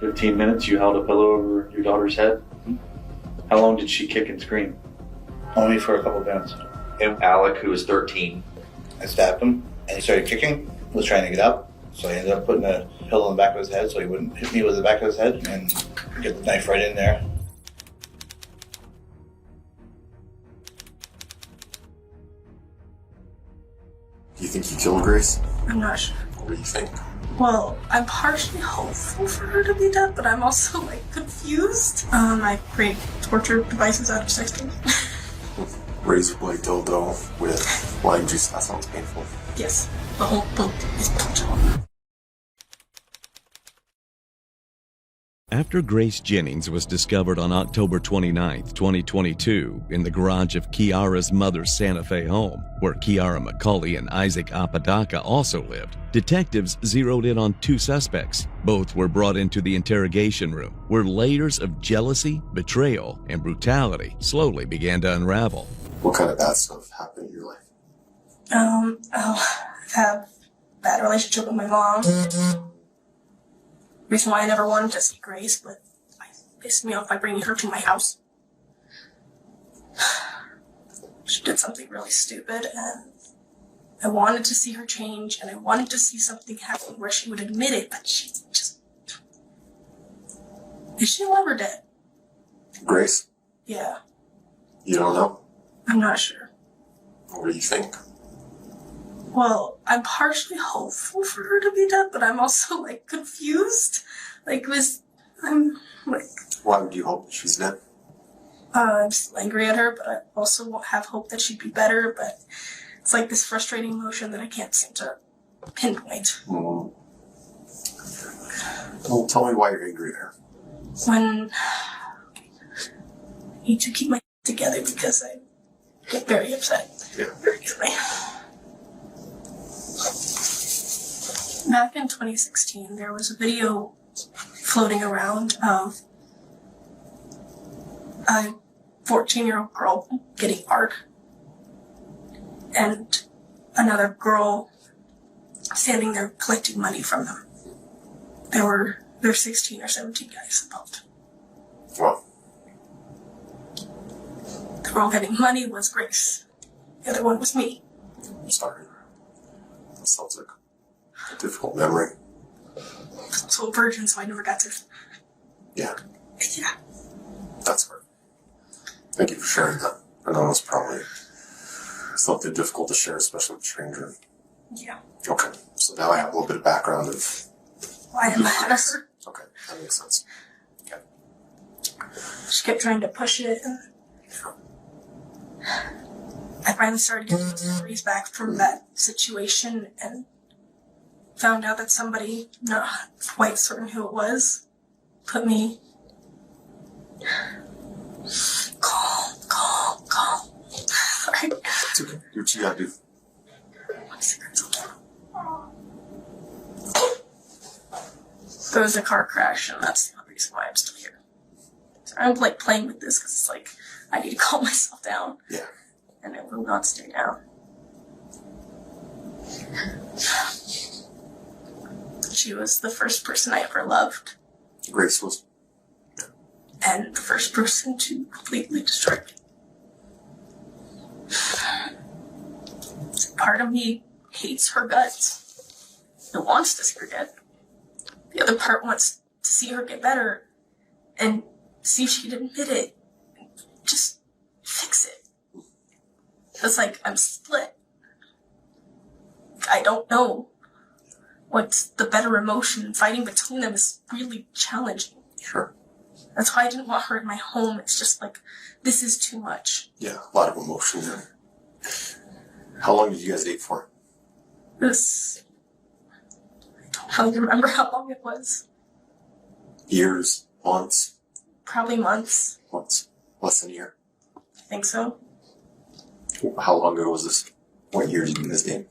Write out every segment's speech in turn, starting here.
15 minutes you held a pillow over your daughter's head? Mm-hmm. How long did she kick and scream? Only for a couple of minutes. And Alec, who was 13. I stabbed him, and he started kicking, was trying to get up, so I ended up putting a pillow in the back of his head so he wouldn't hit me with the back of his head, and get the knife right in there. Do you think you killed Grace? I'm not sure. What do you think? Well, I'm partially hopeful for her to be dead, but I'm also, confused. I create torture devices out of sex toys. Razor blade dildo with lime juice. That sounds painful. Yes, the whole book is torture. After Grace Jennings was discovered on October 29, 2022, in the garage of Kiara's mother's Santa Fe home, where Kiara McCauley and Isaac Apodaca also lived, detectives zeroed in on two suspects. Both were brought into the interrogation room, where layers of jealousy, betrayal, and brutality slowly began to unravel. What kind of bad stuff happened in your life? I've had a bad relationship with my mom. Reason why I never wanted to see Grace, but it pissed me off by bringing her to my house. She did something really stupid, and I wanted to see her change, and I wanted to see something happen where she would admit it, but she just... Is she alive or dead? Grace? Yeah. You don't know? I'm not sure. What do you think? Well, I'm partially hopeful for her to be dead, but I'm also, confused. Why would you hope that she's dead? I'm still angry at her, but I also have hope that she'd be better, but it's like this frustrating emotion that I can't seem to pinpoint. Well, tell me why you're angry at her. When I need to keep my together because I get very upset very easily. Back in 2016, there was a video floating around of a 14-year-old girl getting art and another girl standing there collecting money from them. There were 16 or 17 guys involved. Well, The girl getting money was Grace. The other one was me. I'm sorry. That sounds like a difficult memory. I was also a virgin, so I never got to... Yeah, Yeah. that's hard. Thank you for sharing that. I know it's probably something difficult to share, especially with a stranger. Yeah. Okay, so now I have a little bit of background of... Why am I mad at her? Okay, that makes sense. Okay. She kept trying to push it, and I finally started getting memories back from that situation and found out that somebody, not quite certain who it was, put me calm. Sorry. It's okay. Do what you gotta do. There was a car crash, and that's the only reason why I'm still here. So I'm playing with this because it's like I need to calm myself down. Yeah. And it will not stay down. She was the first person I ever loved, Grace was... and the first person to completely destroy me. Part of me hates her guts. It wants to see her dead. The other part wants to see her get better and see if she can admit it. Just fix it. It's like I'm split. I don't know what's the better emotion, and fighting between them is really challenging. Sure. That's why I didn't want her in my home. It's just like, this is too much. Yeah, a lot of emotion there. How long did you guys date for? I don't really remember how long it was. Years? Months? Probably months. Months. Less than a year? I think so. How long ago was this? What year did you guys date?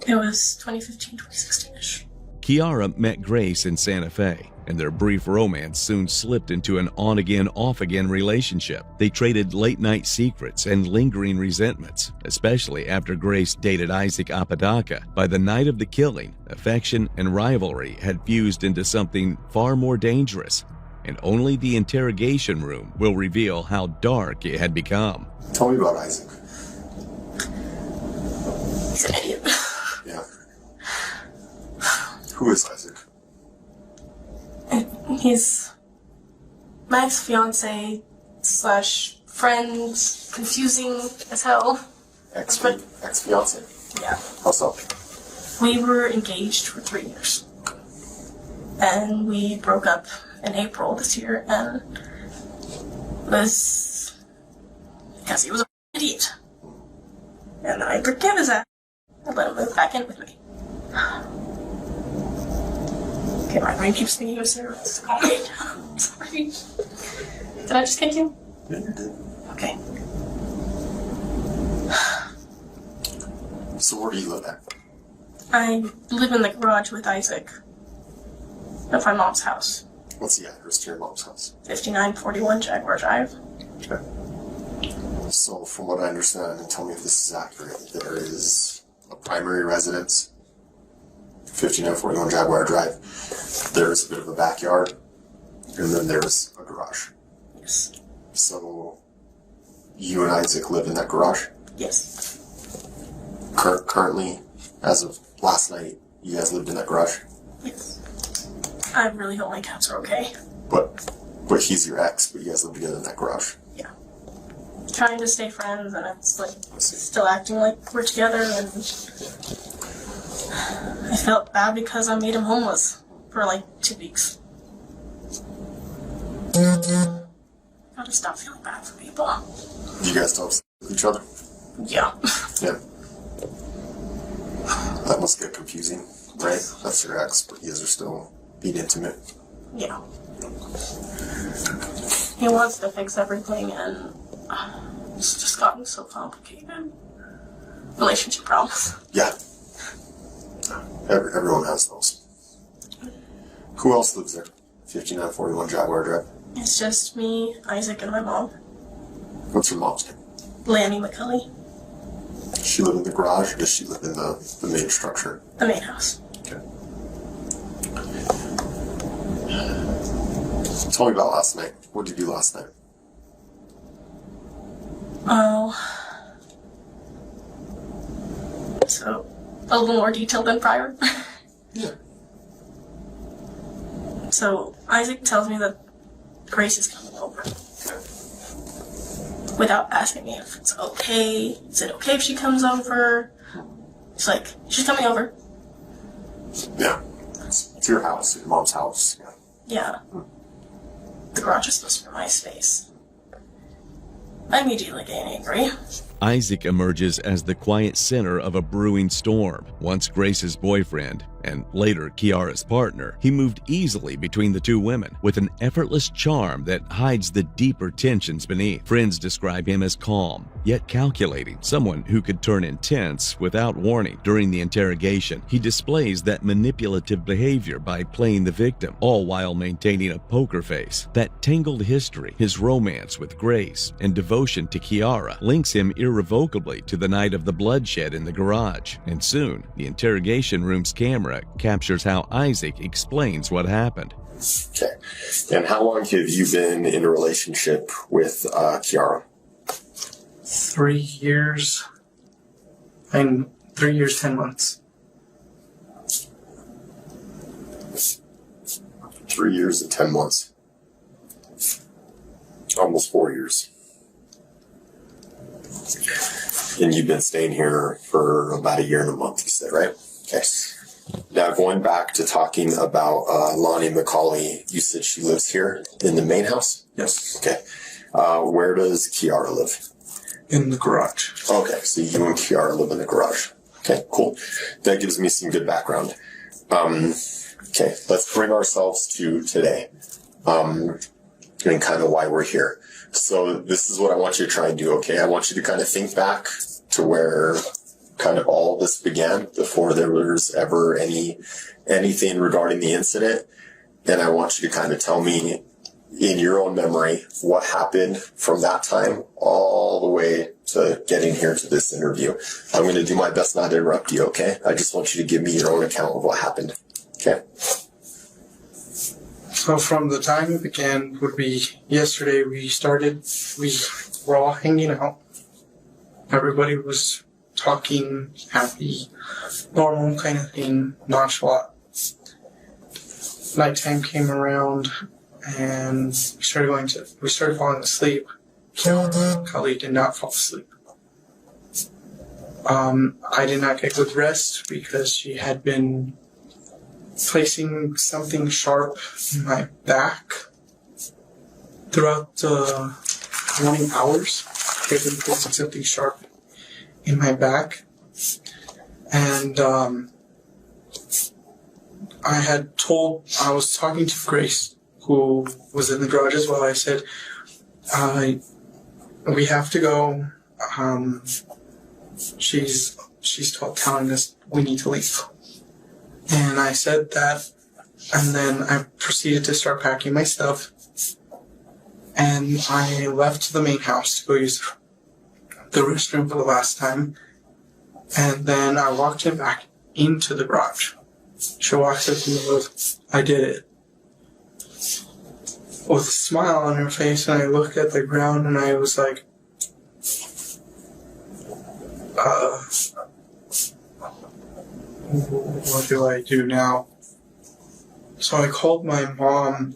It was 2015, 2016-ish. Kiara met Grace in Santa Fe, and their brief romance soon slipped into an on-again, off-again relationship. They traded late-night secrets and lingering resentments, especially after Grace dated Isaac Apodaca. By the night of the killing, affection and rivalry had fused into something far more dangerous, and only the interrogation room will reveal how dark it had become. Tell me about Isaac. He's an idiot. Yeah. Who is Isaac? He's my ex-fiance / friend, confusing as hell. Ex-fiance? Yeah. How so? We were engaged for 3 years. And we broke up in April this year, and it was because he was an idiot. And I forgave his ass. I let him move back in with me. Okay, my brain keeps thinking of cigarettes. Calm me down. Sorry. Did I just kick you? Yeah, you did. Okay. So where do you live at? I live in the garage with Isaac at my mom's house. What's the address to your mom's house? 5941 Jaguar Drive. Okay. So from what I understand, and tell me if this is accurate, there is a primary residence, 5941 Jaguar Drive. There's a bit of a backyard, and then there's a garage. Yes. So you and Isaac live in that garage? Yes. Currently, as of last night, you guys lived in that garage? Yes. I really hope my cats are okay. But he's your ex, but you guys live together in that garage? Yeah. Trying to stay friends, and it's like still acting like we're together, and I felt bad because I made him homeless for like 2 weeks. Gotta stop feeling bad for people. You guys don't sleep with each other? Yeah. Yeah. That must get confusing, right? That's your ex, but you guys are still being intimate. Yeah. He wants to fix everything, and it's just gotten so complicated. Relationship problems. Yeah. Everyone has those. Who else lives there? 5941 Jaguar Drive. It's just me, Isaac, and my mom, What's your mom's name? Lanny McCulley, Does she live in the garage, or does she live in the main structure? the main house. Okay. Tell me about last night. What did you do last night? Oh. So, a little more detailed than prior. Yeah. So, Isaac tells me that Grace is coming over. Without asking me if it's okay. Is it okay if she comes over? It's like, she's coming over. Yeah. It's your house, your mom's house. Yeah. Yeah. The garage is supposed to be my space. I immediately get angry. Isaac emerges as the quiet center of a brewing storm. Once Grace's boyfriend, and later Kiara's partner, he moved easily between the two women with an effortless charm that hides the deeper tensions beneath. Friends describe him as calm, yet calculating, someone who could turn intense without warning. During the interrogation, he displays that manipulative behavior by playing the victim, all while maintaining a poker face. That tangled history, his romance with Grace, and devotion to Kiara links him irrevocably to the night of the bloodshed in the garage. And soon, the interrogation room's camera captures how Isaac explains what happened. Okay. And how long have you been in a relationship with Kiara? 3 years. 3 years, 10 months. 3 years and 10 months. Almost 4 years. And you've been staying here for about 1 year and a month, you said, right? Okay. Now, going back to talking about Lonnie McCauley, you said she lives here in the main house? Yes. Okay. Where does Kiara live? In the garage. Okay, so you and Kiara live in the garage. Okay, cool. That gives me some good background. Okay, let's bring ourselves to today, and kind of why we're here. So this is what I want you to try and do, okay? I want you to kind of think back to where kind of all this began, before there was ever anything regarding the incident. And I want you to kind of tell me, in your own memory, what happened from that time all the way to getting here to this interview. I'm going to do my best not to interrupt you, okay? I just want you to give me your own account of what happened, okay? So from the time it began would be yesterday. We were all hanging out. Everybody was talking, happy, normal kind of thing, nonchalant. Nighttime came around and we started falling asleep. Kali did not fall asleep. I did not get good rest because she had been placing something sharp in my back throughout the morning hours. She had been placing something sharp in my back. And I was talking to Grace, who was in the garage as well. I said, we have to go. She's telling us we need to leave. And I said that, and then I proceeded to start packing my stuff. And I left to the main house to go use the restroom for the last time. And then I walked him back into the garage. She walks up to me and goes, I did it. With a smile on her face, and I looked at the ground and I was like, what do I do now? So I called my mom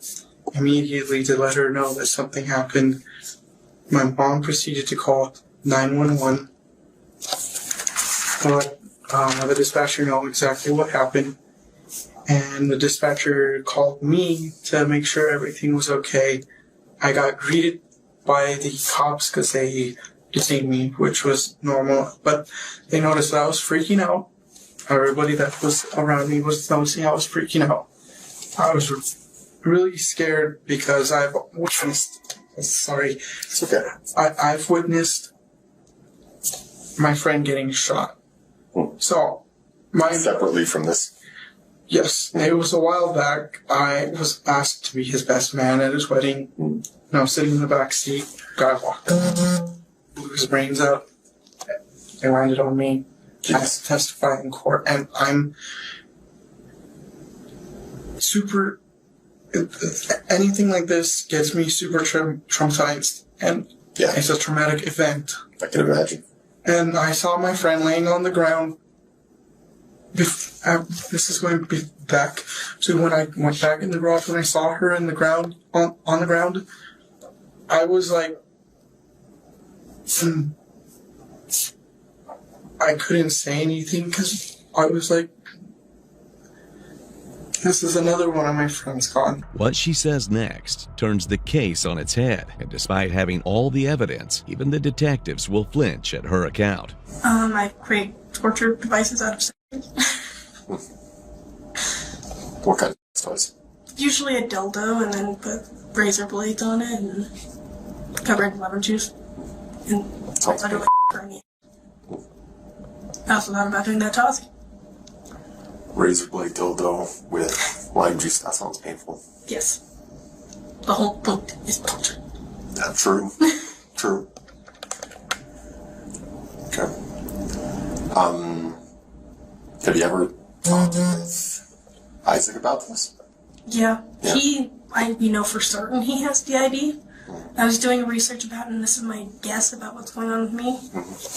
immediately to let her know that something happened. My mom proceeded to call 911. Let the dispatcher know exactly what happened. And the dispatcher called me to make sure everything was okay. I got greeted by the cops because they detained me, which was normal. But they noticed that I was freaking out. Everybody that was around me was noticing I was freaking out. I was really scared because I've witnessed... Sorry. It's okay. I've witnessed my friend getting shot. So, Separately from this? Yes, it was a while back. I was asked to be his best man at his wedding. And I was sitting in the back seat. Guy walked up, blew his brains out. They landed on me. I had to testify in court, and I'm super... Anything like this gets me super traumatized, and it's a traumatic event. I can imagine. And I saw my friend laying on the ground. This is going to be back to when I went back in the garage. When I saw her in the ground, on the ground, I was like, I couldn't say anything because I was like, this is another one of my friends gone. What she says next turns the case on its head, and despite having all the evidence, even the detectives will flinch at her account. I create torture devices out of stickers. What kind of toys? Usually a dildo, and then put razor blades on it, and cover it in lemon juice. And I do like for me. I also thought about doing that to Ozzy. Razor blade dildo with lime juice. That sounds painful. Yes. The whole book is torture. Yeah, true. True. Okay. Have you ever talked with Isaac about this? Yeah. We know for certain he has DID. I was doing research about it, and this is my guess about what's going on with me.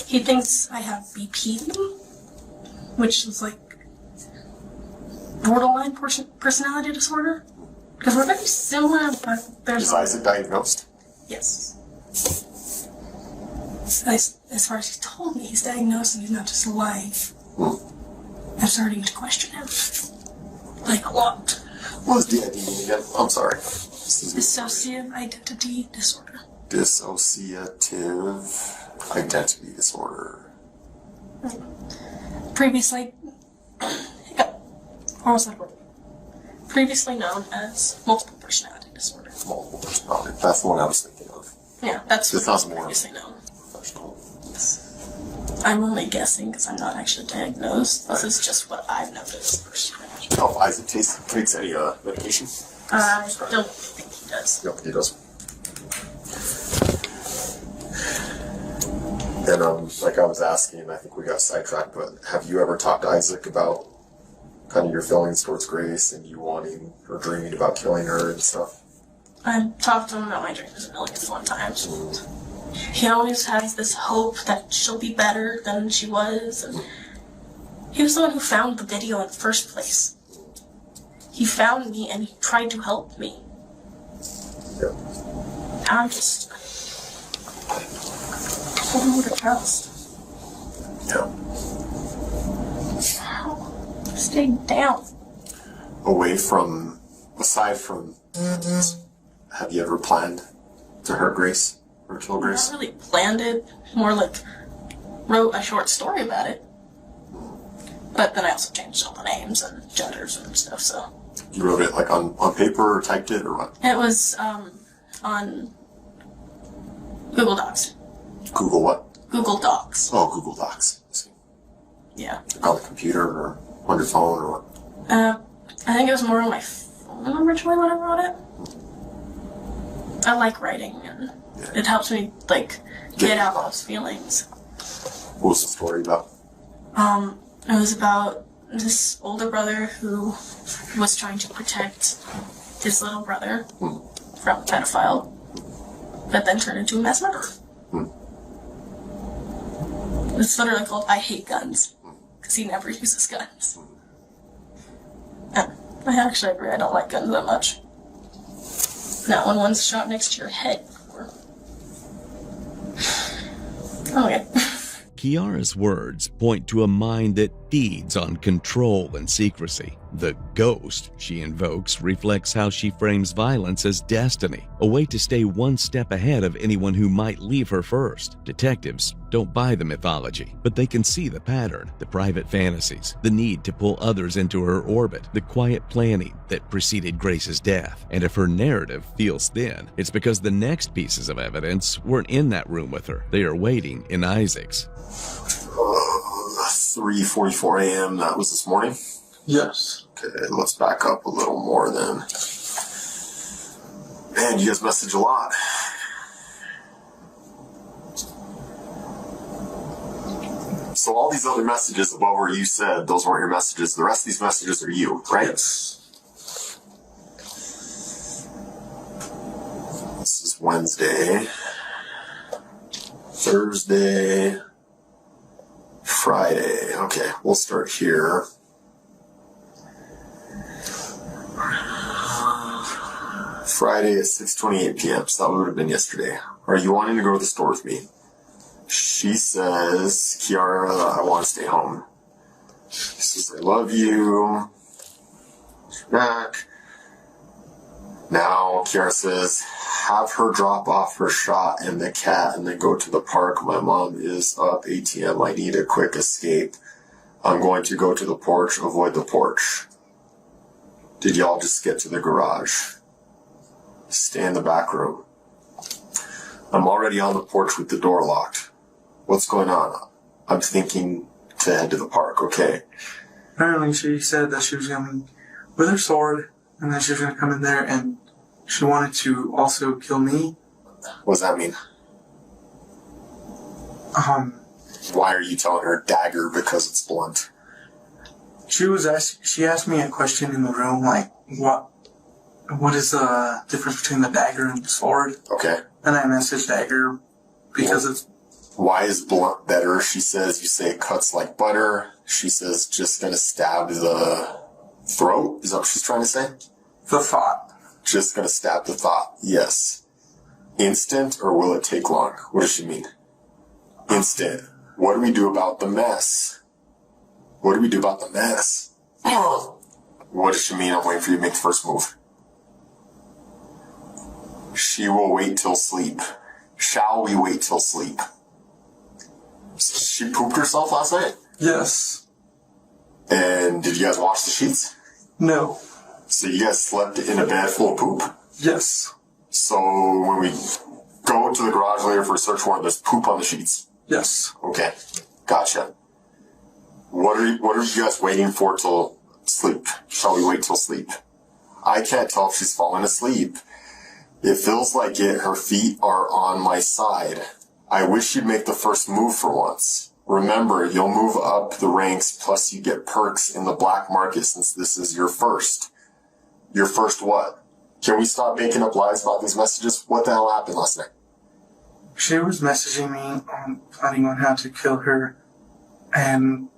He thinks I have BP, which is like borderline personality disorder. Because we're very similar, but there's... Is Isaac diagnosed? Yes. As far as he's told me, he's diagnosed and he's not just alive. I'm starting to question him. Like, a lot. What does DID mean again? I'm sorry. Dissociative identity disorder. Dissociative identity disorder. Previously... What was that word? Previously known as multiple personality disorder. Multiple personality. That's the one I was thinking of. Yeah, that's This sounds more previously known. professional. Yes. I'm only guessing because I'm not actually diagnosed. This is just what I've noticed personally. Oh, Isaac takes any medication? I don't think he does. No, he doesn't. And like I was asking, I think we got sidetracked, but have you ever talked to Isaac about kind of your feelings towards Grace and you wanting or dreaming about killing her and stuff? I've talked to him about my dreams a million and one times. He always has this hope that she'll be better than she was, and he was the one who found the video in the first place. He found me and he tried to help me. Yeah. I'm just... I don't know who to trust. Yeah. Stay down. Aside from, have you ever planned to hurt Grace or kill Grace? Not really planned it, more like wrote a short story about it. But then I also changed all the names and genders and stuff, so. You wrote it like on paper or typed it or what? It was on Google Docs. Google what? Google Docs. Oh, Google Docs. I see. Yeah. On the computer or on your phone or what? I think it was more on my phone originally when I wrote it. I like writing, and it helps me, like, get out those feelings. What was the story about? It was about this older brother who was trying to protect his little brother from a pedophile, but then turned into a mass murderer. It's literally called I Hate Guns, because he never uses guns. And I actually agree, I don't like guns that much. Not when one's shot next to your head. Okay. Kiara's words point to a mind that feeds on control and secrecy. The ghost she invokes reflects how she frames violence as destiny, a way to stay one step ahead of anyone who might leave her first. Detectives don't buy the mythology, but they can see the pattern, the private fantasies, the need to pull others into her orbit, the quiet planning that preceded Grace's death. And if her narrative feels thin, it's because the next pieces of evidence weren't in that room with her. They are waiting in Isaac's. 3:44 a.m. That was this morning? Yes. Okay, let's back up a little more then. Man, you guys message a lot. So all these other messages above where you said those weren't your messages, the rest of these messages are you, right? Yes. This is Wednesday, Thursday, Friday. Okay, we'll start here. Friday at 6:28 p.m. So that would have been yesterday. Are you wanting to go to the store with me? She says, Kiara, I want to stay home. She says, I love you. She's back. Now, Kiara says, have her drop off her shot and the cat and then go to the park. My mom is up ATM. I need a quick escape. I'm going to go to the porch, avoid the porch. Did y'all just get to the garage? Stay in the back room. I'm already on the porch with the door locked. What's going on? I'm thinking to head to the park, okay. Apparently she said that she was going with her sword, and then she was going to come in there, and she wanted to also kill me. What does that mean? Why are you telling her dagger because it's blunt? She asked me a question in the room, like, what is the difference between the dagger and the sword? Okay. And I messaged dagger because it's... Why is blunt better? She says, you say it cuts like butter. She says, just gonna stab the throat? Is that what she's trying to say? The thought. Just gonna stab the thought. Yes. Instant, or will it take long? What does she mean? Instant. What do we do about the mess? What do we do about the mess? What does she mean? I'm waiting for you to make the first move. She will wait till sleep. Shall we wait till sleep? She pooped herself last night? Yes. And did you guys wash the sheets? No. So you guys slept in a bed full of poop? Yes. So when we go to the garage later for a search warrant, there's poop on the sheets? Yes. Okay. Gotcha. What are you guys waiting for till sleep? Shall we wait till sleep? I can't tell if she's fallen asleep. It feels like her feet are on my side. I wish you'd make the first move for once. Remember, you'll move up the ranks, plus you get perks in the black market since this is your first. Your first what? Can we stop making up lies about these messages? What the hell happened last night? She was messaging me planning on how to kill her, and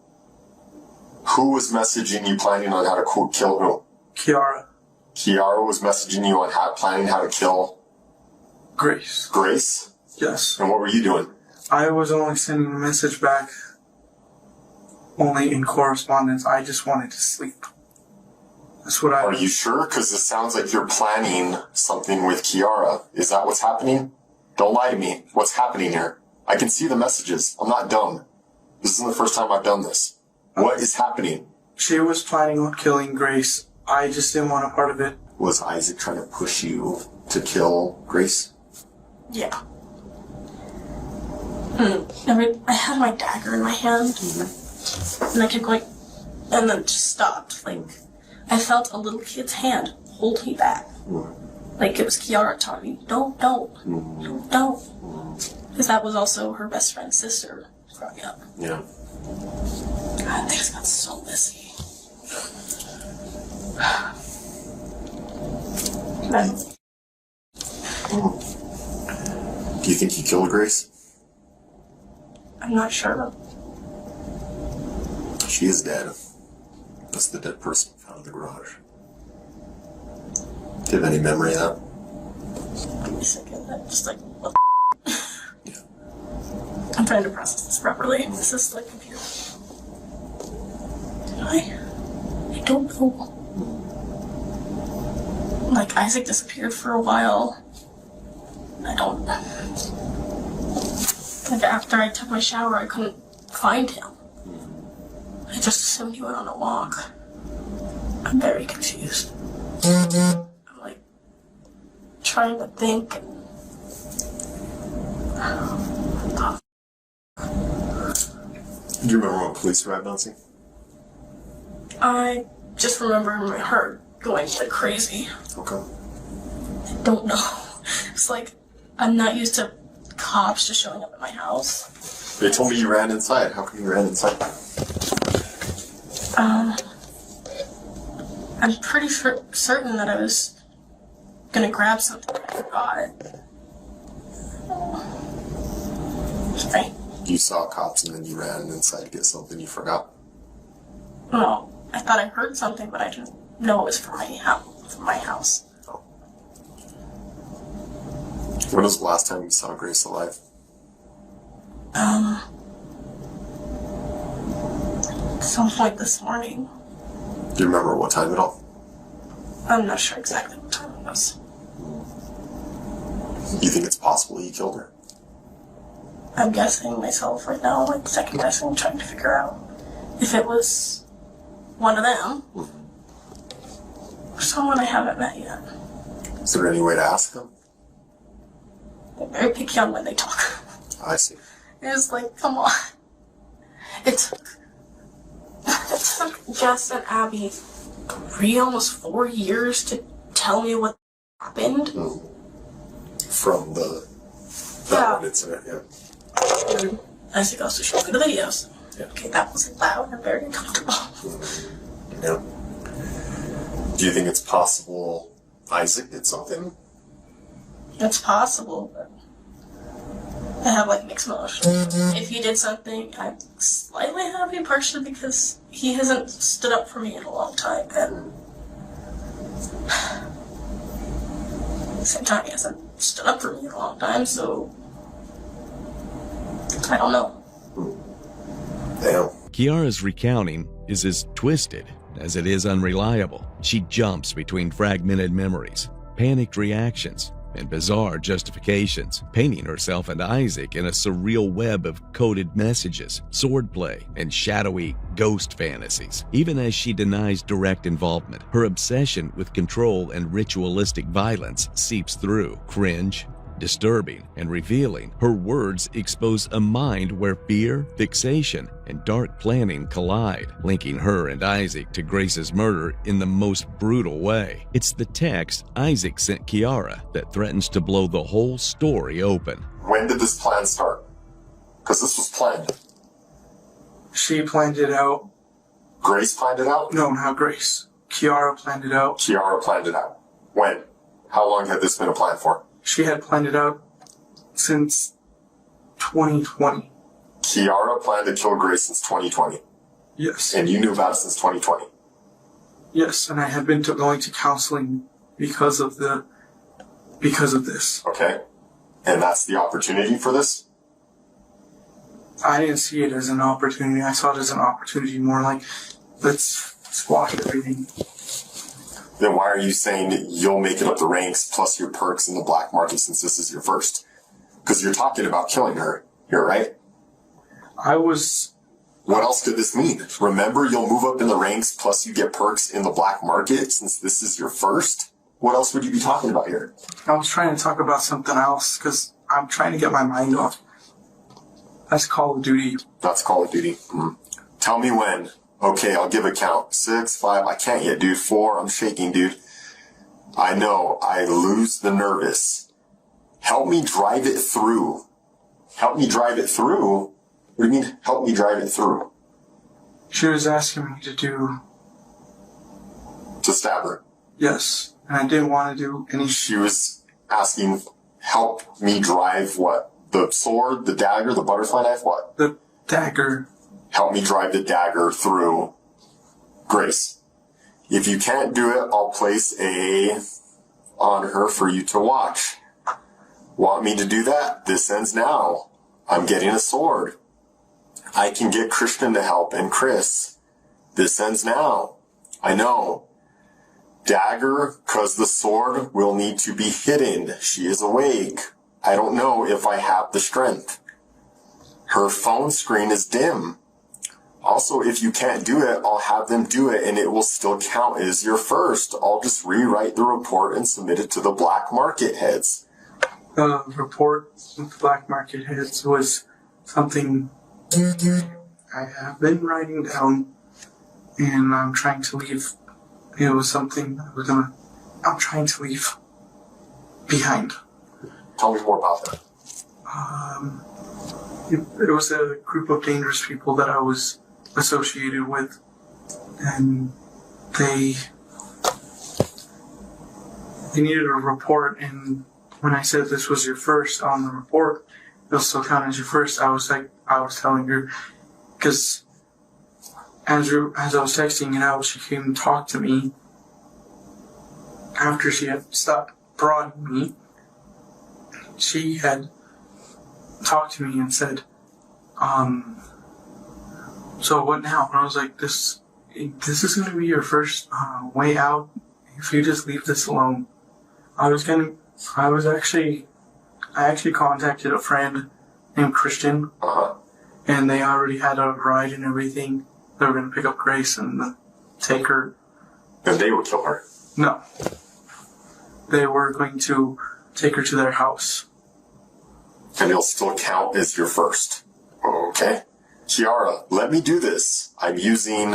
Who was messaging you planning on how to kill who? Kiara, Kiara was messaging you on planning how to kill Grace. Grace? Yes. And what were you doing? I was only sending a message back, only in correspondence. I just wanted to sleep. That's what I... Are you sure? Because it sounds like you're planning something with Kiara. Is that what's happening? Don't lie to me. What's happening here? I can see the messages. I'm not dumb. This isn't the first time I've done this. What is happening? She was planning on killing Grace. I just didn't want a part of it. Was Isaac trying to push you to kill Grace? Yeah. I had my dagger in my hand, and I kept going, and then just stopped. Like, I felt a little kid's hand hold me back. Like, it was Kiara telling me, don't. Because that was also her best friend's sister growing up. Yeah. God, things got so messy. Do you think you killed Grace? I'm not sure. She is dead. That's the dead person found in the garage. Do you have any memory of that? Give me a second. I'm just like, what Yeah. I'm trying to process this properly. This is like computer. I don't know. Like, Isaac disappeared for a while. I don't... Like, after I took my shower, I couldn't find him. I just assumed he went on a walk. I'm very confused. I'm, like, trying to think. Do you remember when police arrived on scene? I just remember my heart going like crazy. Okay. I don't know. It's like, I'm not used to cops just showing up at my house. They told me you ran inside. How come you ran inside? I'm pretty certain that I was gonna grab something, but I forgot. Sorry. You saw cops and then you ran inside to get something you forgot. No, I thought I heard something, but I didn't know it was from my house. Oh. When was the last time you saw Grace alive? Some point this morning. Do you remember what time at all? I'm not sure exactly what time it was. You think it's possible you killed her? I'm guessing myself right now, like second guessing, trying to figure out if it was one of them or someone I haven't met yet. Is there any way to ask them? They're very picky on when they talk. I see. It's like, come on. It took Jess and Abby 3, almost 4 years to tell me what happened. From that one incident, yeah. Isaac also showed me the videos. Yeah. Okay, that wasn't loud and very uncomfortable. Yeah. Do you think it's possible Isaac did something? It's possible, but I have like mixed emotions. If he did something, I'm slightly happy, partially because he hasn't stood up for me in a long time, and at the same time, he hasn't stood up for me in a long time, so I don't know. Damn. Kiara's recounting is as twisted as it is unreliable. She jumps between fragmented memories, panicked reactions, and bizarre justifications, painting herself and Isaac in a surreal web of coded messages, swordplay, and shadowy ghost fantasies. Even as she denies direct involvement, her obsession with control and ritualistic violence seeps through. Cringe, Disturbing and revealing, her words expose a mind where fear, fixation, and dark planning collide, linking her and Isaac to Grace's murder in the most brutal way. It's the text Isaac sent Kiara that threatens to blow the whole story open. When did this plan start? Because this was planned. She planned it out. Grace planned it out? No, not Grace. Kiara planned it out. Kiara planned it out. When? How long had this been a plan for? She had planned it out since 2020. Kiara planned to kill Grace since 2020. Yes. And you knew about it since 2020. Yes, and I had been going to counseling because of this. Okay. And that's the opportunity for this? I didn't see it as an opportunity. I saw it as an opportunity more like, let's squash everything. Then why are you saying you'll make it up the ranks plus your perks in the black market since this is your first? Because you're talking about killing her here, right? What else could this mean? Remember, you'll move up in the ranks plus you get perks in the black market since this is your first? What else would you be talking about here? I was trying to talk about something else because I'm trying to get my mind off. That's Call of Duty. That's Call of Duty. Tell me when. Okay, I'll give a count. 6, 5, I can't yet, dude. 4, I'm shaking, dude. I know, I lose the nervous. Help me drive it through. Help me drive it through? What do you mean, help me drive it through? She was asking me To stab her. Yes, and I didn't want to do any. She was asking, help me drive what? The sword, the dagger, the butterfly knife, what? The dagger. Help me drive the dagger through Grace. If you can't do it, I'll place a on her for you to watch. Want me to do that? This ends now. I'm getting a sword. I can get Christian to help and Chris. This ends now. I know. Dagger, cause the sword will need to be hidden. She is awake. I don't know if I have the strength. Her phone screen is dim. Also, if you can't do it, I'll have them do it and it will still count as your first. I'll just rewrite the report and submit it to the black market heads. The report with the black market heads was something I have been writing down and I'm trying to leave. It was something I'm trying to leave behind. Tell me more about that. It was a group of dangerous people that I was associated with, and they needed a report, and when I said this was your first on the report, it'll still count as your first, I was telling her, because as I was texting it out, she came and talked to me after she had stopped prodding me. She had talked to me and said, so what now? And I was like, this is going to be your first way out if you just leave this alone. I actually contacted a friend named Christian, and they already had a ride and everything. They were going to pick up Grace and take her. And they would kill her? No. They were going to take her to their house. And it'll still count as your first. Okay. Kiara, let me do this. I'm using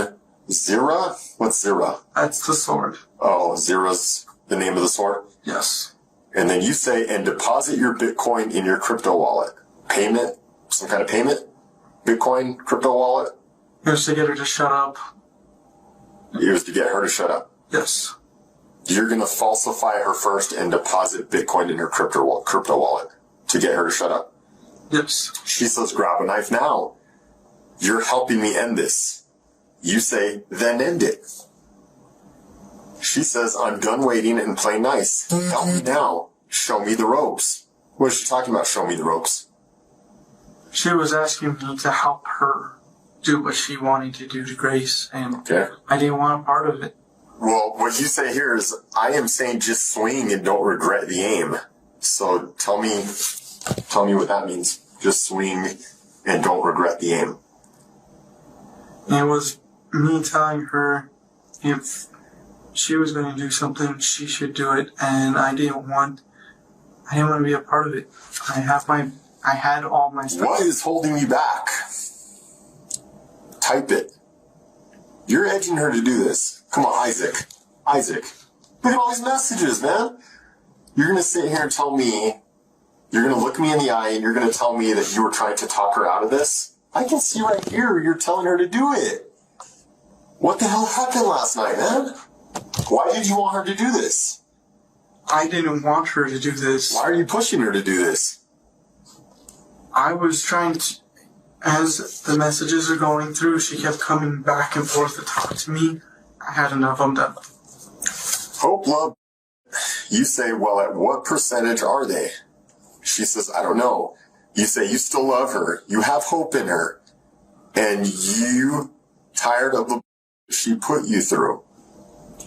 Zira. What's Zira? That's the sword. Oh, Zira's the name of the sword? Yes. And then you say, and deposit your Bitcoin in your crypto wallet. Payment? Some kind of payment? Bitcoin, crypto wallet? It was to get her to shut up. It was to get her to shut up. Yes. You're going to falsify her first and deposit Bitcoin in her crypto wallet to get her to shut up. Yes. She says, grab a knife now. You're helping me end this. You say, then end it. She says, I'm done waiting and play nice. Help me now. Show me the ropes. What is she talking about, show me the ropes? She was asking me to help her do what she wanted to do to Grace, and Okay. I didn't want a part of it. Well, what you say here is, I am saying just swing and don't regret the aim. So tell me what that means. Just swing and don't regret the aim. It was me telling her if she was going to do something, she should do it, and I didn't want I didn't want to be a part of it. I had all my stuff. What is holding you back? Type it. You're edging her to do this. Come on, Isaac. Isaac. Look at all these messages, man. You're going to sit here and tell me, you're going to look me in the eye and you're going to tell me that you were trying to talk her out of this? I can see right here you're telling her to do it. What the hell happened last night, man? Why did you want her to do this? I didn't want her to do this. Why are you pushing her to do this? I was trying to, as the messages are going through, she kept coming back and forth to talk to me. I had enough. I'm done. Hope, love. You say, well, at what percentage are they? She says, I don't know. You say you still love her. You have hope in her. And you tired of the she put you through.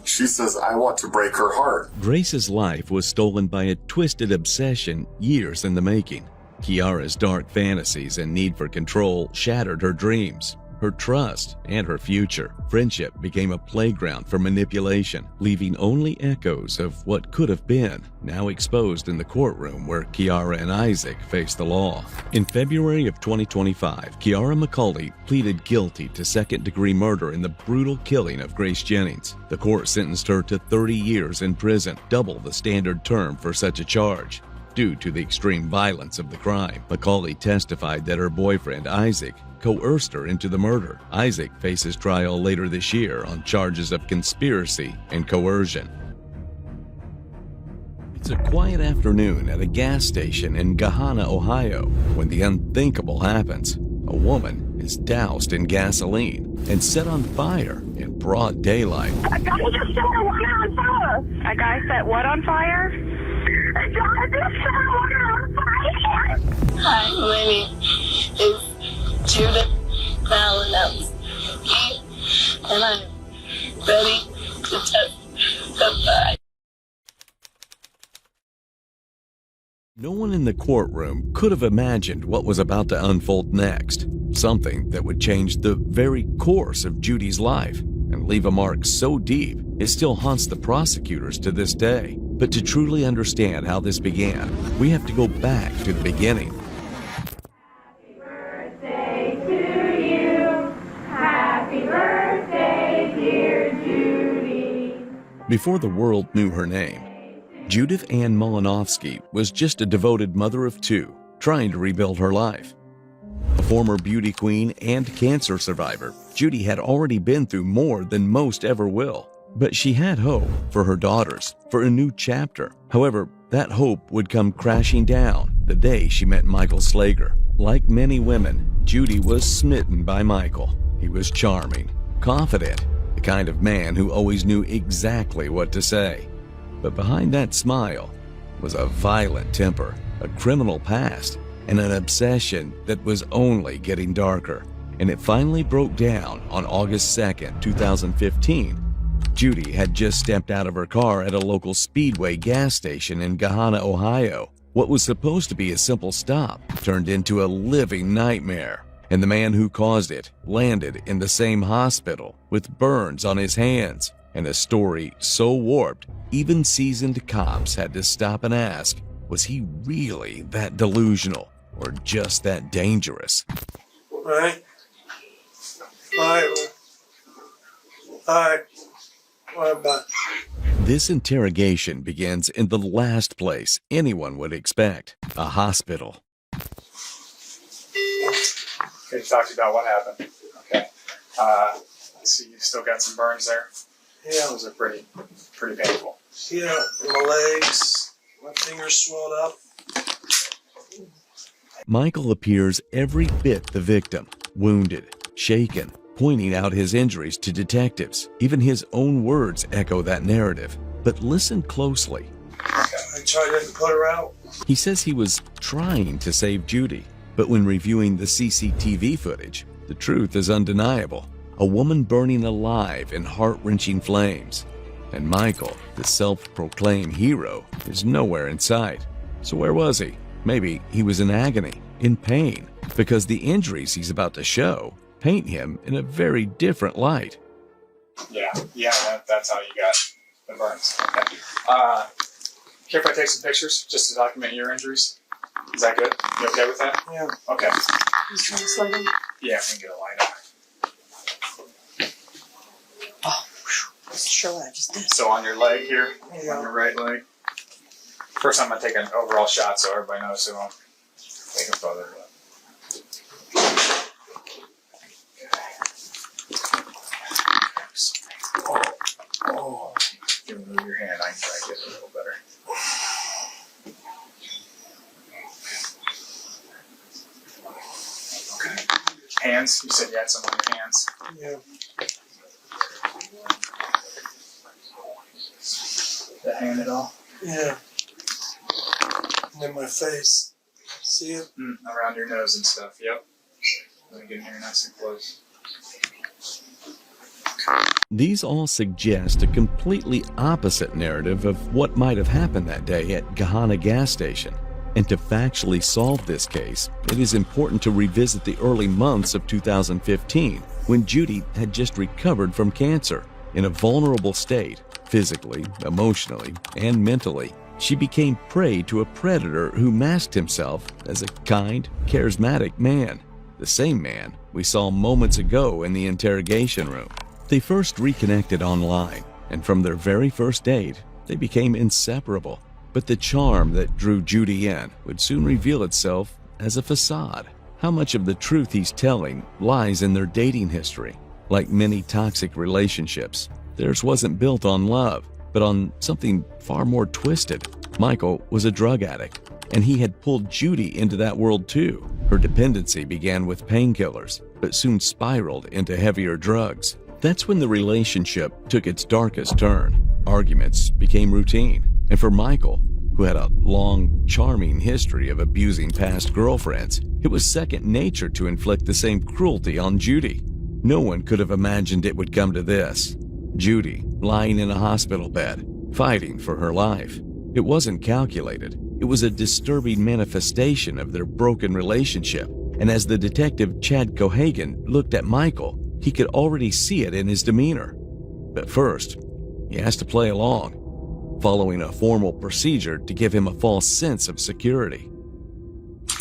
She says, I want to break her heart. Grace's life was stolen by a twisted obsession years in the making. Kiara's dark fantasies and need for control shattered her dreams, her trust, and her future. Friendship became a playground for manipulation, leaving only echoes of what could have been, now exposed in the courtroom where Kiara and Isaac faced the law. In February of 2025, Kiara McCauley pleaded guilty to second-degree murder in the brutal killing of Grace Jennings. The court sentenced her to 30 years in prison, double the standard term for such a charge. Due to the extreme violence of the crime, McCauley testified that her boyfriend, Isaac, coerced her into the murder. Isaac faces trial later this year on charges of conspiracy and coercion. It's a quiet afternoon at a gas station in Gahanna, Ohio, when the unthinkable happens. A woman is doused in gasoline and set on fire in broad daylight. A guy just set water on fire. A guy set what on fire? A guy just set water on fire. Hi, my name is Judith Malinowski, and I'm ready to testify. No one in the courtroom could have imagined what was about to unfold next. Something that would change the very course of Judy's life and leave a mark so deep it still haunts the prosecutors to this day. But to truly understand how this began, we have to go back to the beginning. Happy birthday to you. Happy birthday, dear Judy. Before the world knew her name, Judith Ann Malinowski was just a devoted mother of two, trying to rebuild her life. A former beauty queen and cancer survivor, Judy had already been through more than most ever will. But she had hope for her daughters, for a new chapter. However, that hope would come crashing down the day she met Michael Slager. Like many women, Judy was smitten by Michael. He was charming, confident, the kind of man who always knew exactly what to say. But behind that smile was a violent temper, a criminal past, and an obsession that was only getting darker. And it finally broke down on August 2nd, 2015. Judy had just stepped out of her car at a local Speedway gas station in Gahanna, Ohio. What was supposed to be a simple stop turned into a living nightmare, and the man who caused it landed in the same hospital with burns on his hands, and a story so warped, even seasoned cops had to stop and ask, was he really that delusional or just that dangerous? Right. What about? This interrogation begins in the last place anyone would expect, a hospital. Can you talk to you about what happened? Okay. I see you still got some burns there. Yeah. Those are pretty painful. Yeah, my legs, my fingers swelled up. Michael appears every bit the victim, wounded, shaken, pointing out his injuries to detectives. Even his own words echo that narrative. But listen closely. I tried to put her out. He says he was trying to save Judy, but when reviewing the CCTV footage, the truth is undeniable. A woman burning alive in heart-wrenching flames. And Michael, the self-proclaimed hero, is nowhere in sight. So where was he? Maybe he was in agony, in pain, because the injuries he's about to show paint him in a very different light. Yeah, that's how you got the burns. Okay. Care if I take some pictures just to document your injuries? Is that good? You okay with that? Yeah. Okay. Just trying to slow down. Yeah, we can get a light on. Sure what I just did. So on your leg here, Yeah. on your right leg. First I'm gonna take an overall shot so everybody knows who I'm taking a photo of. Oh. You can move your hand, I can try to get it a little better. Okay. Hands, you said you had some on your hands. Yeah. That hand at all? Yeah. And then my face. See it? Around your nose and stuff, yep. Let me get in here nice and close. These all suggest a completely opposite narrative of what might have happened that day at Gahanna gas station. And to factually solve this case, it is important to revisit the early months of 2015, when Judy had just recovered from cancer. In a vulnerable state, physically, emotionally, and mentally, she became prey to a predator who masked himself as a kind, charismatic man, the same man we saw moments ago in the interrogation room. They first reconnected online, and from their very first date, they became inseparable. But the charm that drew Judy in would soon reveal itself as a facade. How much of the truth he's telling lies in their dating history? Like many toxic relationships, theirs wasn't built on love, but on something far more twisted. Michael was a drug addict, and he had pulled Judy into that world too. Her dependency began with painkillers, but soon spiraled into heavier drugs. That's when the relationship took its darkest turn. Arguments became routine, and for Michael, who had a long, charming history of abusing past girlfriends, it was second nature to inflict the same cruelty on Judy. No one could have imagined it would come to this. Judy, lying in a hospital bed, fighting for her life. It wasn't calculated. It was a disturbing manifestation of their broken relationship. And as the detective Chad Cohagen looked at Michael, he could already see it in his demeanor. But first, he has to play along, following a formal procedure to give him a false sense of security.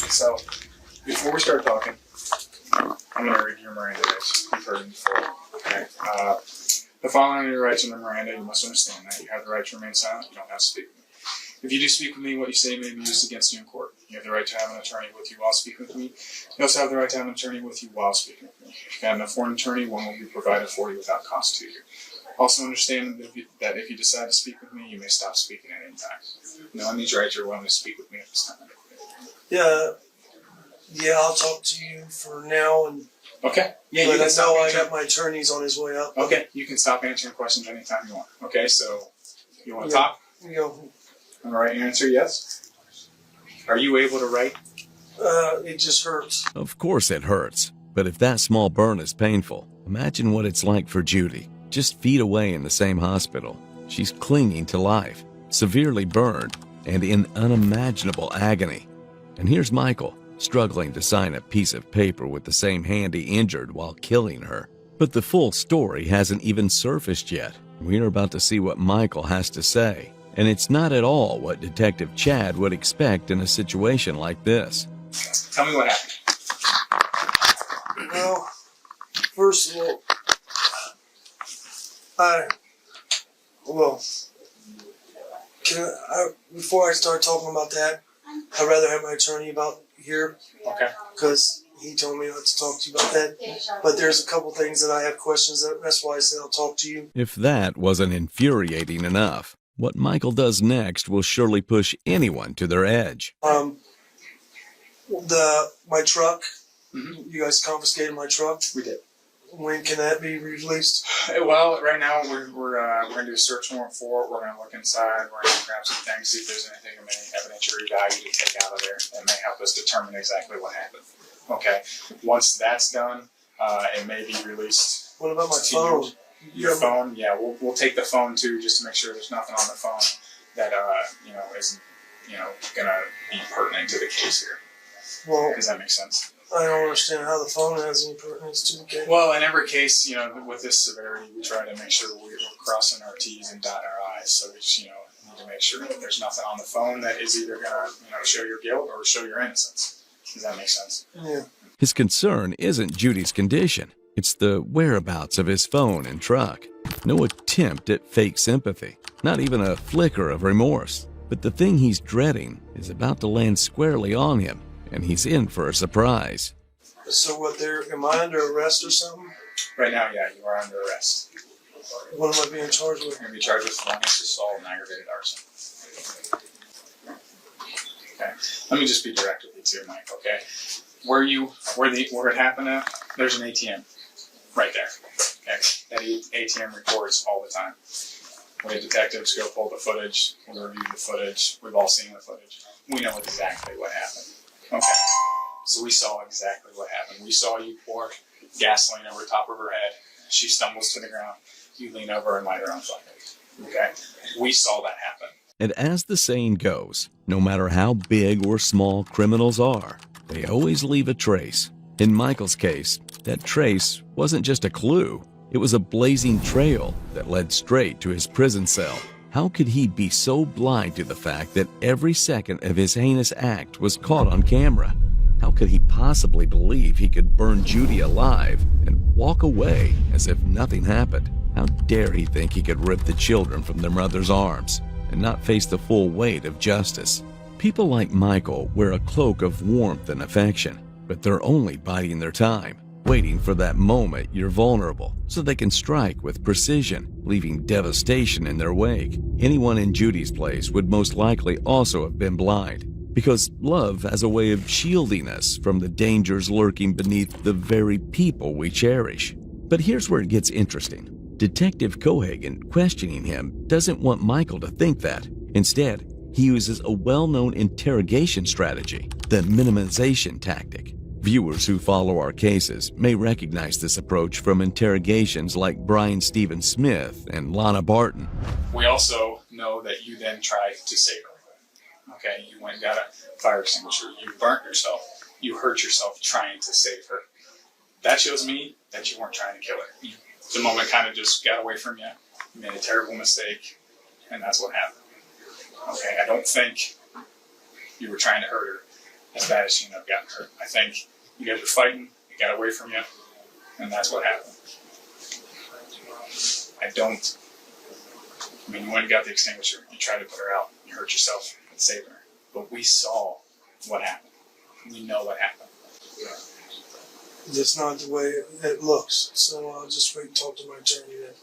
So, before we start talking, I'm going to read your Miranda rights. You've heard it before. Okay. The following are your rights under Miranda. You must understand that. You have the right to remain silent. You don't have to speak with me. If you do speak with me, what you say may be used against you in court. You have the right to have an attorney with you while speaking with me. You also have the right to have an attorney with you while speaking with me. If you have an foreign attorney, one will be provided for you without cost to you. Also understand that if you decide to speak with me, you may stop speaking at any time. Knowing these rights, you're willing to speak with me at this time. Yeah, I'll talk to you for now, and Okay. Yeah, you but can I stop know I answering. got my attorneys on his way up. Okay, you can stop answering questions anytime you want. Okay, so you want to talk? You know, All right, answer yes. Are you able to write? it just hurts. Of course it hurts, but if that small burn is painful, imagine what it's like for Judy, just feet away in the same hospital. She's clinging to life, severely burned, and in unimaginable agony. And here's Michael, struggling to sign a piece of paper with the same hand he injured while killing her. But the full story hasn't even surfaced yet. We're about to see what Michael has to say, and it's not at all what Detective Chad would expect in a situation like this. Tell me what happened. Well, first of all, before I start talking about that, I'd rather have my attorney about here. Okay. Because he told me not to talk to you about that. But there's a couple things that I have questions. That's why I said I'll talk to you. If that wasn't infuriating enough, what Michael does next will surely push anyone to their edge. My truck. Mm-hmm. You guys confiscated my truck. We did. When can that be released? Well, right now we're going to do a search warrant for it. We're going to look inside. We're going to grab some things, see if there's anything of any evidentiary value to take out of there that may help us determine exactly what happened. Okay. Once that's done, it may be released. What about my to phone? Your phone? Yeah, we'll take the phone too, just to make sure there's nothing on the phone that isn't going to be pertinent to the case here. Well, Does that make sense? I don't understand how the phone has any pertinence to the case. Well, in every case, with this severity, we try to make sure we're crossing our T's and dotting our I's, so that, You need to make sure that there's nothing on the phone that is either gonna, show your guilt or show your innocence. Does that make sense? Yeah. His concern isn't Judy's condition. It's the whereabouts of his phone and truck. No attempt at fake sympathy, not even a flicker of remorse. But the thing he's dreading is about to land squarely on him, and he's in for a surprise. So what? Am I under arrest or something? Right now, yeah, you are under arrest. What am I being charged with? You're going to be charged with felonious assault and aggravated arson. Okay. Let me just be direct with you too, Mike, okay? Where it happened at, there's an ATM right there. Okay? That ATM records all the time. We had detectives go pull the footage, we reviewed the footage, we've all seen the footage. We know exactly what happened. Okay. So we saw exactly what happened. We saw you pour gasoline over top of her head. She stumbles to the ground. You lean over and light her on fire. Okay? We saw that happen. And as the saying goes, no matter how big or small criminals are, they always leave a trace. In Michael's case, that trace wasn't just a clue. It was a blazing trail that led straight to his prison cell. How could he be so blind to the fact that every second of his heinous act was caught on camera? How could he possibly believe he could burn Judy alive and walk away as if nothing happened? How dare he think he could rip the children from their mother's arms and not face the full weight of justice? People like Michael wear a cloak of warmth and affection, but they're only biding their time, waiting for that moment you're vulnerable so they can strike with precision, leaving devastation in their wake. Anyone in Judy's place would most likely also have been blind, because love has a way of shielding us from the dangers lurking beneath the very people we cherish. But here's where it gets interesting. Detective Cohagen, questioning him, doesn't want Michael to think that. Instead, he uses a well-known interrogation strategy, the minimization tactic. Viewers who follow our cases may recognize this approach from interrogations like Brian Stephen Smith and Lana Barton. We also know that you then tried to save her. Okay, you went and got a fire extinguisher. You burnt yourself. You hurt yourself trying to save her. That shows me that you weren't trying to kill her. The moment kind of just got away from you. You made a terrible mistake, and that's what happened. Okay, I don't think you were trying to hurt her as bad as she ended up getting hurt. I think you guys were fighting, it got away from you, and that's what happened. You went and got the extinguisher, you tried to put her out, you hurt yourself and saved her. But we saw what happened. We know what happened. It's not the way it looks, so I'll just wait and talk to my attorney then.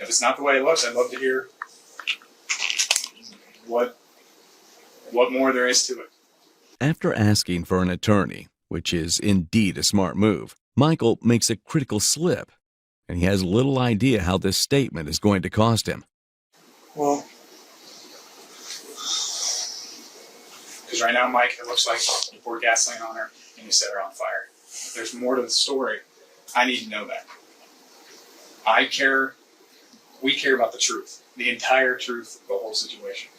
If it's not the way it looks, I'd love to hear what more there is to it. After asking for an attorney, which is indeed a smart move, Michael makes a critical slip, and he has little idea how this statement is going to cost him. Well, because right now, Mike, it looks like you poured gasoline on her and you set her on fire. If there's more to the story, I need to know that. We care about the truth, the entire truth of the whole situation.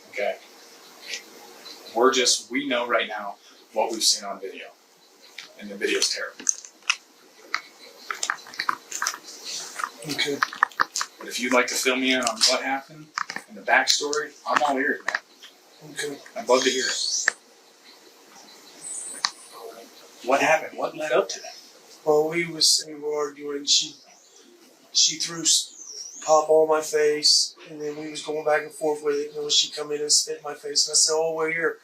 Okay? We know right now what we've seen on video. And the video's terrible. okay. But if you'd like to fill me in on what happened and the backstory, I'm all ears, man. Okay. I'd love to hear it. What happened? What led up to that? Well, we were arguing. She threw pop on my face, and then we was going back and forth with it. And she come in and spit in my face, and I said, "Oh, well, here,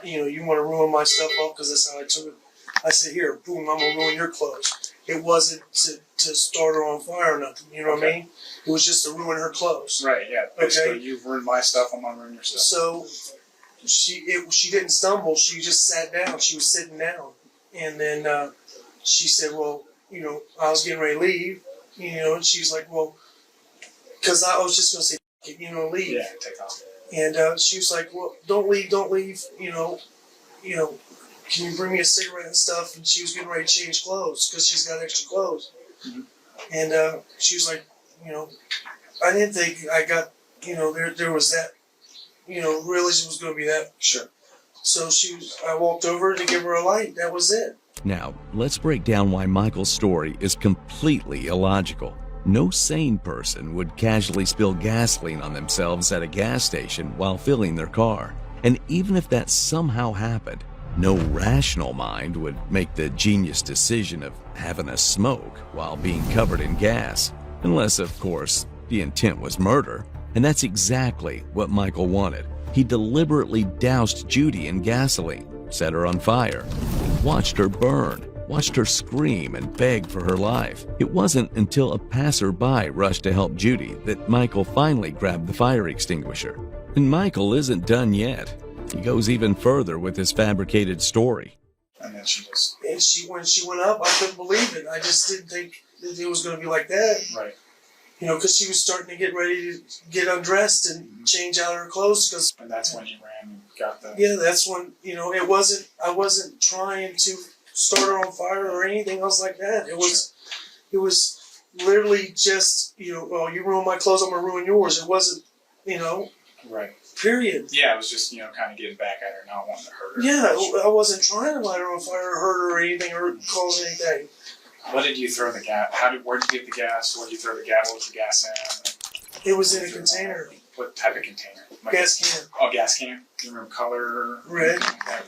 you want to ruin my stuff up?" Because that's how I took it. I said, "Here, boom, I'm gonna ruin your clothes." It wasn't to start her on fire or nothing. You know what I mean? It was just to ruin her clothes. Right. Yeah. Basically, you've ruined my stuff. I'm gonna ruin your stuff. So she didn't stumble. She just sat down. She was sitting down, and then she said, "Well, I was getting ready to leave." And she was like, "Well," because I was just gonna say, leave. Yeah, take off. And she was like, "Well, don't leave. Can you bring me a cigarette and stuff?" And she was getting ready to change clothes because she's got extra clothes. Mm-hmm. And she was like, I didn't think I got, there was that, realized it was going to be that. Sure. So I walked over to give her a light. That was it. Now, let's break down why Michael's story is completely illogical. No sane person would casually spill gasoline on themselves at a gas station while filling their car. And even if that somehow happened, no rational mind would make the genius decision of having a smoke while being covered in gas. Unless, of course, the intent was murder. And that's exactly what Michael wanted. He deliberately doused Judy in gasoline, set her on fire, and watched her burn, watched her scream and beg for her life. It wasn't until a passerby rushed to help Judy that Michael finally grabbed the fire extinguisher. And Michael isn't done yet. He goes even further with his fabricated story. And then she just... And when she went up, I couldn't believe it. I just didn't think that it was going to be like that. Right. You know, because she was starting to get ready to get undressed and change out her clothes. And that's when you ran and got the... Yeah, that's when, you know, I wasn't trying to start her on fire or anything else like that. It was literally just, you know, well, you ruin my clothes, I'm going to ruin yours. It wasn't, you know... Right. Period. Yeah, it was just, you know, kind of getting back at her, not wanting to hurt her. Yeah, I wasn't trying to light her on fire or hurt her or anything or cause anything. What did you throw the gas? Where did you get the gas? Where did you throw the gas? What was the gas in? It was in a container. What type of container? Like Gas can. Oh, gas can. Do you remember color? Red.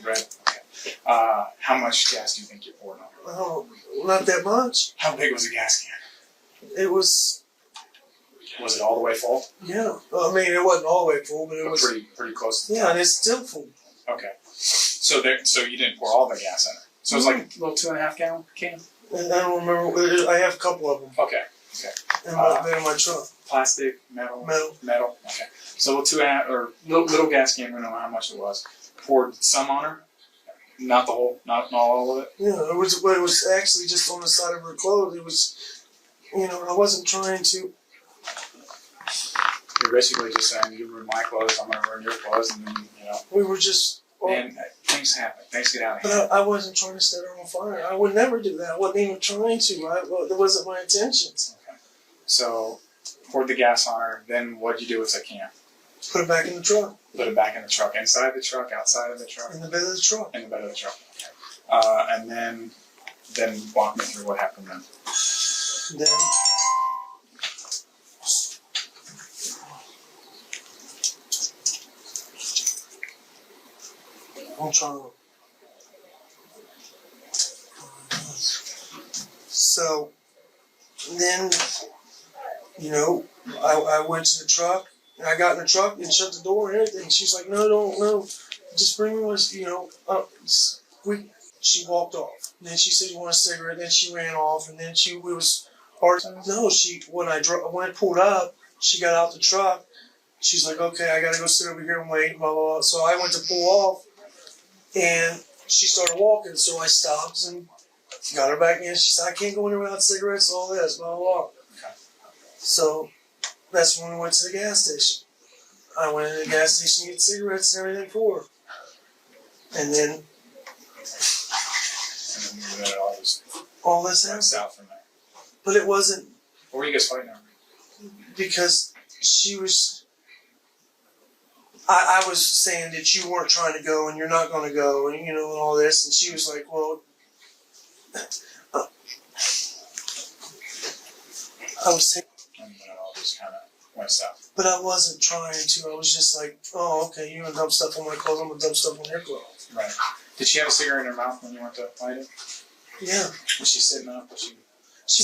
Red. Okay. How much gas do you think you poured on her? Oh, not that much. How big was the gas can? It was. Was it all the way full? Yeah. I mean, it wasn't all the way full, but it was pretty close. To the yeah, top. and it's still full. Okay. So you didn't pour all the gas in it. So it's like a little 2.5 gallon can. And I don't remember. I have a couple of them. Okay. In my truck. Plastic, metal. Metal. Okay. So a 2.5 or little gas can. We don't know how much it was. Poured some on her. Not the whole. Not all of it. Yeah, it was actually just on the side of her clothes. It was, you know, I wasn't trying to. You're basically just saying, you ruin my clothes, I'm going to ruin your clothes, and then, you know. We were just. Man, things happen. Things get out of But hand. I wasn't trying to set her on fire. I would never do that. I wasn't even trying to. That wasn't my intentions. Okay. So, poured the gas on her, then what'd you do with the can? Put it back in the truck. Put it back in the truck. Inside the truck, outside of the truck? In the bed of the truck. In the bed of the truck. Okay. And then walk me through what happened then. Then. I'm trying to. So then, you know, I went to the truck and I got in the truck and shut the door and everything. She's like, no, just bring me one, you know, she walked off. And then she said, you want a cigarette? Then she ran off and then it was hard. No, when I pulled up, she got out the truck. She's like, okay, I got to go sit over here and wait, blah, blah, blah. So I went to pull off. And she started walking, so I stopped and got her back in. She said, I can't go anywhere without cigarettes, all this, blah, blah, blah. Okay. So that's when we went to the gas station. I went in the gas station to get cigarettes and everything for her. And then all this happened. South from there. But it wasn't. What were you guys fighting over? Because she was. I was saying that you weren't trying to go and you're not going to go and, you know, and all this. And she was like, well, I was saying. And then it all just kind of went south. But I wasn't trying to. I was just like, oh, okay, you're going to dump stuff on my clothes. I'm going to dump stuff on your clothes. Right. Did she have a cigarette in her mouth when you went to light it? Yeah. Was she sitting up? She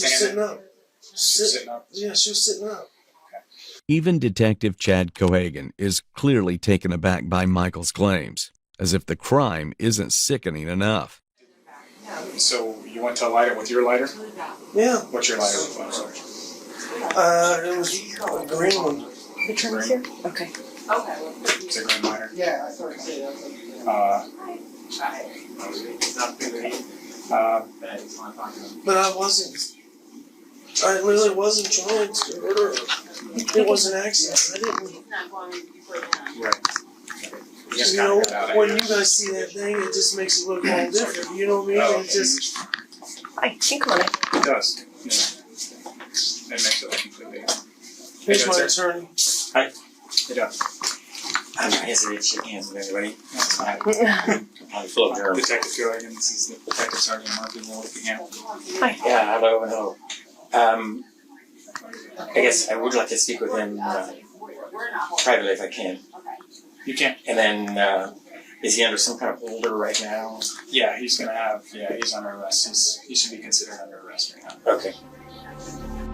was sitting up. She was sitting up? Yeah, she was sitting up. Even Detective Chad Cohagen is clearly taken aback by Michael's claims, as if the crime isn't sickening enough. So you went to light it with your lighter? Yeah. What's your lighter look like? It was a green one. The trim is here? Okay. It's a green lighter? Yeah, I started saying but I wasn't. I really wasn't trying to hurt her. It was an accident. I didn't. Right. You know, when you guys see that thing, it just makes it look all different. You know what I mean? It just. I think on it. It does. Yeah. It makes it look completely different. Here's my attorney. Hi. It does. I'm not hesitant to shake hands with anybody. That's fine. I'm full of nerves. Detective Cohagen, this is the Detective Sergeant Murphy. We'll look again. Hi. Yeah, hello. I guess I would like to speak with him privately if I can. You can't. And then, is he under some kind of order right now? Yeah, he's under arrest. He should be considered under arrest right now. Okay.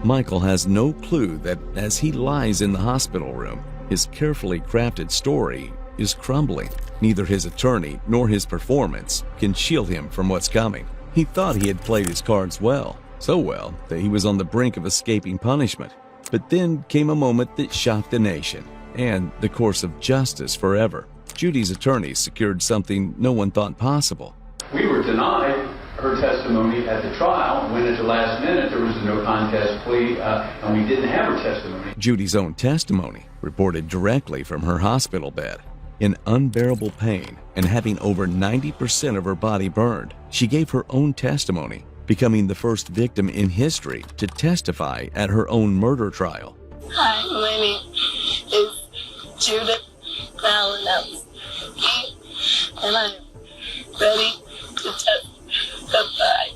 Michael has no clue that as he lies in the hospital room, his carefully crafted story is crumbling. Neither his attorney nor his performance can shield him from what's coming. He thought he had played his cards well, so well that he was on the brink of escaping punishment. But then came a moment that shocked the nation and the course of justice forever. Judy's attorney secured something no one thought possible. We were denied her testimony at the trial when at the last minute there was a no contest plea and we didn't have her testimony. Judy's own testimony, reported directly from her hospital bed. In unbearable pain and having over 90% of her body burned, she gave her own testimony, becoming the first victim in history to testify at her own murder trial. Hi, my name is Judith Malinowski, and I'm ready to testify.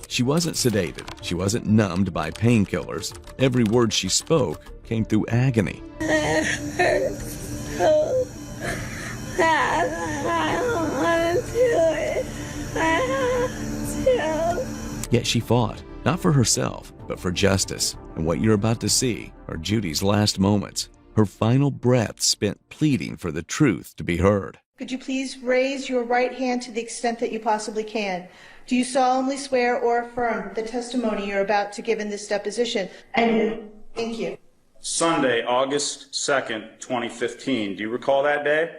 She wasn't sedated. She wasn't numbed by painkillers. Every word she spoke came through agony. It hurts so bad. I don't want to do it. I have to. Yet she fought, not for herself, but for justice. And what you're about to see are Judy's last moments, her final breath spent pleading for the truth to be heard. Could you please raise your right hand to the extent that you possibly can? Do you solemnly swear or affirm the testimony you're about to give in this deposition? I do. Thank you. Sunday, August 2nd, 2015. Do you recall that day?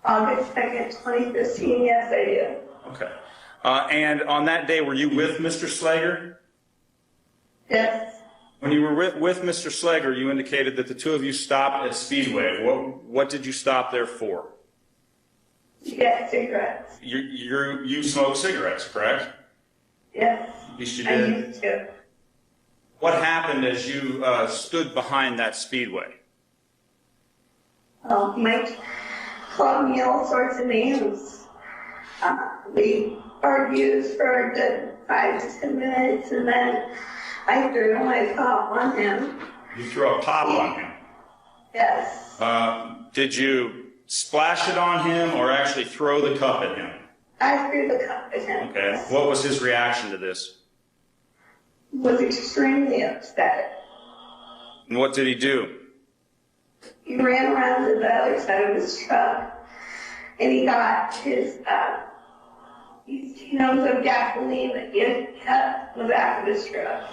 August 2nd, 2015, yes, I do. Okay. And on that day, were you with Mr. Slager? Yes. When you were with Mr. Slager, you indicated that the two of you stopped at Speedway. What did you stop there for? To get cigarettes. You smoke cigarettes, correct? Yes. Yes, you I did. used to. What happened as you stood behind that Speedway? Mike called me all sorts of names. We argued for a good 5 to 10 minutes, and then I threw my pop on him. You threw a pop on him? Yes. Did you splash it on him or actually throw the cup at him? I threw the cup at him. Okay. What was his reaction to this? Was extremely upset. And what did he do? He ran around to the other side of his truck, and he got his cans of gasoline that he had kept in the back of his truck.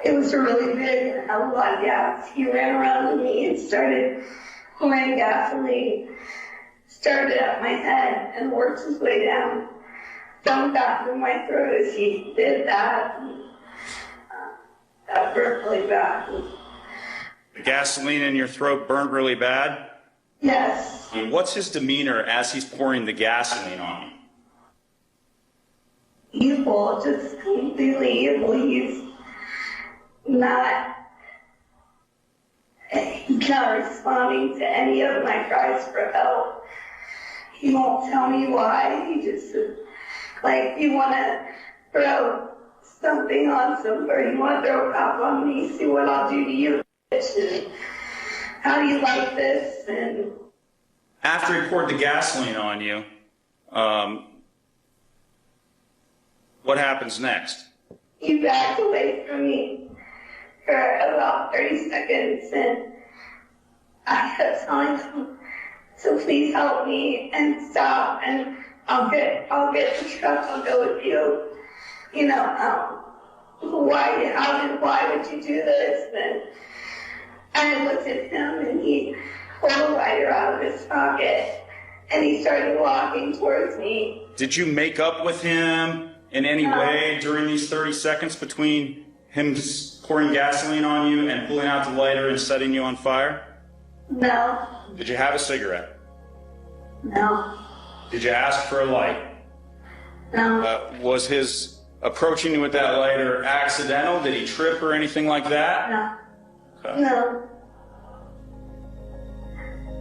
It was really big and had a lot of gas. He ran around to me and started pouring gasoline, started at my head and worked his way down. Some got through my throat as he did that. That burnt really bad. The gasoline in your throat burnt really bad? Yes. And what's his demeanor as he's pouring the gasoline on you? Evil, just completely evil. He's not responding to any of my cries for help. He won't tell me why. He just is like, you want to throw something on somebody, you want to throw a cop on me, see what I'll do to you, bitch, and how do you like this? And after he poured the gasoline on you, what happens next? he backed away from me for about 30 seconds, and I kept telling him to please help me and stop, and I'll get the truck, I'll go with you. You know, why would you do this? And I looked at him, and he pulled a lighter out of his pocket, and he started walking towards me. Did you make up with him in any way during these 30 seconds between him pouring gasoline on you and pulling out the lighter and setting you on fire? No. Did you have a cigarette? No. Did you ask for a light? No. Was his approaching you with that lighter accidental? Did he trip or anything like that? No. Okay. No.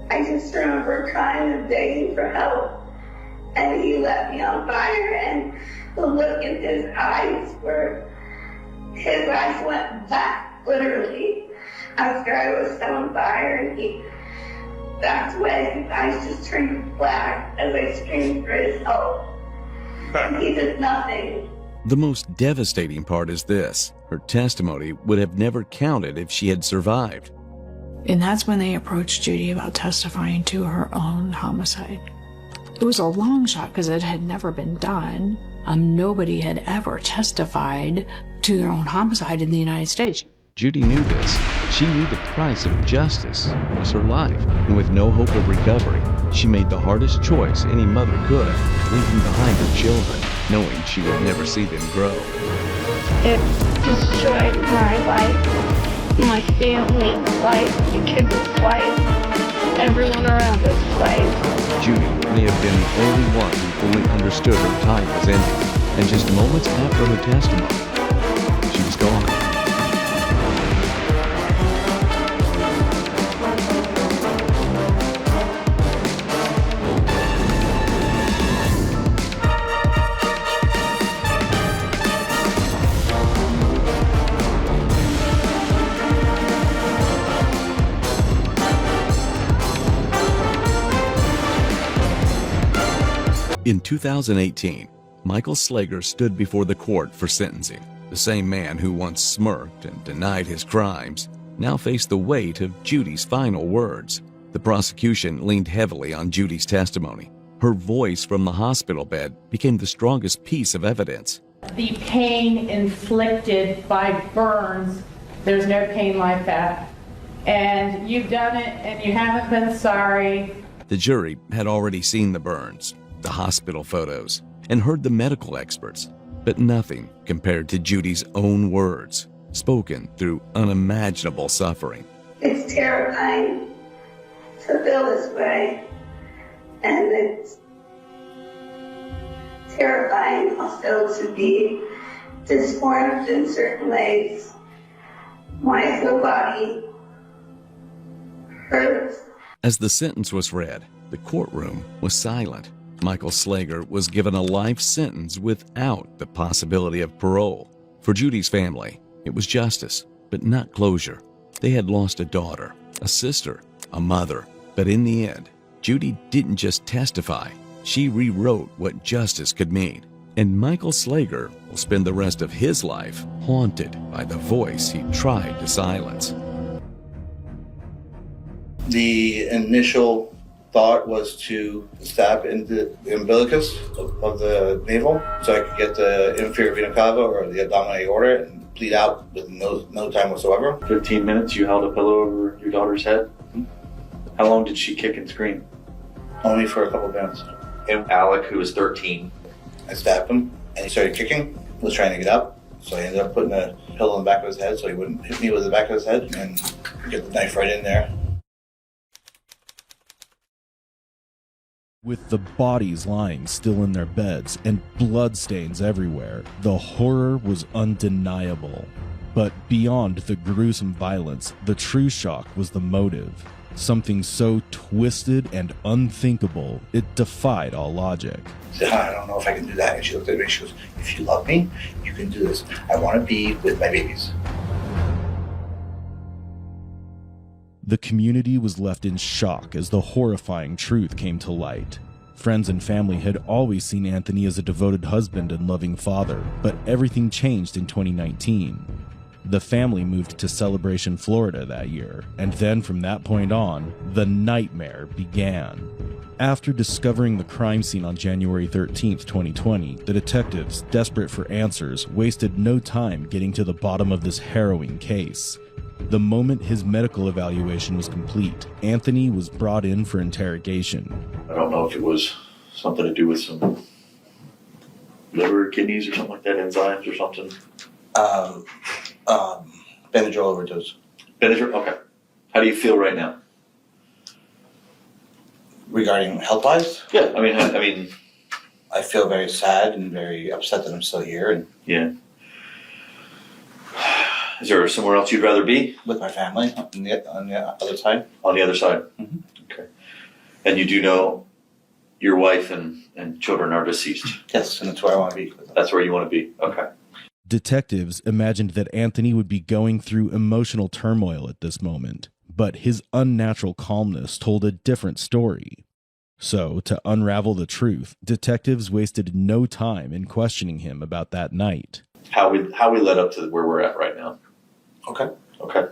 I just remember crying and begging for help, and he let me on fire, and the look in his eyes were his eyes went black, literally, after I was set on fire, and that's when his eyes just turned black as I screamed for his help. He did nothing. The most devastating part is this: her testimony would have never counted if she had survived. And that's when they approached Judy about testifying to her own homicide. It was a long shot because it had never been done. Nobody had ever testified to their own homicide in the United States. Judy knew this. She knew the price of justice was her life, and with no hope of recovery, she made the hardest choice any mother could, leaving behind her children, knowing she would never see them grow. It destroyed my life, my family's life, the kids' life, everyone around us' life. Judy may have been the only one who fully understood her time was ending, and just moments after her testimony, she was gone. In 2018, Michael Slager stood before the court for sentencing. The same man who once smirked and denied his crimes now faced the weight of Judy's final words. The prosecution leaned heavily on Judy's testimony. Her voice from the hospital bed became the strongest piece of evidence. The pain inflicted by burns, there's no pain like that. And you've done it and you haven't been sorry. The jury had already seen the burns, the hospital photos, and heard the medical experts, but nothing compared to Judy's own words, spoken through unimaginable suffering. It's terrifying to feel this way, and it's terrifying also to be disformed in certain ways. My whole body hurts. As the sentence was read, the courtroom was silent. Michael Slager was given a life sentence without the possibility of parole. For Judy's family, it was justice, but not closure. They had lost a daughter, a sister, a mother. But in the end, Judy didn't just testify. She rewrote what justice could mean. And Michael Slager will spend the rest of his life haunted by the voice he tried to silence. The initial thought was to stab into the umbilicus of the navel so I could get the inferior vena cava or the abdominal aorta and bleed out with no time whatsoever. 15 minutes you held a pillow over your daughter's head? Mm-hmm. How long did she kick and scream? Only for a couple of minutes. And Alec, who was 13. I stabbed him and he started kicking, was trying to get up. So I ended up putting a pillow in the back of his head so he wouldn't hit me with the back of his head and get the knife right in there. With the bodies lying still in their beds and bloodstains everywhere, the horror was undeniable. But beyond the gruesome violence, the true shock was the motive. Something so twisted and unthinkable, it defied all logic. I said, I don't know if I can do that. And she looked at me and she goes, if you love me, you can do this. I want to be with my babies. The community was left in shock as the horrifying truth came to light. Friends and family had always seen Anthony as a devoted husband and loving father, but everything changed in 2019. The family moved to Celebration, Florida that year, and then from that point on, the nightmare began. After discovering the crime scene on January 13th, 2020, the detectives, desperate for answers, wasted no time getting to the bottom of this harrowing case. The moment his medical evaluation was complete, Anthony was brought in for interrogation. I don't know if it was something to do with some liver, kidneys, or something like that, enzymes or something. Benadryl overdose. Benadryl? Okay. How do you feel right now? Regarding health-wise? Yeah, I mean, I feel very sad and very upset that I'm still here. And yeah. Is there somewhere else you'd rather be? With my family on the other side. On the other side? Mm-hmm. Okay. And you do know your wife and children are deceased? Yes, and that's where I want to be. That's where you want to be? Okay. Detectives imagined that Anthony would be going through emotional turmoil at this moment, but his unnatural calmness told a different story. So, to unravel the truth, detectives wasted no time in questioning him about that night. How we led up to where we're at right now. Okay. Okay.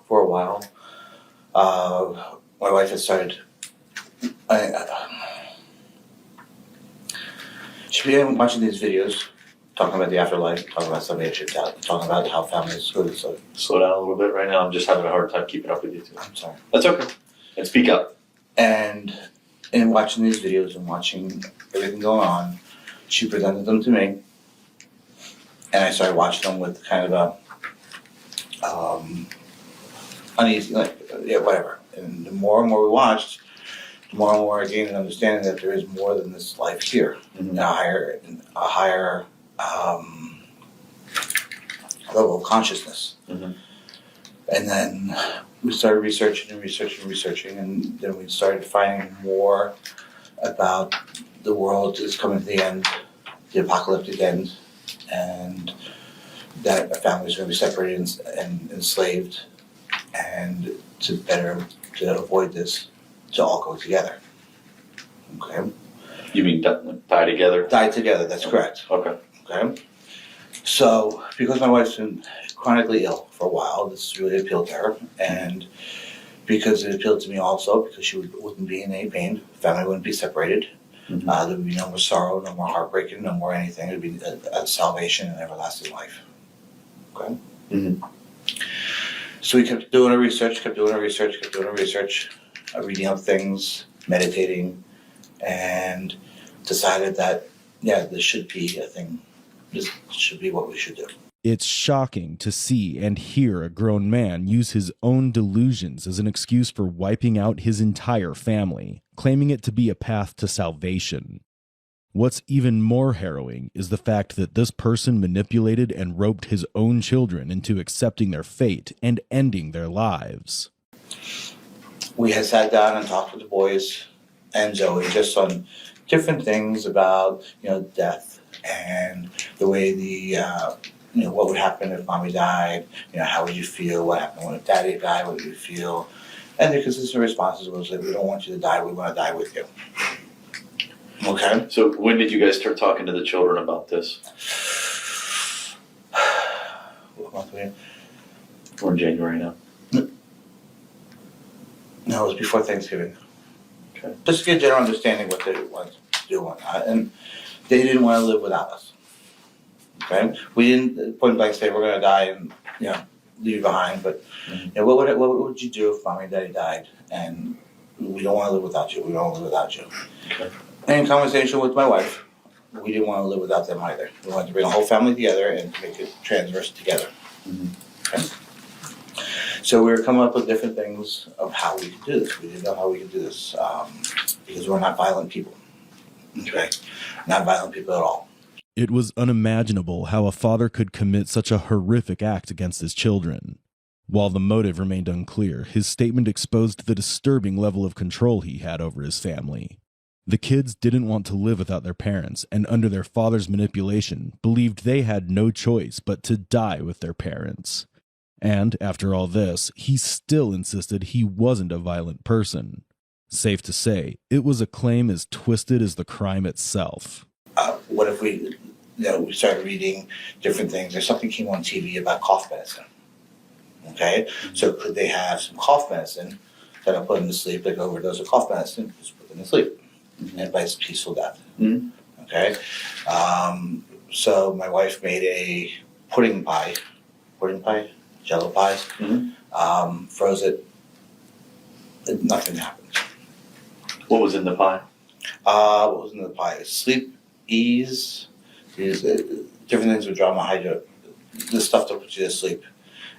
For a while, my wife had started. She began watching these videos, talking about the afterlife, talking about somebody that should die, talking about how family is good. So slow down a little bit right now. I'm just having a hard time keeping up with you too. I'm sorry. That's okay. And speak up. And in watching these videos and watching everything going on, she presented them to me, and I started watching them with kind of a uneasy, whatever. And the more and more we watched, the more and more I gained an understanding that there is more than this life here, Mm-hmm. a higher level of consciousness. Mm-hmm. And then we started researching, and then we started finding more about the world is coming to the end, the apocalyptic end, and that a family is going to be separated and enslaved, and to avoid this, to all go together. Okay. You mean die together? Die together. That's correct. Okay. Okay. So, because my wife's been chronically ill for a while, this really appealed to her, and because it appealed to me also, because she wouldn't be in any pain, family wouldn't be separated. Mm-hmm. There would be no more sorrow, no more heartbreaking, no more anything. It would be a salvation and everlasting life. Okay? Mm-hmm. So we kept doing our research, reading up things, meditating, and decided that, this should be a thing. This should be what we should do. It's shocking to see and hear a grown man use his own delusions as an excuse for wiping out his entire family, claiming it to be a path to salvation. What's even more harrowing is the fact that this person manipulated and roped his own children into accepting their fate and ending their lives. We had sat down and talked with the boys and Zoe just on different things about, death and the way what would happen if mommy died, how would you feel, what happened when daddy died, what would you feel? And the consistent responses was that we don't want you to die, we want to die with you. Okay? So when did you guys start talking to the children about this? What month were we in? We're in January now. No, it was before Thanksgiving. Okay. Just to get a general understanding what they wanted to do. And they didn't want to live without us. Okay? We didn't point blank say we're going to die and, leave you behind. But what would you do if mommy and daddy died? And we don't want to live without you. We don't want to live without you. Okay. And in conversation with my wife, we didn't want to live without them either. We wanted to bring the whole family together and make it transverse together. Mm-hmm. Okay? So we were coming up with different things of how we could do this. We didn't know how we could do this because we're not violent people. Okay? Not violent people at all. It was unimaginable how a father could commit such a horrific act against his children. While the motive remained unclear, his statement exposed the disturbing level of control he had over his family. The kids didn't want to live without their parents, and under their father's manipulation, believed they had no choice but to die with their parents. And, after all this, he still insisted he wasn't a violent person. Safe to say, it was a claim as twisted as the crime itself. What if we started reading different things? There's something came on TV about cough medicine. Okay? So could they have some cough medicine that'll put them to sleep, like overdose of cough medicine, just put them to sleep. And advice peaceful death. Mm-hmm. Okay? So my wife made a pudding pie, Jello pie, froze it, nothing happened. What was in the pie? What was in the pie? Sleep, ease, different things with drama, hydro, the stuff to put you to sleep.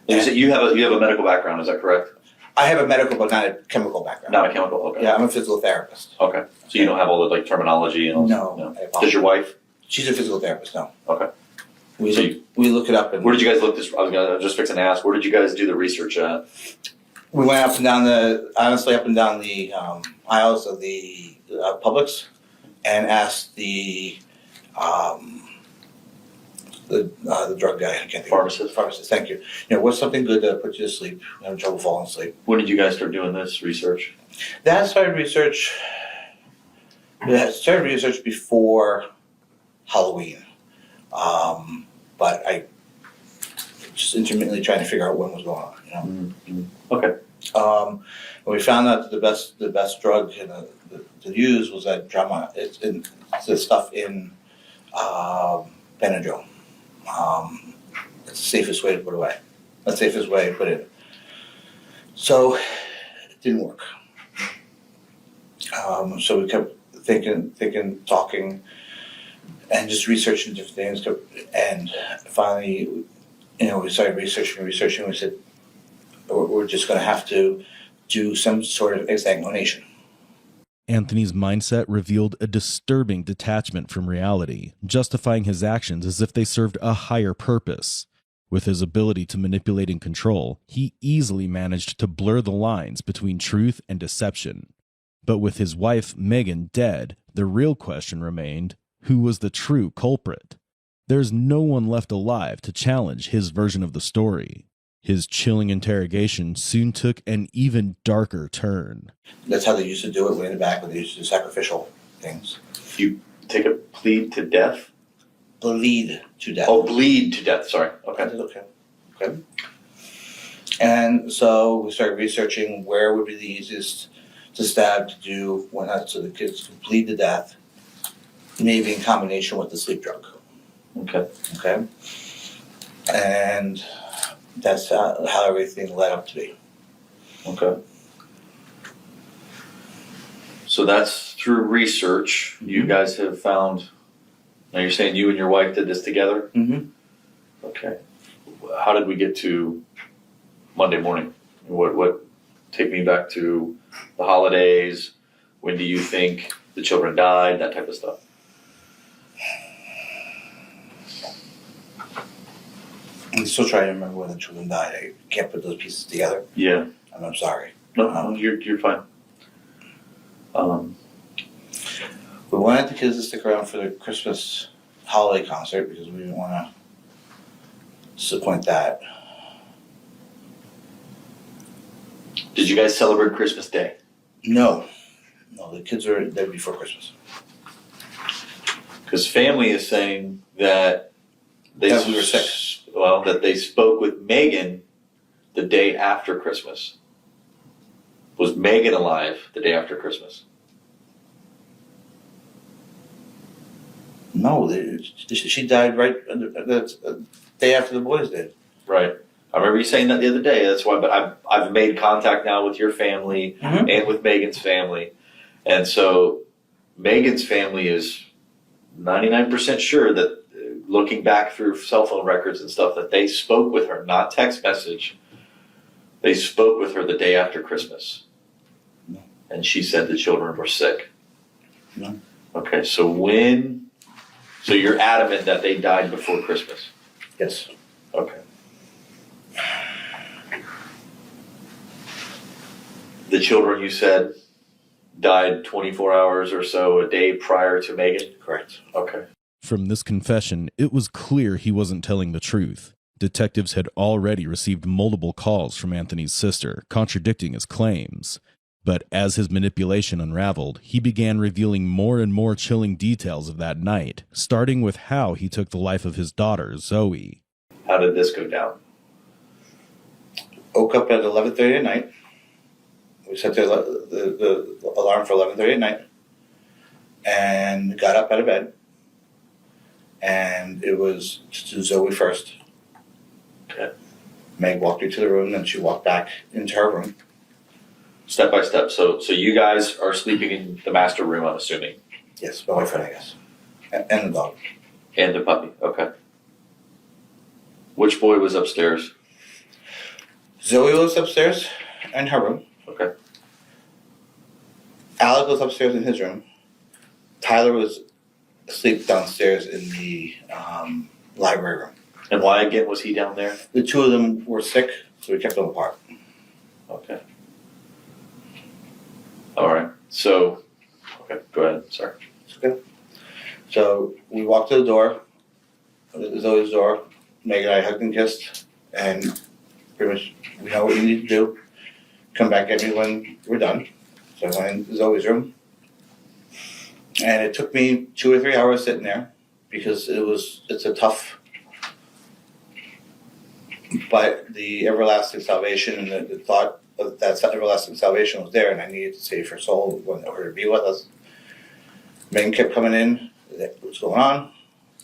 You have a medical background, is that correct? I have a medical, but not a chemical background. Not a chemical, okay. Yeah, I'm a physical therapist. Okay. So you don't have all the terminology and all No. Does your wife? She's a physical therapist, no. Okay. We look it up. And where did you guys look this? I was just fixing to ask. Where did you guys do the research at? We went up and down the aisles of the Publix, and asked the drug guy, I can't think pharmacist, thank you. What's something good to put you to sleep? I'm having trouble falling asleep. When did you guys start doing this research? That started research before Halloween. But I just intermittently trying to figure out what was going on, Mm-hmm. Okay. We found out that the best drug to use was that it's the stuff in Benadryl. It's the safest way to put away. The safest way to put it. So it didn't work. So we kept thinking, talking, and just researching different things. And finally, we started researching. We said, we're just going to have to do some sort of examination. Anthony's mindset revealed a disturbing detachment from reality, justifying his actions as if they served a higher purpose. With his ability to manipulate and control, he easily managed to blur the lines between truth and deception. But with his wife, Megan, dead, the real question remained, who was the true culprit? There's no one left alive to challenge his version of the story. His chilling interrogation soon took an even darker turn. That's how they used to do it way in the back when they used to do sacrificial things. You take a plead to death? Bleed to death. Oh, bleed to death, sorry. Okay. And so we started researching where would be the easiest to stab to do so the kids could bleed to death, maybe in combination with the sleep drug. Okay. And that's how everything led up to be. Okay. So that's through research. You guys have found. Now you're saying you and your wife did this together? Mm-hmm. Okay. How did we get to Monday morning? What? Take me back to the holidays. When do you think the children died? That type of stuff. I'm still trying to remember when the children died. I can't put those pieces together. Yeah. I'm sorry. No, you're fine. We wanted the kids to stick around for the Christmas holiday concert because we didn't want to disappoint that. Did you guys celebrate Christmas Day? No, the kids were there before Christmas. Because family is saying that we were sick. Well, that they spoke with Megan the day after Christmas. Was Megan alive the day after Christmas? No, she died right the day after the boys did. Right. I remember you saying that the other day. That's why. But I've made contact now with your family and with Megan's family, and so Megan's family is 99% sure that, looking back through cell phone records and stuff, that they spoke with her, not text message. They spoke with her the day after Christmas, and she said the children were sick. No. Okay, so you're adamant that they died before Christmas? Yes. Okay. The children, you said, died 24 hours or so a day prior to Megan? Correct. Okay. From this confession, it was clear he wasn't telling the truth. Detectives had already received multiple calls from Anthony's sister, contradicting his claims. But as his manipulation unraveled, he began revealing more and more chilling details of that night, starting with how he took the life of his daughter, Zoe. How did this go down? Woke up at 11:30 at night. We set the alarm for 11:30 at night, and got up out of bed. And it was to Zoe first. Okay. Meg walked into the room, then she walked back into her room. Step by step. So you guys are sleeping in the master room, I'm assuming? Yes, my boyfriend, I guess. And the dog. And the puppy, okay. Which boy was upstairs? Zoe was upstairs in her room. Okay. Alec was upstairs in his room. Tyler was asleep downstairs in the library room. And why again was he down there? The two of them were sick, so we kept them apart. Okay. All right. So, okay, go ahead. Sorry. It's Okay. So we walked to the door, Zoe's door. Megan and I hugged and kissed, and pretty much we know what you need to do. Come back at me when we're done. So I went in Zoe's room, and it took me 2 or 3 hours sitting there because it's a tough. But the everlasting salvation and the thought of that everlasting salvation was there, and I needed to save her soul, wanted her to be with us. Megan kept coming in. What's going on?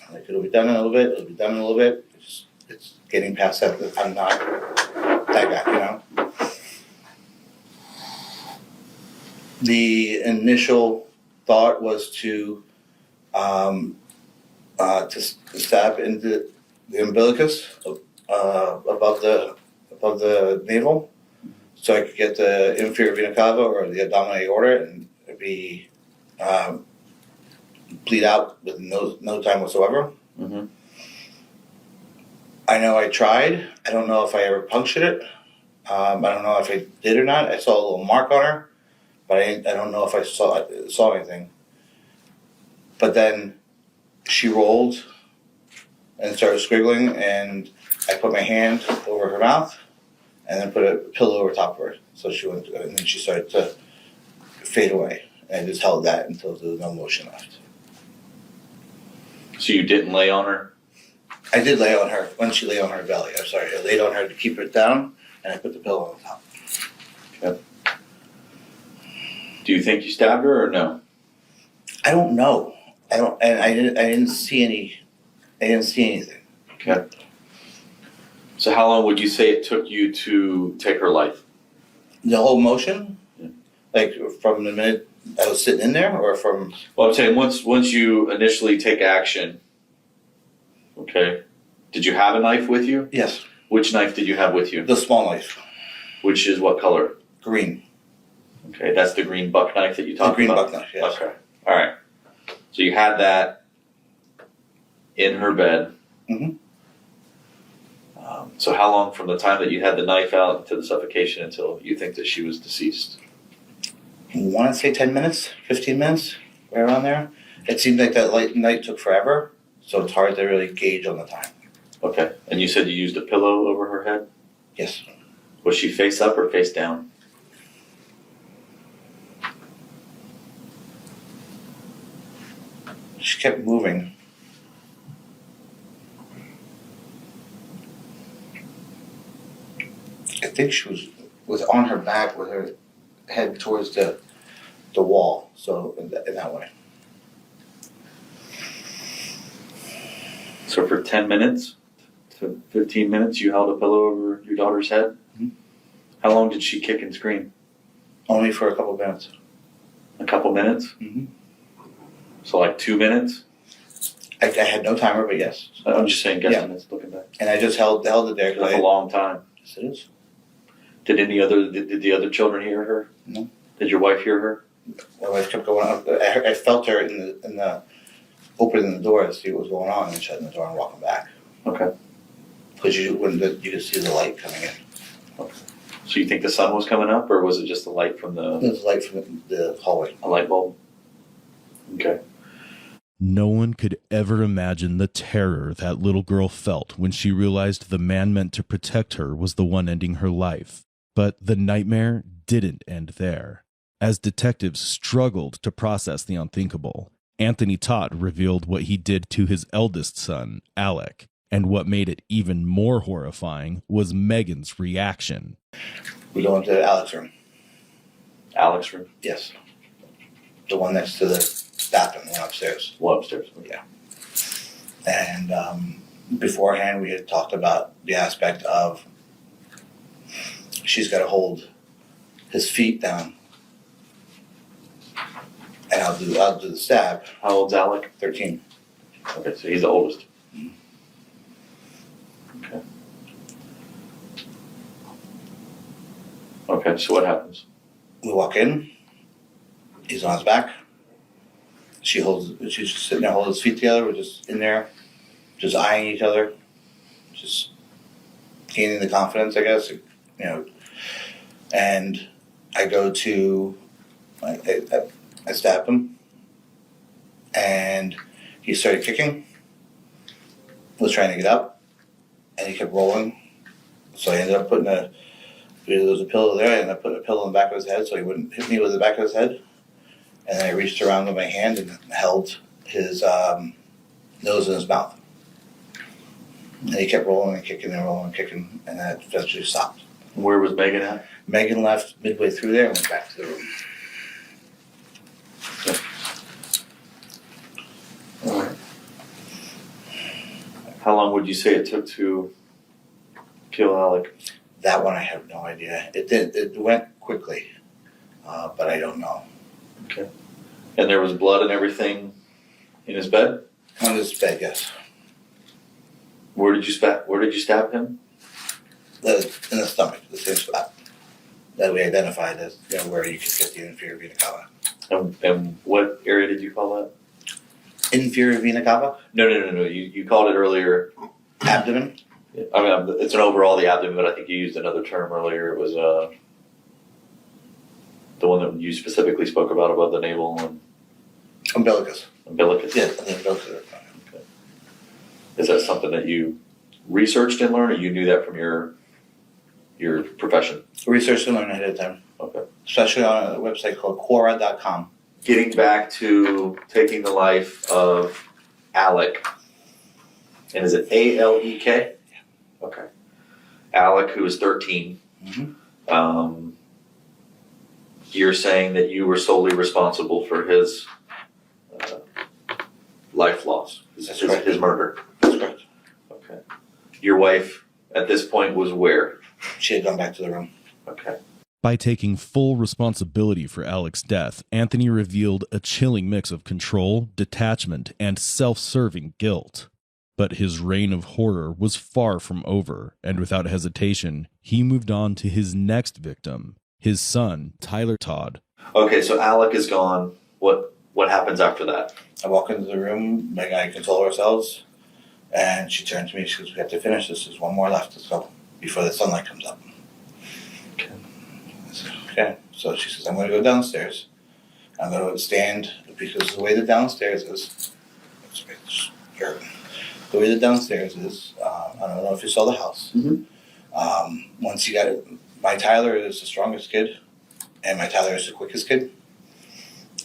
I'm like, it'll be done in a little bit. It'll be done in a little bit. It's getting past that. I'm not that guy, you know. The initial thought was to stab into the umbilicus above the navel, so I could get the inferior vena cava or the abdominal aorta and be bleed out with no time whatsoever. Mm-hmm. I know I tried. I don't know if I ever punctured it. I don't know if I did or not. I saw a little mark on her, but I don't know if I saw anything. But then she rolled and started squiggling, and I put my hand over her mouth and then put a pillow over top of her. So she went, and then she started to fade away. And I just held that until there was no motion left. So you didn't lay on her? I did lay on her when she lay on her belly. I'm sorry. I laid on her to keep her down, and I put the pillow on top. Okay. Do you think you stabbed her or no? I don't know. I didn't see anything. Okay. So how long would you say it took you to take her life? The whole motion? Yeah. Like from the minute I was sitting in there, or from? Well, I'm saying once you initially take action. Okay. Did you have a knife with you? Yes. Which knife did you have with you? The small knife. Which is what color? Green. Okay, that's the green buck knife that you talked about? The green buck knife, yes. Okay. All right. So you had that in her bed. Mm-hmm. So how long from the time that you had the knife out to the suffocation until you think that she was deceased? I want to say 10 minutes, 15 minutes, right around there. It seemed like that night took forever, so it's hard to really gauge on the time. Okay. And you said you used a pillow over her head? Yes. Was she face up or face down? She kept moving. I think she was on her back with her head towards the wall, so in that way. So for 10 minutes to 15 minutes, you held a pillow over your daughter's head? Mm-hmm. How long did she kick and scream? Only for a couple minutes. A couple minutes? Mm-hmm. So like 2 minutes? I had no timer, but yes. I'm just saying guesstimates, looking back. And I just held it there. That's a long time. Yes, it is. Did the other children hear her? No. Did your wife hear her? My wife kept going up. I felt her in the opening the door to see what was going on and shutting the door and walking back. Okay. Because you could see the light coming in. Okay. So you think the sun was coming up, or was it just the light from the? It was light from the hallway. A light bulb. Okay. No one could ever imagine the terror that little girl felt when she realized the man meant to protect her was the one ending her life. But the nightmare didn't end there. As detectives struggled to process the unthinkable, Anthony Todd revealed what he did to his eldest son, Alec. And what made it even more horrifying was Megan's reaction. We go into Alec's room. Alec's room? Yes. The one next to the bathroom, the one upstairs. Well, upstairs. Yeah. And beforehand, we had talked about the aspect of she's got to hold his feet down, and I'll do the stab. How old's Alec? 13. Okay, so he's the oldest. Okay. Okay, so what happens? We walk in. He's on his back. She's just sitting there holding his feet together. We're just in there, just eyeing each other, just gaining the confidence, I guess, And I go to, I stab him, and he started kicking, was trying to get up, and he kept rolling. So I ended up putting there was a pillow there, and I put a pillow in the back of his head so he wouldn't hit me with the back of his head. And then I reached around with my hand and held his nose in his mouth. And he kept rolling and kicking and rolling and kicking, and then it eventually stopped. Where was Megan at? Megan left midway through there and went back to the room. All right. How long would you say it took to kill Alec? That one I have no idea. It went quickly, but I don't know. Okay. And there was blood and everything in his bed? On his bed, yes. Where did you stab him? In the stomach, the same spot that we identified as where you could get the inferior vena cava. And what area did you call that? Inferior vena cava? No. You called it earlier abdomen. I mean, it's an overall the abdomen, but I think you used another term earlier. It was the one that you specifically spoke about above the navel and umbilicus. Umbilicus. Yeah, the umbilicus. Okay. Is that something that you researched and learned, or you knew that from your profession? Researched and learned ahead of time. Okay. Especially on a website called Quora.com. Getting back to taking the life of Alec, and is it Alek? Yeah. Okay. Alec, who was 13. Mm-hmm. You're saying that you were solely responsible for his life loss, his murder. That's correct. Okay. Your wife at this point was where? She had gone back to the room. Okay. By taking full responsibility for Alec's death, Anthony revealed a chilling mix of control, detachment, and self-serving guilt. But his reign of horror was far from over, and without hesitation, he moved on to his next victim, his son, Tyler Todd. Okay, so Alec is gone. What happens after that? I walk into the room, Meg and I console ourselves, and she turned to me, she goes, "We have to finish this, there's one more left, let's go, before the sunlight comes up." Okay. I said, okay. So she says, "I'm going to go downstairs. I'm going to stand," because the way the downstairs is, the way the downstairs is, I don't know if you saw the house. Mm-hmm. Once you got it, my Tyler is the strongest kid, and my Tyler is the quickest kid.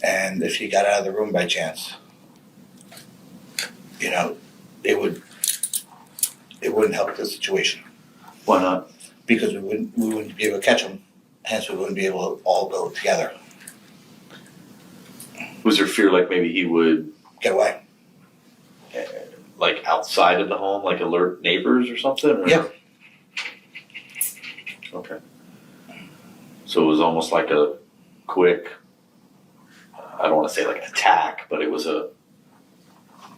And if he got out of the room by chance, it wouldn't help the situation. Why not? Because we wouldn't be able to catch him. Hence, we wouldn't be able to all go together. Was there fear like maybe he would get away? Like outside of the home, like alert neighbors or something? Or? Yeah. Okay. So it was almost like a quick, I don't want to say like attack, but it was a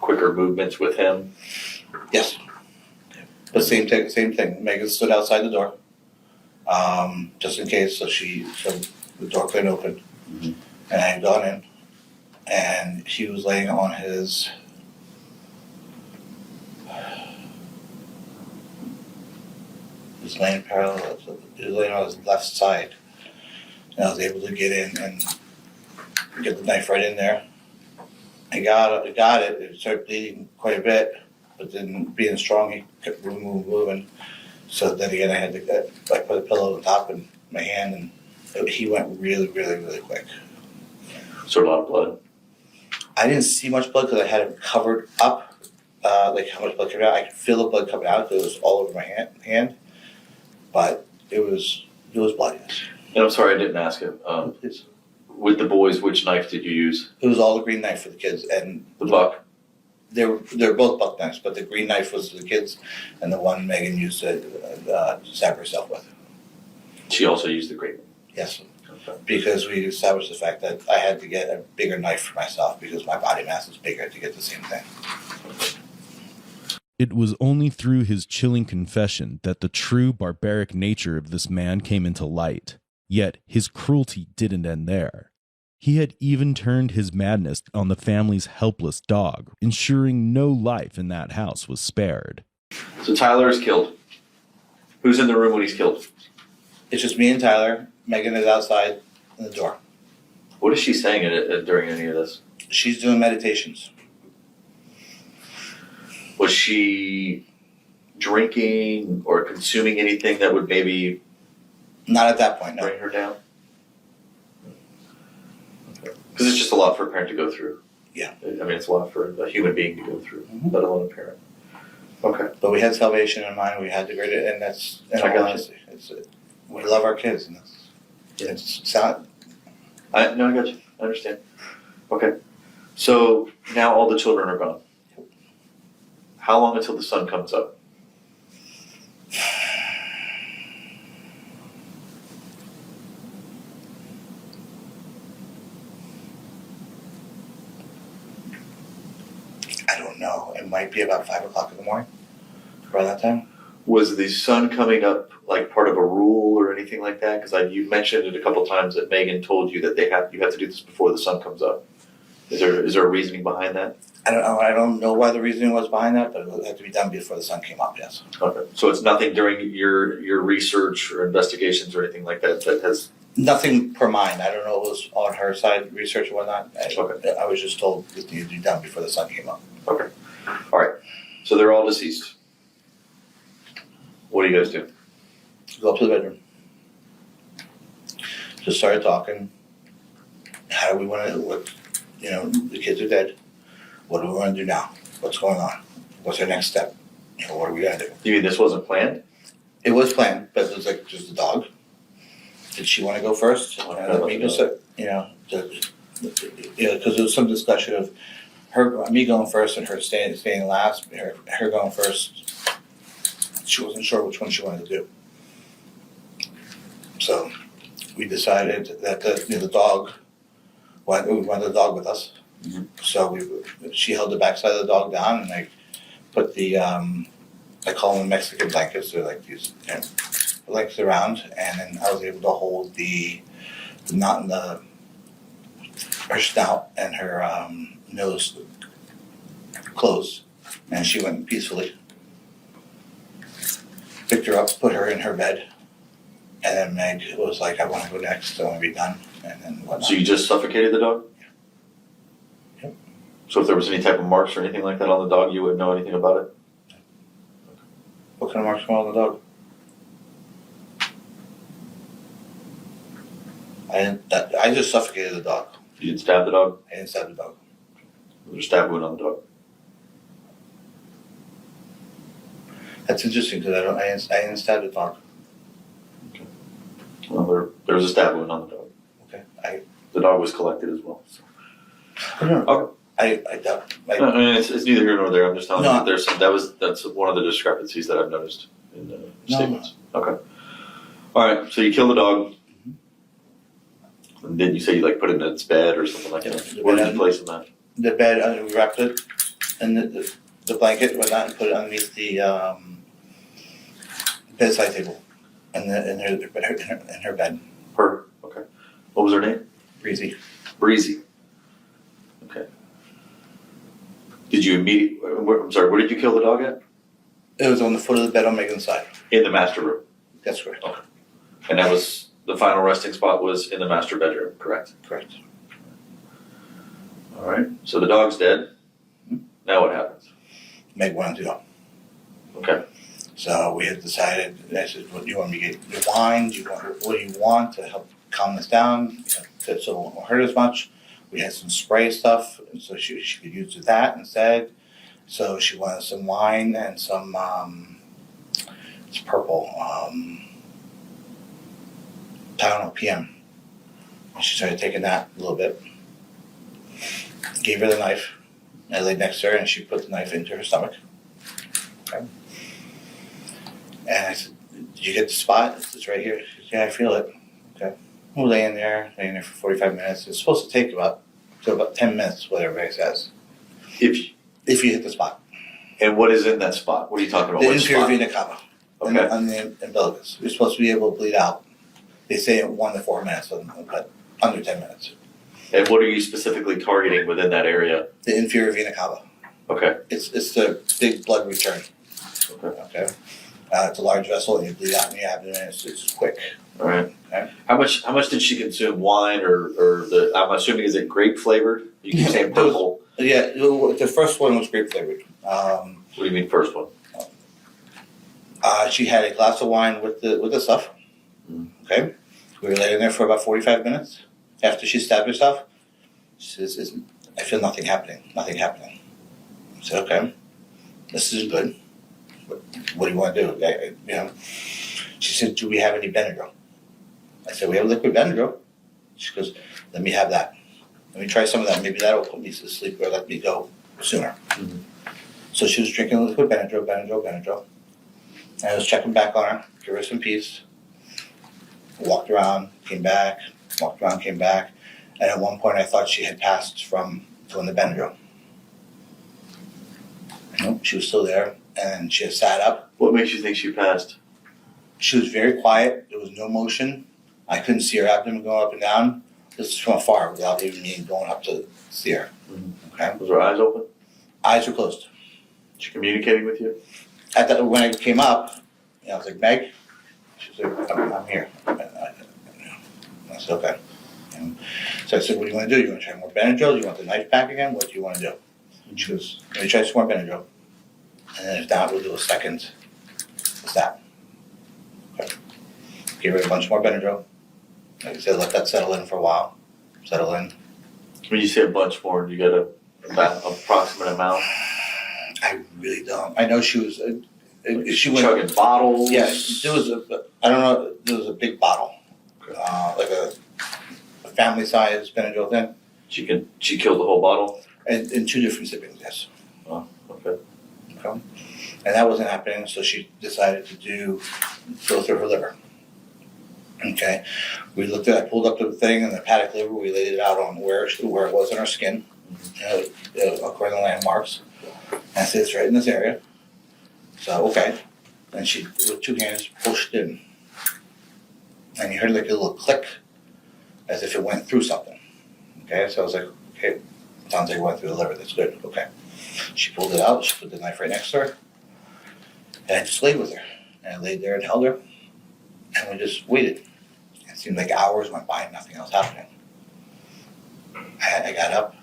quicker movements with him. Yes. But same thing. Megan stood outside the door, just in case, so the door couldn't open. Mm-hmm. And I had gone in, and he was laying on his laying parallel. He was laying on his left side, and I was able to get in and get the knife right in there. I got it. It started bleeding quite a bit, but then being strong, he kept moving. So then again, I had to put a pillow on top of my hand, and he went really, really, really quick. So a lot of blood? I didn't see much blood because I had him covered up, like how much blood came out. I could feel the blood coming out because it was all over my hand, but it was bloody. And I'm sorry I didn't ask him. With the boys, which knife did you use? It was all the green knife for the kids, and the buck. They're both buck knives, but the green knife was for the kids, and the one Megan used to stab herself with. She also used the green one? Yes, because we established the fact that I had to get a bigger knife for myself because my body mass is bigger to get the same thing. It was only through his chilling confession that the true barbaric nature of this man came into light. Yet his cruelty didn't end there. He had even turned his madness on the family's helpless dog, ensuring no life in that house was spared. So Tyler is killed. Who's in the room when he's killed? It's just me and Tyler. Megan is outside in the door. What is she saying during any of this? She's doing meditations. Was she drinking or consuming anything that would maybe Not at that point, no. bring her down? Because it's just a lot for a parent to go through. Yeah. I mean, it's a lot for a human being to go through, let alone a parent. Okay. But we had salvation in mind. We had the great, and that's, in I all got honesty, we love our kids, and it's sad. I got you. I understand. Okay. So now all the children are gone. How long until the sun comes up? I don't know. It might be about 5 o'clock in the morning. Around that time. Was the sun coming up like part of a rule or anything like that? Because you mentioned it a couple times that Megan told you that you have to do this before the sun comes up. Is there a reasoning behind that? I don't know. I don't know why the reasoning was behind that, but it had to be done before the sun came up. Yes. Okay. So it's nothing during your research or investigations or anything like that that has. Nothing per mine. I don't know. It was on her side, research or whatnot. Okay. I was just told it needed to be done before the sun came up. Okay. All right. So they're all deceased. What do you guys do? Go up to the bedroom. Just started talking. How do we want to? What? You know, the kids are dead. What do we want to do now? What's going on? What's our next step? You know, what are we gonna do? You mean this wasn't planned? It was planned, but it was like just the dog. Did she want to go first? Because there was some discussion of me going first and her staying last. Her going first. She wasn't sure which one she wanted to do. So we decided that the dog. We wanted the dog with us. Mm-hmm. So she held the backside of the dog down, and I put the I call them Mexican blankets. They're like these blankets around, and then I was able to hold the knot in her snout and her nose closed, and she went peacefully. Picked her up, put her in her bed, and then Meg was like, "I want to go next. I want to be done." And then whatnot. So you just suffocated the dog? Yep. So if there was any type of marks or anything like that on the dog, you wouldn't know anything about it? What kind of marks were on the dog? I just suffocated the dog. You didn't stab the dog? I didn't stab the dog. Was there a stab wound on the dog? That's interesting because I didn't stab the dog. Okay. Well, there was a stab wound on the dog. Okay. The dog was collected as well. So. I don't know. Okay. I doubt. I mean, it's neither here nor there. I'm just telling you that that's one of the discrepancies that I've noticed in the statements. No. Okay. All right. So you kill the dog. Mm-hmm. And then you say you put it in its bed or something like that. Where did you place it in? The bed. We wrapped it in the blanket, whatnot, and put it underneath the bedside table, in her bed. Her. Okay. What was her name? Breezy. Breezy. Okay. Did you I'm sorry, where did you kill the dog at? It was on the foot of the bed on Megan's side. In the master room? That's correct. Okay. And that was, the final resting spot was in the master bedroom, correct? Correct. All right. So the dog's dead. Mm-hmm. Now what happens? Meg wanted to go. Okay. So we had decided, I said, "What do you want me to get? Your wine? What do you want to help calm this down, so it won't hurt as much?" We had some spray stuff, and so she could use that instead. So she wanted some wine and some, it's purple, Tylenol PM. And she started taking that a little bit. Gave her the knife. I laid next to her, and she put the knife into her stomach. Okay. And I said, "Did you get the spot?" It's right here. She said, "Yeah, I feel it." Okay. We're laying there for 45 minutes. It's supposed to take about 10 minutes, what everybody says. If you hit the spot. And what is in that spot? What are you talking about? The inferior vena cava. Okay. On the umbilicus. You're supposed to be able to bleed out. They say 1 to 4 minutes, but under 10 minutes. And what are you specifically targeting within that area? The inferior vena cava. Okay. It's the big blood return. Okay. It's a large vessel, and you bleed out in the abdomen. It's quick. All right. Okay. How much did she consume? Wine or the? I'm assuming is it grape flavored? You keep saying purple. Yeah, the first one was grape flavored. What do you mean first one? She had a glass of wine with the stuff. Okay. We were laying there for about 45 minutes after she stabbed herself. She says, "I feel nothing happening. Nothing happening." I said, "Okay, this is good. What do you want to do?" She said, "Do we have any Benadryl?" I said, "We have liquid Benadryl." She goes, "Let me have that. Let me try some of that. Maybe that'll put me to sleep or let me go sooner." Mm-hmm. So she was drinking liquid Benadryl. And I was checking back on her, give her some peace. Walked around, came back, walked around, came back. And at one point I thought she had passed from doing the Benadryl. Nope, she was still there, and she had sat up. What makes you think she passed? She was very quiet. There was no motion. I couldn't see her abdomen going up and down. This is from afar without even me going up to see her. Mm-hmm. Okay. Was her eyes open? Eyes were closed. She communicating with you? When I came up, I was like, "Meg?" She was like, I'm here. I said, "Okay." And so I said, "What do you want to do? You want to try more Benadryl? Do you want the knife back again? What do you want to do?" And she goes, "Let me try some more Benadryl. And then if not, we'll do a second stab." Okay. Gave her a bunch more Benadryl. Like I said, let that settle in for a while. Settle in. When you say a bunch more, do you get an approximate amount? I really don't. I know she was. She went chugging bottles. Yeah, there was I don't know. There was a big bottle, like a family-sized Benadryl thing. She killed the whole bottle. In 2 different sippings, yes. Oh, okay. And that wasn't happening, so she decided to go through her liver. Okay, I pulled up the thing and the hepatic liver. We laid it out on where it was in her skin, according to landmarks. And I said, "It's right in this area." So, okay. And she, with 2 hands, pushed in. And you heard like a little click, as if it went through something. Okay, so I was like, "Okay, sounds like it went through the liver. That's good." Okay. She pulled it out. She put the knife right next to her. And I just laid with her. And I laid there and held her. And we just waited. It seemed like hours went by and nothing else happening. I got up.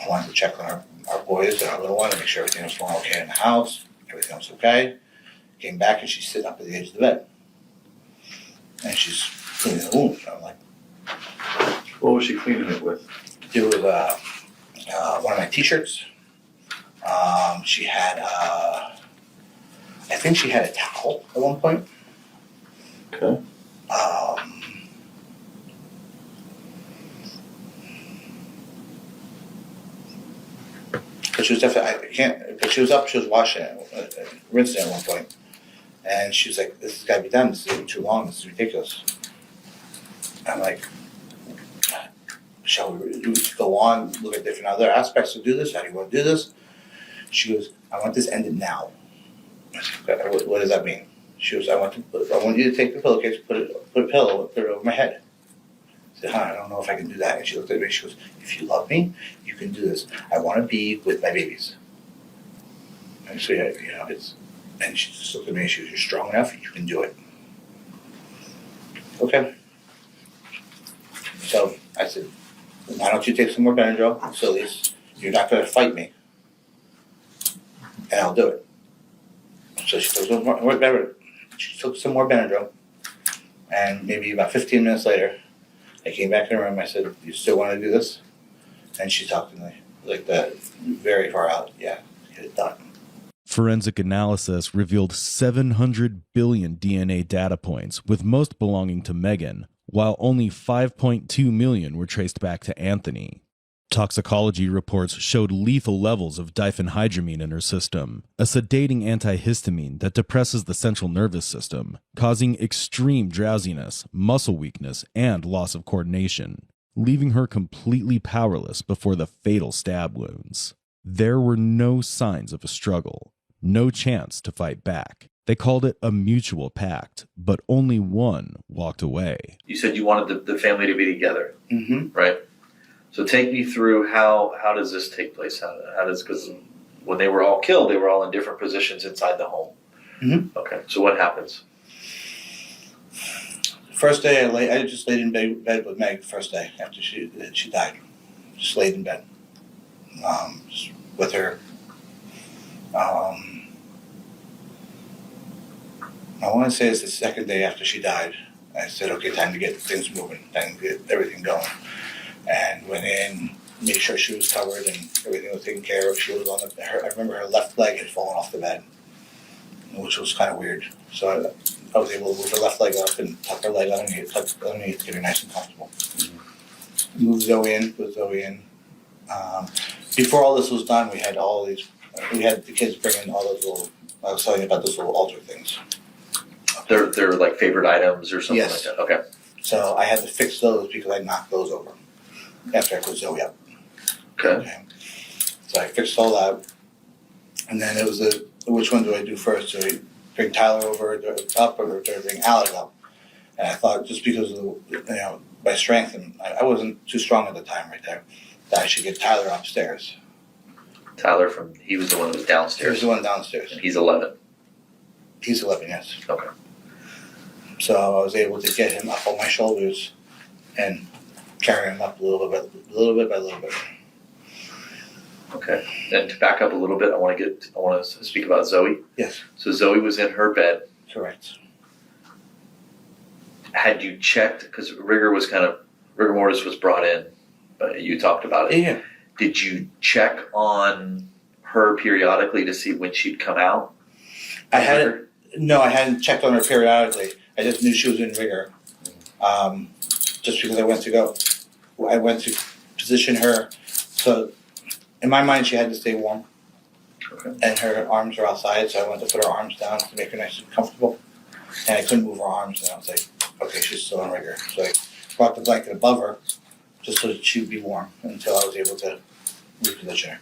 I wanted to check on our boys and our little one to make sure everything was going okay in the house. Everything was okay. Came back and she's sitting up at the edge of the bed. And she's cleaning the wound. I'm like, what was she cleaning it with? It was one of my t-shirts. She had, I think she had a towel at one point. Okay. But she was definitely, I can't, but she was up, she was washing it, rinsing it at one point. And she was like, "This has got to be done. This is taking too long. This is ridiculous." I'm like, "Shall we go on, look at different other aspects to do this? How do you want to do this?" She goes, "I want this ended now." I said, "Okay, what does that mean?" She goes, I want you to take the pillowcase, put a pillow, put it over my head." I said, "I don't know if I can do that." And she looked at me, she goes, "If you love me, you can do this. I want to be with my babies." And so, yeah, and she just looked at me and she goes, "You're strong enough, you can do it." Okay. So I said, "Why don't you take some more Benadryl, so at least you're not going to fight me, and I'll do it." So she took some more Benadryl. She took some more Benadryl, and maybe about 15 minutes later, I came back in the room. I said, "You still want to do this?" And she talked to me like that, very far out. "Yeah, get it done." Forensic analysis revealed 700 billion DNA data points, with most belonging to Megan, while only 5.2 million were traced back to Anthony. Toxicology reports showed lethal levels of diphenhydramine in her system, a sedating antihistamine that depresses the central nervous system, causing extreme drowsiness, muscle weakness, and loss of coordination, leaving her completely powerless before the fatal stab wounds. There were no signs of a struggle, no chance to fight back. They called it a mutual pact, but only one walked away. You said you wanted the family to be together, Mm-hmm. right? So take me through how does this take place? How does, because when they were all killed, they were all in different positions inside the home. Mm-hmm. Okay, so what happens? First day, I just laid in bed with Meg the first day after she died. Just laid in bed just with her. I want to say it's the second day after she died. I said, okay, time to get things moving, time to get everything going. And went in, made sure she was covered and everything was taken care of. She was on I remember her left leg had fallen off the bed, which was kind of weird. So I was able to move her left leg up and tuck her leg underneath, to get her nice and comfortable. Moved Zoe in, put Zoe in. Before all this was done, we had the kids bring in all those little, I was telling you about those little altar things. They're like favorite items or something Yes. like that. Okay. So I had to fix those because I knocked those over after I put Zoe up. Okay. So I fixed all that. And then it was which one do I do first? Do I bring Tyler up or do I bring Alec up? And I thought just because of my strength, and I wasn't too strong at the time right there, that I should get Tyler upstairs. Tyler he was the one that was downstairs. He was the one downstairs. And he's 11. He's 11, yes. Okay. So I was able to get him up on my shoulders and carry him up a little bit by little bit. Okay. And to back up a little bit, I want to speak about Zoe. Yes. So Zoe was in her bed. Correct. Had you checked, because rigor mortis was brought in, but you talked about it. Yeah. Did you check on her periodically to see when she'd come out? I hadn't checked on her periodically. I just knew she was in rigor. Just because I went to position her. So in my mind, she had to stay warm. Okay. And her arms are outside, so I went to put her arms down to make her nice and comfortable. And I couldn't move her arms, and I was like, okay, she's still in rigor. So I brought the blanket above her just so that she would be warm until I was able to reposition her.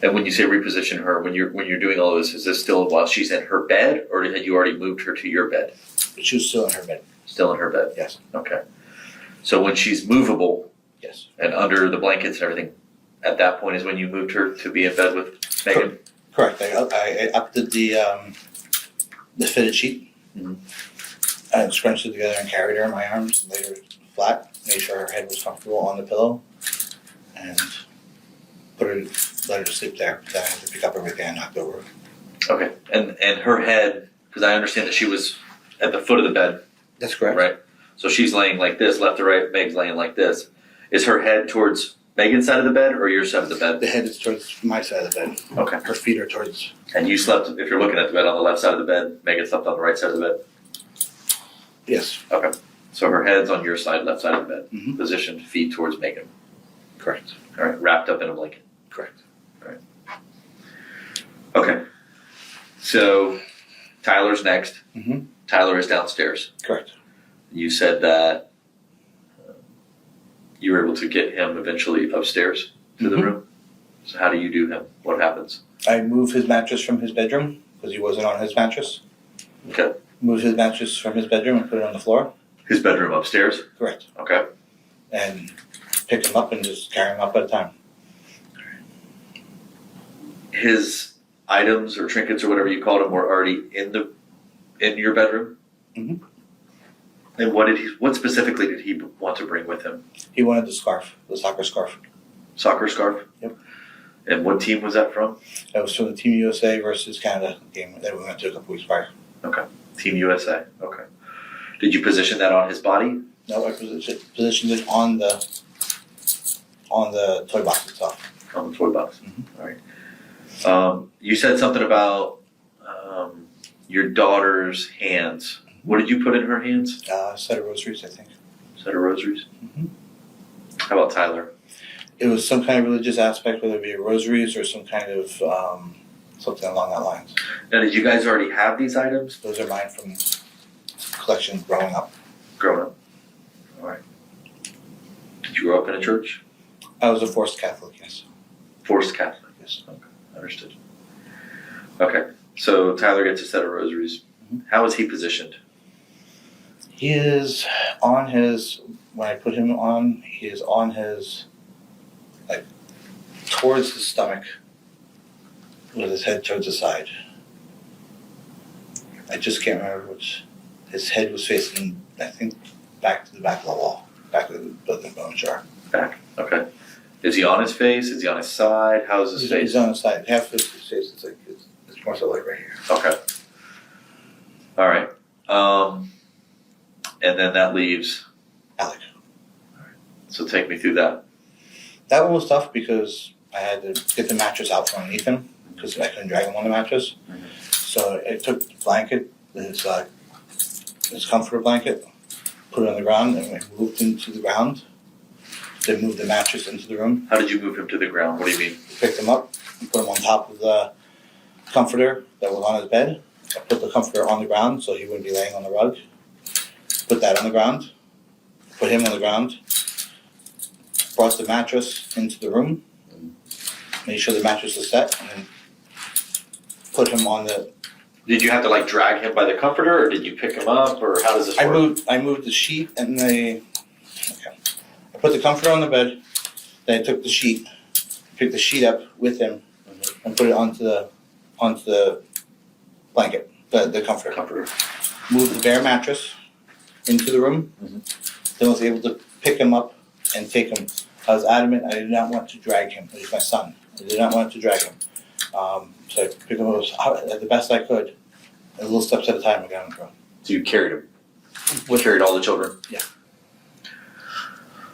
And when you say reposition her, when you're doing all this, is this still while she's in her bed, or had you already moved her to your bed? She was still in her bed. Still in her bed? Yes. Okay. So when she's movable, yes, and under the blankets and everything, at that point is when you moved her to be in bed with Megan? Correct. I updid the fitted sheet. Mm-hmm. I scrunched it together and carried her in my arms, laid her flat, made sure her head was comfortable on the pillow, and let her to sleep there. Then I had to pick up everything I knocked over. Okay. And her head, because I understand that she was at the foot of the bed. That's correct. Right? So she's laying like this, left to right, Meg's laying like this. Is her head towards Megan's side of the bed or your side of the bed? The head is towards my side of the bed. Okay. Her feet are towards... And you slept, if you're looking at the bed, on the left side of the bed, Megan slept on the right side of the bed? Yes. Okay. So her head's on your side, left side of the bed. Mm-hmm. Positioned, feet towards Megan. Correct. All right. Wrapped up in a blanket. Correct. All right. Okay. So Tyler's next. Mm-hmm. Tyler is downstairs. Correct. You said that you were able to get him eventually upstairs to the room. So how do you do him? What happens? I moved his mattress from his bedroom because he wasn't on his mattress. Okay. Moved his mattress from his bedroom and put it on the floor. His bedroom upstairs? Correct. Okay. And pick him up and just carry him up at a time. His items or trinkets or whatever you called them were already in your bedroom? Mm-hmm. And what specifically did he want to bring with him? He wanted the scarf, the soccer scarf. Soccer scarf? Yep. And what team was that from? That was from the Team USA versus Canada game that we went to a couple weeks prior. Okay. Team USA. Okay. Did you position that on his body? No, I positioned it on the toy box itself. On the toy box. Mm-hmm. All right. You said something about your daughter's hands. What did you put in her hands? A set of rosaries, I think. Set of rosaries? Mm-hmm. How about Tyler? It was some kind of religious aspect, whether it be rosaries or some kind of something along that lines. Now, did you guys already have these items? Those are mine from collection growing up. Growing up. All right. Did you grow up in a church? I was a forced Catholic, yes. Forced Catholic? Yes. Okay. Understood. Okay. So Tyler gets a set of rosaries. Mm-hmm. How is he positioned? He is on his, when I put him on, he is on his, like, towards the stomach with his head towards the side. I just can't remember which. His head was facing, I think, back to the back of the wall, back of the building bone jar. Back. Okay. Is he on his face? Is he on his side? How's his face? He's on his side. Half of his face is like it's more so like right here. Okay. All right. And then that leaves Alec. So take me through that. That one was tough because I had to get the mattress out from underneath him because I couldn't drag him on the mattress. So I took the blanket, his comforter blanket, put it on the ground, and we moved him to the ground. Then moved the mattress into the room. How did you move him to the ground? What do you mean? Picked him up and put him on top of the comforter that was on his bed. I put the comforter on the ground so he wouldn't be laying on the rug. Put that on the ground. Put him on the ground. Brought the mattress into the room. Made sure the mattress was set, and then put him on the. Did you have to like drag him by the comforter, or did you pick him up, or how does this work? I moved the sheet and I put the comforter on the bed. Then I took the sheet, picked the sheet up with him, and put it onto the blanket, the comforter. Moved the bare mattress into the room. Then was able to pick him up and take him. I was adamant I did not want to drag him. He's my son. I did not want to drag him. So I picked him up the best I could. And little steps at a time I got him from. So you carried him? Carried all the children? Yeah.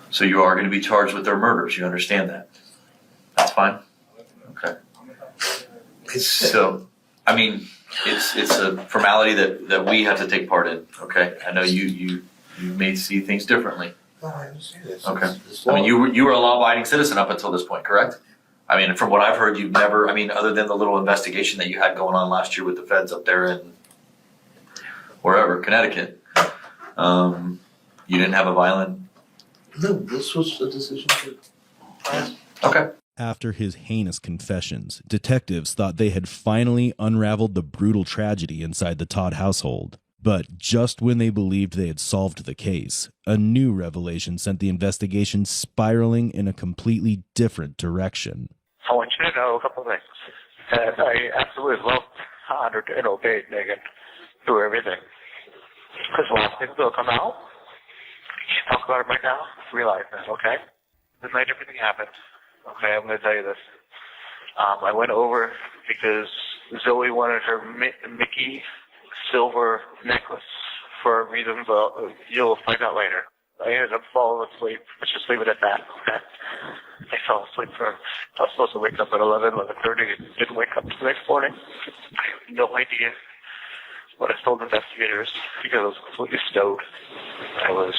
So you are going to be charged with their murders. You understand that? That's fine? Okay. So, I mean, it's a formality that we have to take part in, okay? I know you may see things differently. No, I understand this. Okay. I mean, you were a law-abiding citizen up until this point, correct? I mean, from what I've heard, you've never, I mean, other than the little investigation that you had going on last year with the feds up there in wherever, Connecticut, you didn't have a violent... No, this was a decision for... Okay. After his heinous confessions, detectives thought they had finally unraveled the brutal tragedy inside the Todd household. But just when they believed they had solved the case, a new revelation sent the investigation spiraling in a completely different direction. I want you to know a couple things. That I absolutely loved, honored, and obeyed Megan through everything. Because a lot of things will come out. You should talk about it right now. Realize this, okay? The night everything happened, okay, I'm going to tell you this. I went over because Zoe wanted her Mickey silver necklace for reasons you'll find out later. I ended up falling asleep. Let's just leave it at that. Okay? I fell asleep I was supposed to wake up at 11:30. Didn't wake up the next morning. I have no idea what I told investigators because I was completely stowed. I was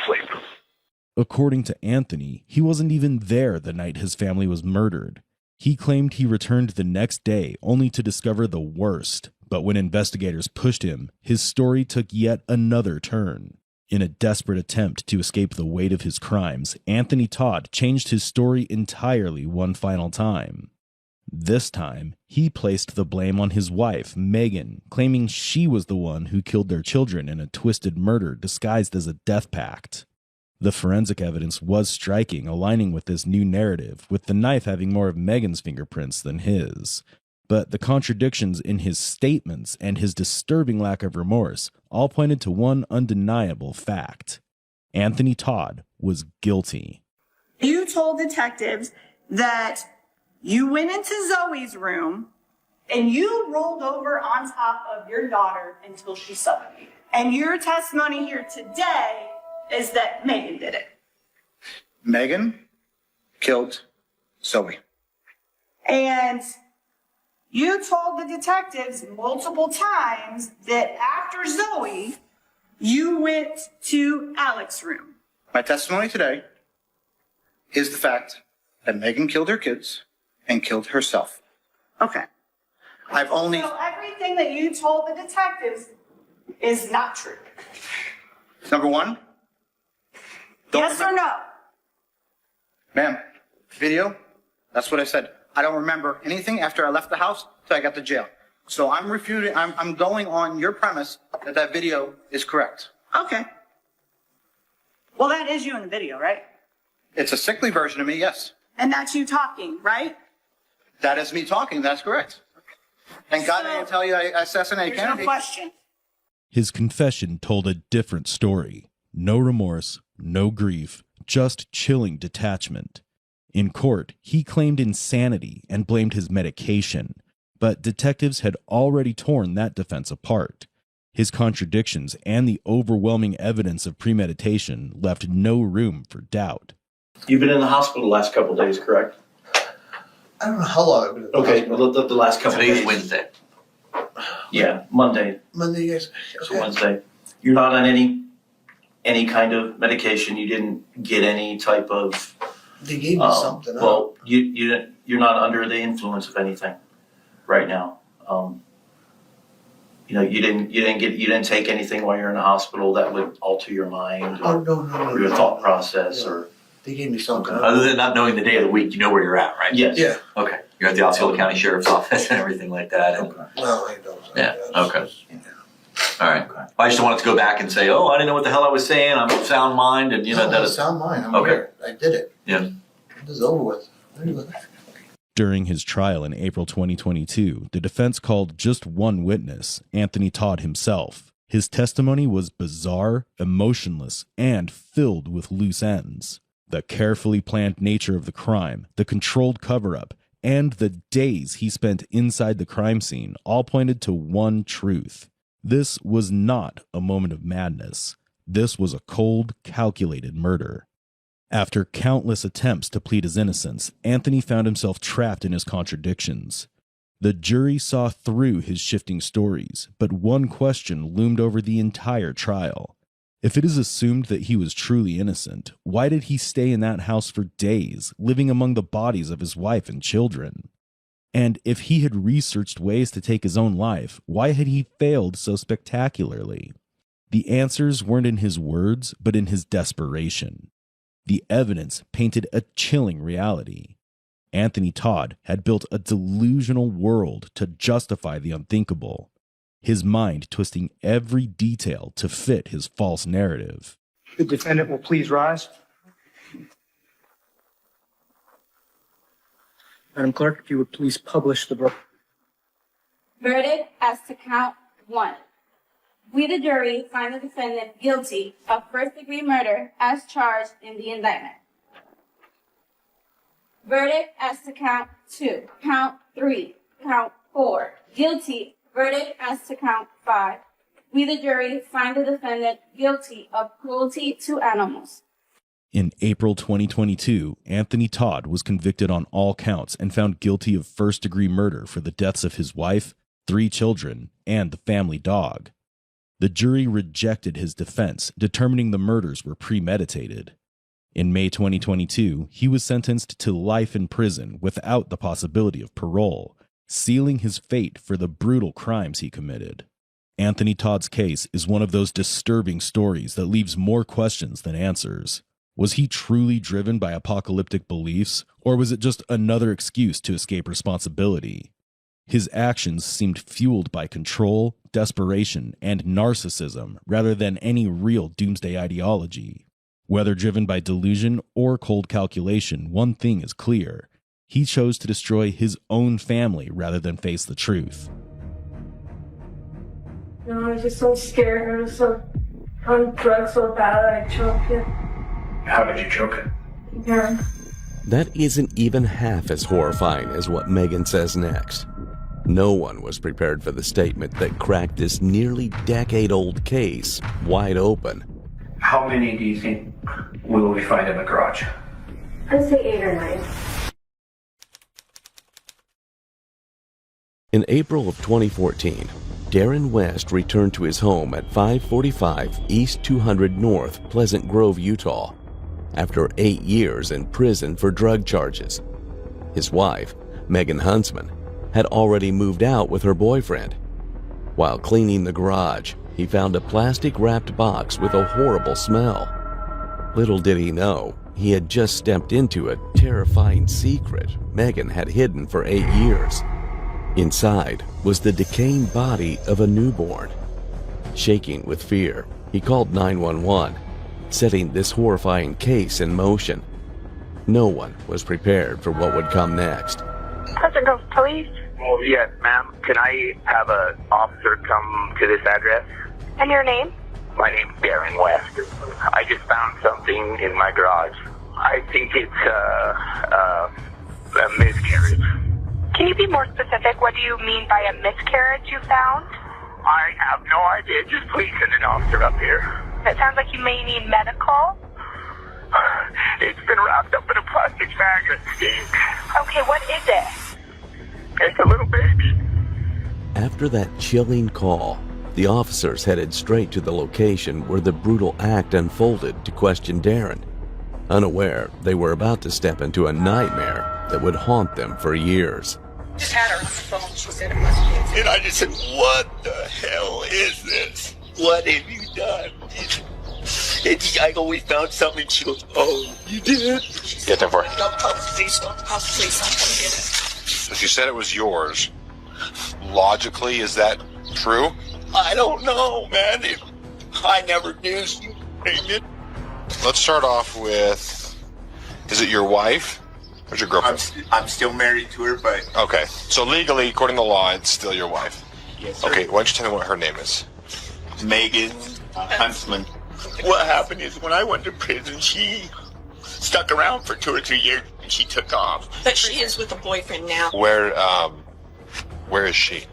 asleep. According to Anthony, he wasn't even there the night his family was murdered. He claimed he returned the next day only to discover the worst. But when investigators pushed him, his story took yet another turn. In a desperate attempt to escape the weight of his crimes, Anthony Todd changed his story entirely one final time. This time, he placed the blame on his wife, Megan, claiming she was the one who killed their children in a twisted murder disguised as a death pact. The forensic evidence was striking, aligning with this new narrative, with the knife having more of Megan's fingerprints than his. But the contradictions in his statements and his disturbing lack of remorse all pointed to one undeniable fact. Anthony Todd was guilty. You told detectives that you went into Zoe's room and you rolled over on top of your daughter until she suffocated. And your testimony here today is that Megan did it. Megan killed Zoe. And you told the detectives multiple times that after Zoe, you went to Alex's room. My testimony today is the fact that Megan killed her kids and killed herself. Okay. So everything that you told the detectives is not true. Number one. Yes or no? Ma'am, video, that's what I said. I don't remember anything after I left the house till I got to jail. So I'm refuting, I'm going on your premise that video is correct. Okay. Well, that is you in the video, right? It's a sickly version of me, yes. And that's you talking, right? That is me talking, that's correct. And God didn't tell you I assassinated There's no Kennedy. question. His confession told a different story. No remorse, no grief, just chilling detachment. In court, he claimed insanity and blamed his medication, but detectives had already torn that defense apart. His contradictions and the overwhelming evidence of premeditation left no room for doubt. You've been in the hospital the last couple of days, correct? I don't know how long I've been in the Okay, hospital. well, the last couple of days. Today's Wednesday. Yeah, Monday. Monday, yes. So Wednesday. You're not on any kind of medication. You didn't get any type of. They gave me something. Well, you're not under the influence of anything right now. You didn't take anything while you're in the hospital that would alter your mind or your thought process or. They gave me something. Other than not knowing the day of the week, you know where you're at, right? Yes. Yeah. Okay. You're at the Osceola County Sheriff's Office and everything like that. And, Well, I don't. yeah. Okay. All right. I just wanted to go back and say, oh, I didn't know what the hell I was saying. I'm of sound mind, and No, that I'm is sound mind. I'm okay. here. I did it. Yeah. This is over with. During his trial in April 2022, the defense called just one witness, Anthony Todd himself. His testimony was bizarre, emotionless, and filled with loose ends. The carefully planned nature of the crime, the controlled cover-up, and the days he spent inside the crime scene all pointed to one truth. This was not a moment of madness. This was a cold, calculated murder. After countless attempts to plead his innocence, Anthony found himself trapped in his contradictions. The jury saw through his shifting stories, but one question loomed over the entire trial. If it is assumed that he was truly innocent, why did he stay in that house for days, living among the bodies of his wife and children? And if he had researched ways to take his own life, why had he failed so spectacularly? The answers weren't in his words, but in his desperation. The evidence painted a chilling reality. Anthony Todd had built a delusional world to justify the unthinkable, his mind twisting every detail to fit his false narrative. The defendant will please rise. Madam Clerk, if you would please publish the verdict. Verdict as to count 1. We, the jury, find the defendant guilty of first-degree murder as charged in the indictment. Verdict as to count 2, count 3, count 4, guilty. Verdict as to count 5. We, the jury, find the defendant guilty of cruelty to animals. In April 2022, Anthony Todd was convicted on all counts and found guilty of first-degree murder for the deaths of his wife, 3 children, and the family dog. The jury rejected his defense, determining the murders were premeditated. In May 2022, he was sentenced to life in prison without the possibility of parole, sealing his fate for the brutal crimes he committed. Anthony Todd's case is one of those disturbing stories that leaves more questions than answers. Was he truly driven by apocalyptic beliefs, or was it just another excuse to escape responsibility? His actions seemed fueled by control, desperation, and narcissism rather than any real doomsday ideology. Whether driven by delusion or cold calculation, one thing is clear. He chose to destroy his own family rather than face the truth. No, I was just so scared. I was so on drugs so bad I choked it. How did you choke it? Yeah. That isn't even half as horrifying as what Megan says next. No one was prepared for the statement that cracked this nearly decade-old case wide open. How many do you think will we find in the garage? I'd say 8 or 9. In April of 2014, Darren West returned to his home at 545 East 200 North, Pleasant Grove, Utah, after 8 years in prison for drug charges. His wife, Megan Huntsman, had already moved out with her boyfriend. While cleaning the garage, he found a plastic-wrapped box with a horrible smell. Little did he know, he had just stepped into a terrifying secret Megan had hidden for 8 years. Inside was the decaying body of a newborn. Shaking with fear, he called 911, setting this horrifying case in motion. No one was prepared for what would come next. Pleasant Grove Police. Oh, yes, ma'am. Can I have an officer come to this address? And your name? My name's Darren West. I just found something in my garage. I think it's a miscarriage. Can you be more specific? What do you mean by a miscarriage you found? I have no idea. Just please send an officer up here. It sounds like you may need medical. It's been wrapped up in a plastic bag that stinks. Okay, what is it? It's a little baby. After that chilling call, the officers headed straight to the location where the brutal act unfolded to question Darren, unaware they were about to step into a nightmare that would haunt them for years. Just had her on the phone. She said it must be. And I just said, what the hell is this? What have you done? And I always found something. She goes, oh, you did? Get them for her. Don't call the police. Don't call the police. I'm going to get it. So she said it was yours. Logically, is that true? I don't know, man. I never knew she named it. Let's start off with, is it your wife or your girlfriend? I'm still married to her, but... Okay, so legally, according to the law, it's still your wife. Yes, sir. Okay, why don't you tell me what her name is? Megan Huntsman. What happened is when I went to prison, she stuck around for 2 or 3 years and she took off. But she is with a boyfriend now. Where is she?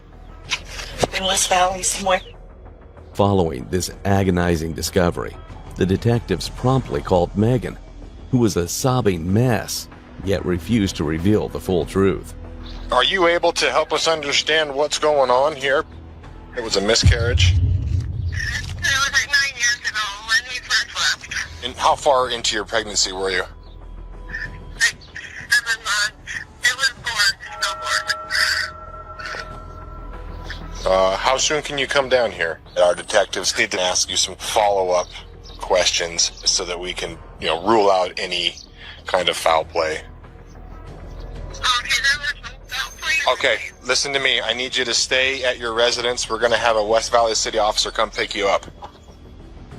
In West Valley somewhere. Following this agonizing discovery, the detectives promptly called Megan, who was a sobbing mess, yet refused to reveal the full truth. Are you able to help us understand what's going on here? It was a miscarriage. It was like 9 years ago when we first left. And how far into your pregnancy were you? Like 7 months. It was born, stillborn. How soon can you come down here? Our detectives need to ask you some follow-up questions so that we can, rule out any kind of foul play. Okay, listen to me. I need you to stay at your residence. We're going to have a West Valley City officer come pick you up.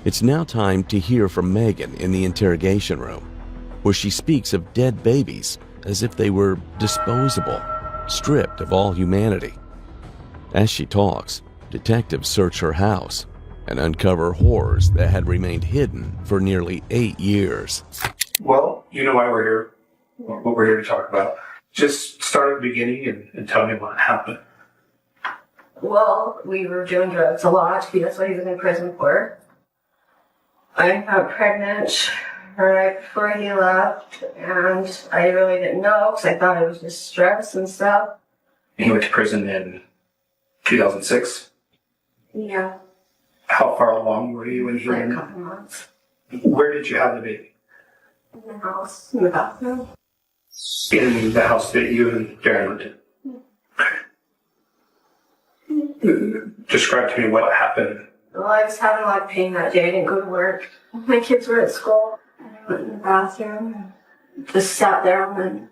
It's now time to hear from Megan in the interrogation room, where she speaks of dead babies as if they were disposable, stripped of all humanity. As she talks, detectives search her house and uncover horrors that had remained hidden for nearly 8 years. Well, you know why we're here, what we're here to talk about. Just start at the beginning and tell me what happened. Well, we were doing drugs a lot. That's what he was in prison for. I got pregnant right before he left, and I really didn't know because I thought it was just stress and stuff. And he went to prison in 2006? Yeah. How far along were you when he Like went? a couple months. Where did you have the baby? In the house, in the bathroom. In the house that you and Darren lived in? Describe to me what happened. Well, I was having a lot of pain that day. I didn't go to work. My kids were at school. And I went in the bathroom and just sat there and then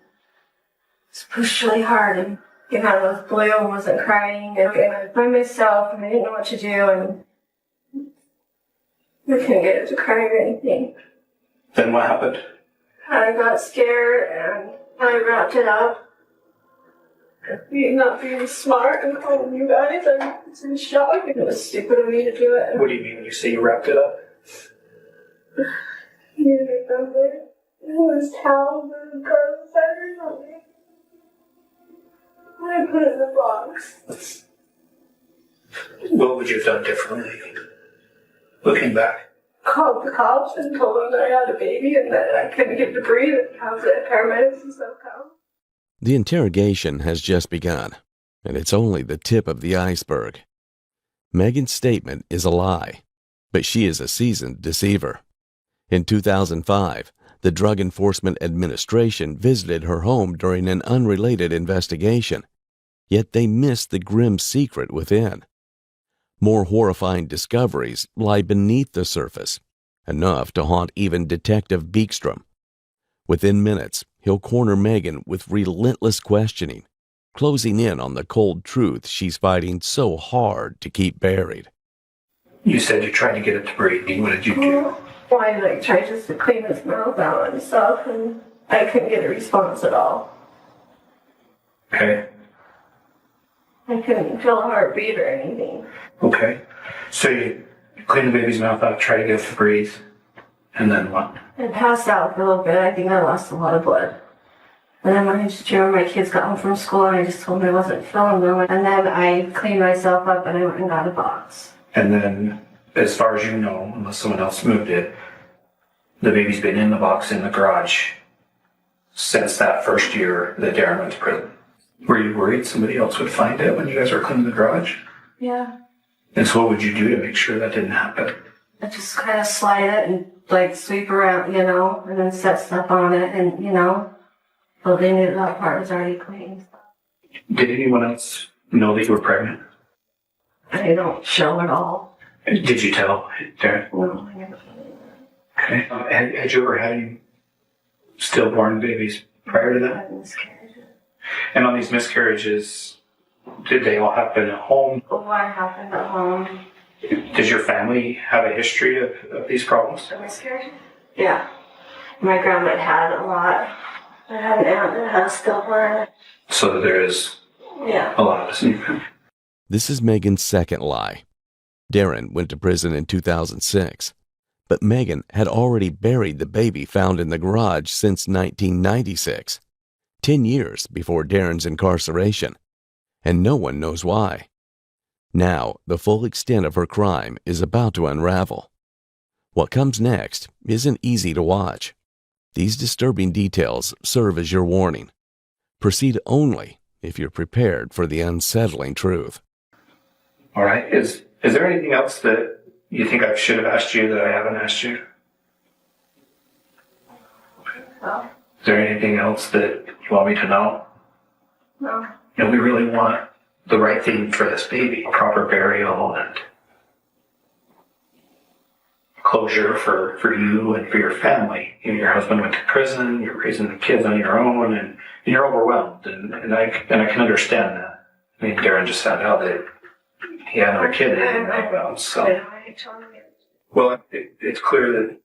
just pushed really hard and came out of blue and wasn't crying. And I was by myself and I didn't know what to do and I couldn't get it to cry or anything. Then what happened? I got scared and I wrapped it up. Not being smart and calling you guys, I was in shock. It was stupid of me to do it. What do you mean when you say you wrapped it up? You remember? It was towels and garlic powder or something. I put it in the box. What would you have done differently? Looking back. Called the cops and told them that I had a baby and that I couldn't get to breathe and have the paramedics and stuff come. The interrogation has just begun, and it's only the tip of the iceberg. Megan's statement is a lie, but she is a seasoned deceiver. In 2005, the Drug Enforcement Administration visited her home during an unrelated investigation, yet they missed the grim secret within. More horrifying discoveries lie beneath the surface, enough to haunt even Detective Beekstrom. Within minutes, he'll corner Megan with relentless questioning, closing in on the cold truth she's fighting so hard to keep buried. You said you tried to get it to breathe. What did you do? Well, I tried just to clean his mouth out and stuff, and I couldn't get a response at all. Okay. I couldn't feel a heartbeat or anything. Okay. So you clean the baby's mouth out, try to get it to breathe, and then what? I passed out for a little bit. I think I lost a lot of blood. And then I just remember my kids got home from school and I just told them I wasn't feeling well. And then I cleaned myself up and I went and got a box. And then, as far as you know, unless someone else moved it, the baby's been in the box in the garage since that first year that Darren went to prison. Were you worried somebody else would find it when you guys were cleaning the garage? Yeah. And so what would you do to make sure that didn't happen? I just kind of slide it and like sweep around, you know, and then set stuff on it and, you know, well, they knew that part was already clean. Did anyone else know that you were pregnant? I don't show it all. Did you tell Darren? No, I never. Okay. Had you ever had any stillborn babies prior to that? And on these miscarriages, did they all happen at home? What happened at home? Does your family have a history of these problems? The miscarriage? Yeah. My grandma had a lot. I had an aunt that had a stillborn. So there is a lot of this in your family. This is Megan's second lie. Darren went to prison in 2006, but Megan had already buried the baby found in the garage since 1996, 10 years before Darren's incarceration, and no one knows why. Now, the full extent of her crime is about to unravel. What comes next isn't easy to watch. These disturbing details serve as your warning. Proceed only if you're prepared for the unsettling truth. All right. Is there anything else that you think I should have asked you that I haven't asked you? No. Is there anything else that you want me to know? No. You know, we really want the right thing for this baby, proper burial and closure for you and for your family. You know, your husband went to prison, you're raising the kids on your own, and you're overwhelmed, and I can understand that. I mean, Darren just found out that he had another kid that he didn't know about, so. Well, it's clear that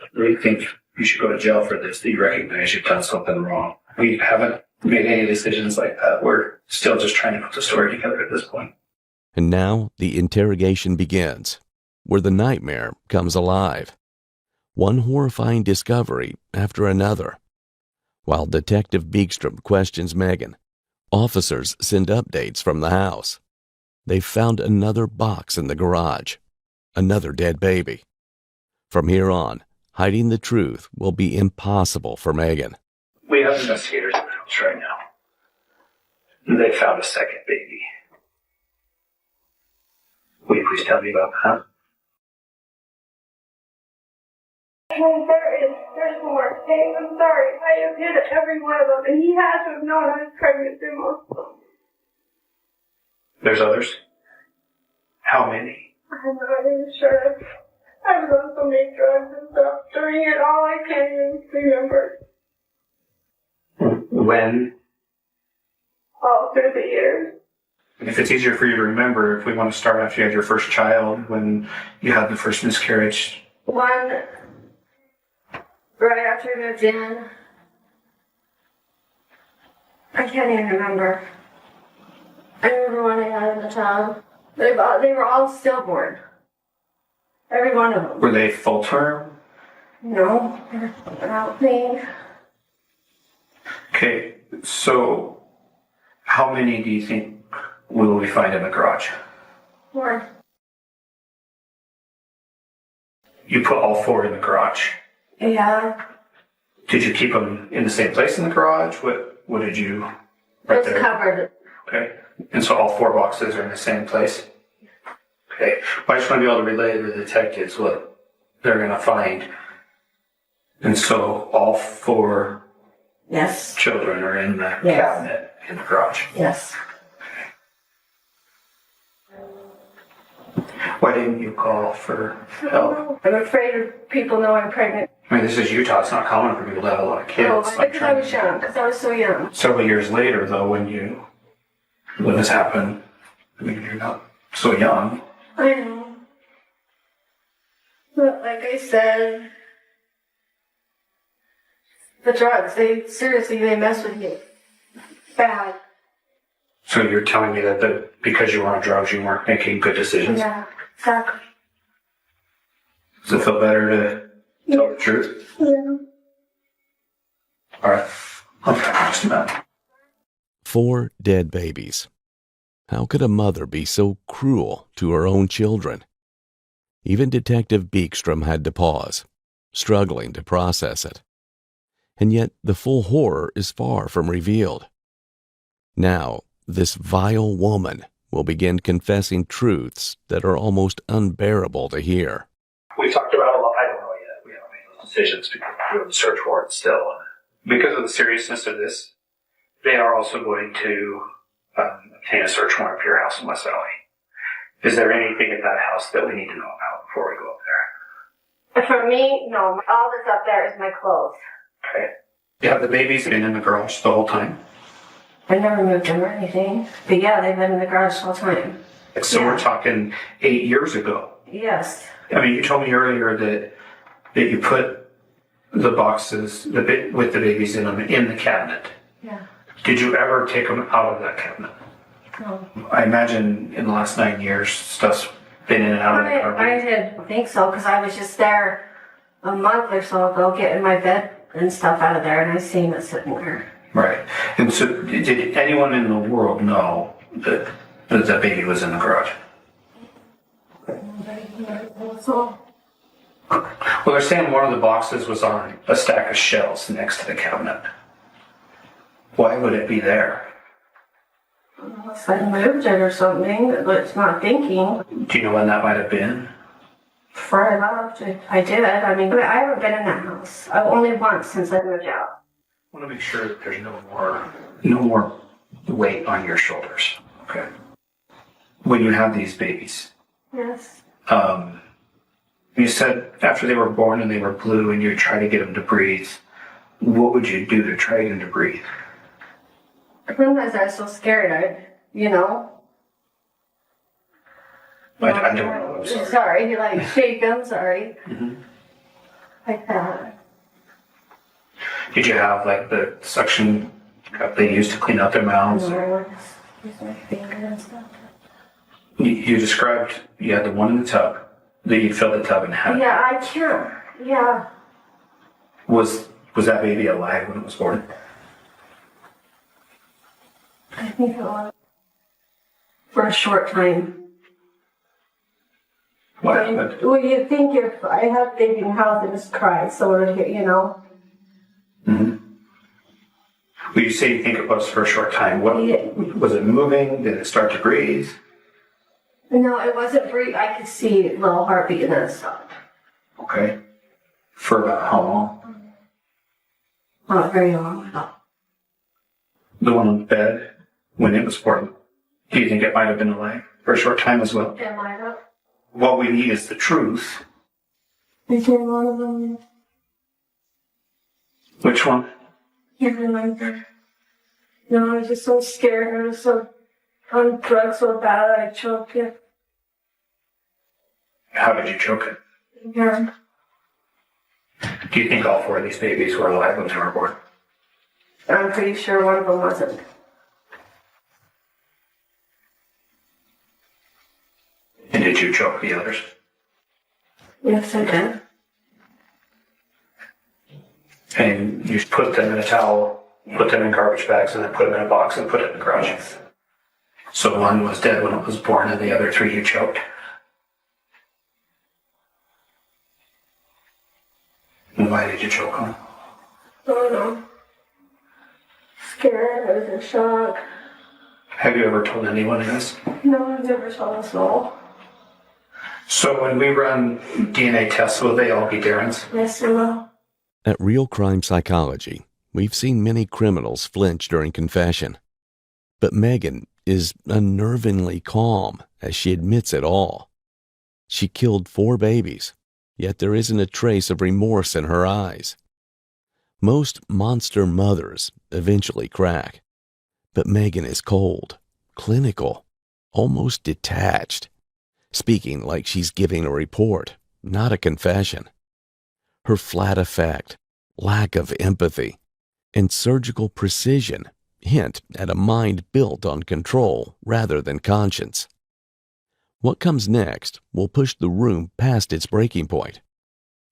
I really think you should go to jail for this, that you recognize you've done something wrong. We haven't made any decisions like that. We're still just trying to put the story together at this point. And now the interrogation begins, where the nightmare comes alive. One horrifying discovery after another. While Detective Beekstrom questions Megan, officers send updates from the house. They've found another box in the garage, another dead baby. From here on, hiding the truth will be impossible for Megan. We have investigators in the house right now. They found a second baby. Will you please tell me about that? There's more. Hey, I'm sorry. I have hit every one of them, and he has to have known I was pregnant through most of them. There's others? How many? I'm not even sure. I was on so many drugs and stuff during it all. I can't even remember. When? All through the years. If it's easier for you to remember, if we want to start after you had your first child, when you had the first miscarriage. One right after we moved in. I can't even remember. I remember when I had in the tub. They were all stillborn. Every one of them. Were they full term? No, without pain. Okay, so how many do you think will we find in the garage? More. You put all 4 in the garage. Yeah. Did you keep them in the same place in the garage? What did you? Right It's there. covered. Okay, and so all 4 boxes are in the same place. Okay, well, I just want to be able to relay to the detectives what they're going to find. And so all 4 yes. children are in the Yes. cabinet in the garage. Yes. Why didn't you call for help? I'm afraid of people know I'm pregnant. I mean, this is Utah. It's not common for people to have a lot of kids. Oh, because I was young. Because I was so young. Several years later, though, when this happened, I mean, you're not so young. I know. But like I said, the drugs, they mess with you. Bad. So you're telling me that because you were on drugs, you weren't making good decisions? Yeah, exactly. Does it feel better to tell the truth? Yeah. All right. Okay, just a minute. 4 dead babies. How could a mother be so cruel to her own children? Even Detective Beekstrom had to pause, struggling to process it. And yet the full horror is far from revealed. Now, this vile woman will begin confessing truths that are almost unbearable to hear. We talked about a lot. I don't know yet. We haven't made those decisions because we're doing the search warrant still. Because of the seriousness of this, they are also going to obtain a search warrant for your house in West Valley. Is there anything at that house that we need to know about before we go up there? For me, no. All that's up there is my clothes. Okay. Yeah, the babies been in the garage the whole time? I never moved them or anything. But yeah, they've been in the garage the whole time. So Yeah. we're talking 8 years ago. Yes. I mean, you told me earlier that you put the boxes with the babies in them in the cabinet. Yeah. Did you ever take them out of that cabinet? No. I imagine in the last 9 years, stuff's been in and out of that I carpet. didn't think so because I was just there a month or so ago getting my bed and stuff out of there and I seen it sitting there. Right. And so did anyone in the world know that that baby was in the garage? So, Well, they're saying one of the boxes was on a stack of shelves next to the cabinet. Why would it be there? unless I moved it or something, but it's not thinking. Do you know when that might have been? Before I left, I did. I mean, I haven't been in that house. I've only once since I moved out. I want to make sure that there's no more weight on your shoulders. Okay. When you have these babies, Yes. you said after they were born and they were blue and you try to get them to breathe. What would you do to try to get them to breathe? Sometimes I was so scared, you know. I don't know. I'm sorry. Sorry, you like shake them, sorry. Mm-hmm. Like that. Did you have like the suction cup they used to clean out their mouths? No, use my finger and stuff. You described you had the one in the tub that you filled the tub and had. Yeah, I can't. Yeah. Was that baby alive when it was born? I think it was for a short time. What happened? Well, you think if I had baby in the house, it just cry, so it would, you know. Mm-hmm. Well, you say you think it was for a short time. What was it moving? Did it start to breathe? No, it wasn't breathing. I could see a little heartbeat and then it stopped. Okay. For about how long? Not very long. The one on the bed when it was born. Do you think it might have been alive for a short time as well? Am I up? What we need is the truth. Became one of them. Which one? Can't remember. No, I was just so scared. I was so on drugs so bad I choked it. How did you choke it? Yeah. Do you think all four of these babies were alive when they were born? I'm pretty sure one of them wasn't. And did you choke the others? Yes, I did. And you put them in a towel, put them in garbage bags, and then put them in a box and put it in the garage. So one was dead when it was born, and the other three you choked. And why did you choke them? I don't know. Scared. I was in shock. Have you ever told anyone this? No, I've never told us all. So when we run DNA tests, will they all be Darren's? Yes, they will. At Real Crime Psychology, we've seen many criminals flinch during confession. But Megan is unnervingly calm as she admits it all. She killed 4 babies, yet there isn't a trace of remorse in her eyes. Most monster mothers eventually crack, but Megan is cold, clinical, almost detached, speaking like she's giving a report, not a confession. Her flat effect, lack of empathy, and surgical precision hint at a mind built on control rather than conscience. What comes next will push the room past its breaking point.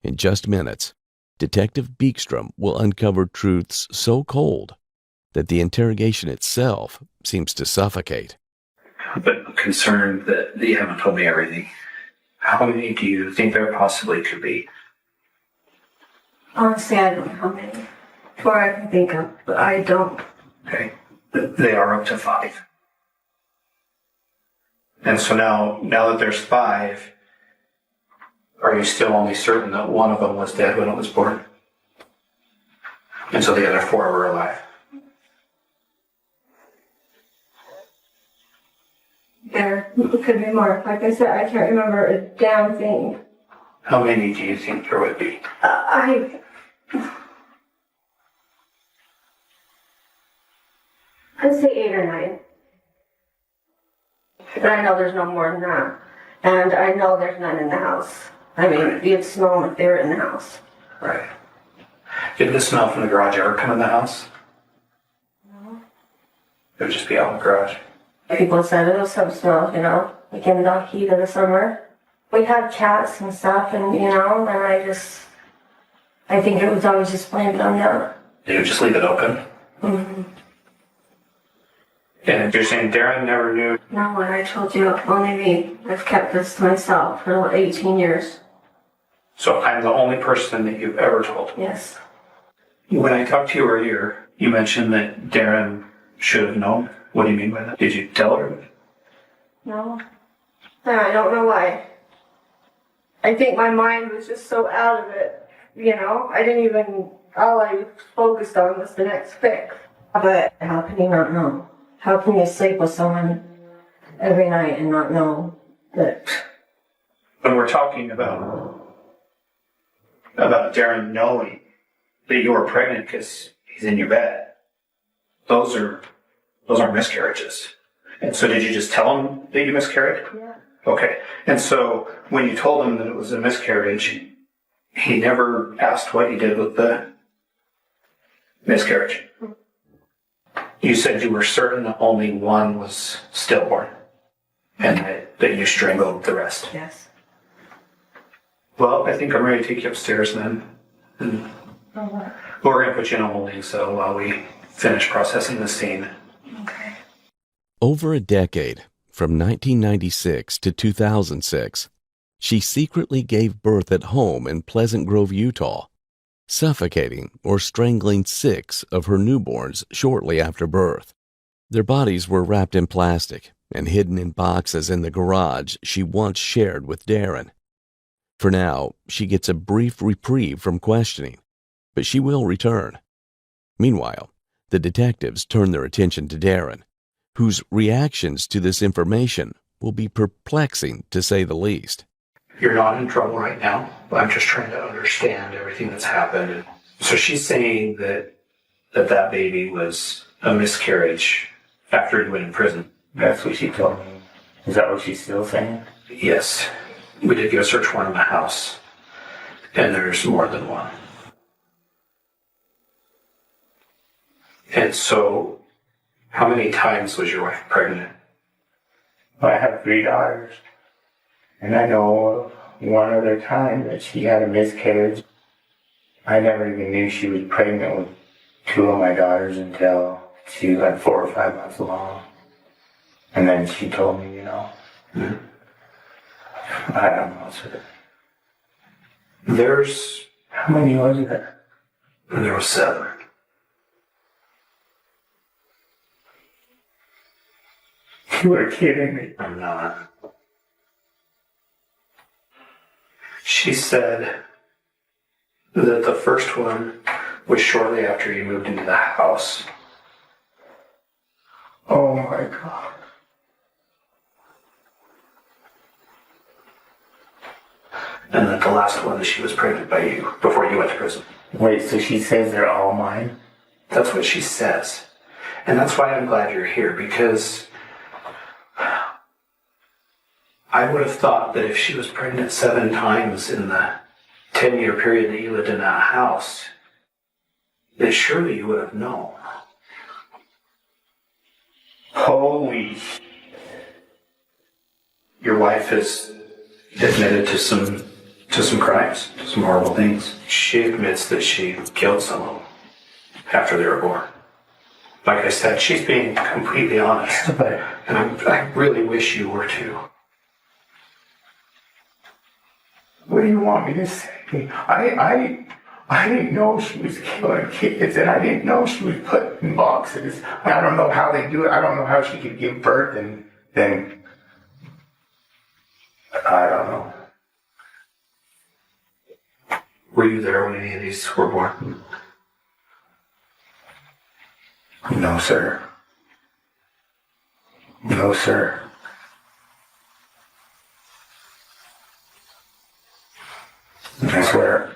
In just minutes, Detective Beekstrom will uncover truths so cold that the interrogation itself seems to suffocate. But I'm concerned that you haven't told me everything. How many do you think there possibly could be? Honestly, I don't know how many. 4 I can think of, but I don't. Okay. They are up to 5. And so now that there's 5, are you still only certain that one of them was dead when it was born? And so the other 4 were alive? There could be more. Like I said, I can't remember a damn thing. How many do you think there would be? I'd say 8 or 9. But I know there's no more than that. And I know there's none in the house. I mean, you'd smell them if they were in the house. Right. Did the smell from the garage ever come in the house? No. It would just be out in the garage. People said it was some smell, you know, like in the heat of the summer. We had cats and stuff, and I think it was always just blamed on that. Did you just leave it open? Mm-hmm. And you're saying Darren never knew? No, when I told you, only me. I've kept this to myself for 18 years. So I'm the only person that you've ever told? Yes. When I talked to you earlier, you mentioned that Darren should have known. What do you mean by that? Did you tell her? No. I don't know why. I think my mind was just so out of it, you know? All I focused on was the next fix. But how can you not know? How can you sleep with someone every night and not know that? When we're talking about Darren knowing that you were pregnant because he's in your bed, those are miscarriages. And so did you just tell him that you miscarried? Yeah. Okay. And so when you told him that it was a miscarriage, he never asked what you did with the miscarriage. You said you were certain that only one was stillborn and that you strangled the rest. Yes. Well, I think I'm ready to take you upstairs then. And we're going to put you in a holding cell while we finish processing the scene. Okay. Over a decade, from 1996 to 2006, she secretly gave birth at home in Pleasant Grove, Utah, suffocating or strangling 6 of her newborns shortly after birth. Their bodies were wrapped in plastic and hidden in boxes in the garage she once shared with Darren. For now, she gets a brief reprieve from questioning, but she will return. Meanwhile, the detectives turn their attention to Darren, whose reactions to this information will be perplexing to say the least. You're not in trouble right now. I'm just trying to understand everything that's happened. So she's saying that baby was a miscarriage after you went in prison. That's what she told me. Is that what she's still saying? Yes. We did get a search warrant in the house. And there's more than one. And so, how many times was your wife pregnant? I have 3 daughters. And I know one other time that she had a miscarriage. I never even knew she was pregnant with 2 of my daughters until she was like 4 or 5 months along. And then she told me, you know. Mm-hmm. I don't know. So there's... How many was there? There was 7. You were kidding me. I'm not. She said that the first one was shortly after you moved into the house. Oh my God. And that the last one, she was pregnant by you before you went to prison. Wait, so she says they're all mine? That's what she says. And that's why I'm glad you're here, because I would have thought that if she was pregnant 7 times in the 10-year period that you lived in that house, that surely you would have known. Holy. Your wife has admitted to some crimes, to some horrible things. She admits that she killed someone after they were born. Like I said, she's being completely honest. And I really wish you were too. What do you want me to say? I didn't know she was killing kids, and I didn't know she was put in boxes. I don't know how they do it. I don't know how she could give birth and then I don't know. Were you there when any of these were born? No, sir. No, sir. I swear.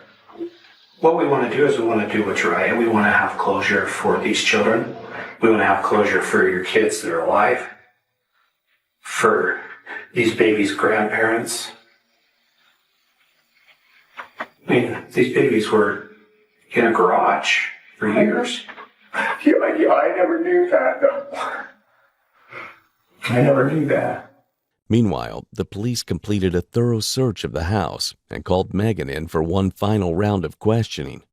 What we want to do is we want to do what's right. We want to have closure for these children. We want to have closure for your kids that are alive. For these babies' grandparents. I mean, these babies were in a garage for years. Yeah, I never knew that, though. I never knew that. Meanwhile, the police completed a thorough search of the house and called Megan in for one final round of questioning,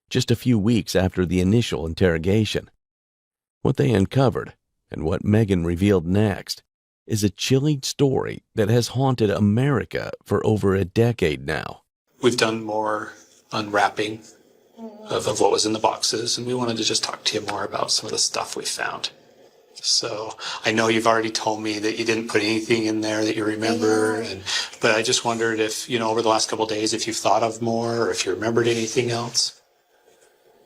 just a few weeks after the initial interrogation. What they uncovered, and what Megan revealed next, is a chilling story that has haunted America for over a decade now. We've done more unwrapping of what was in the boxes, and we wanted to just talk to you more about some of the stuff we found. So I know you've already told me that you didn't put anything in there that you remember, but I just wondered if, over the last couple of days, if you've thought of more or if you remembered anything else.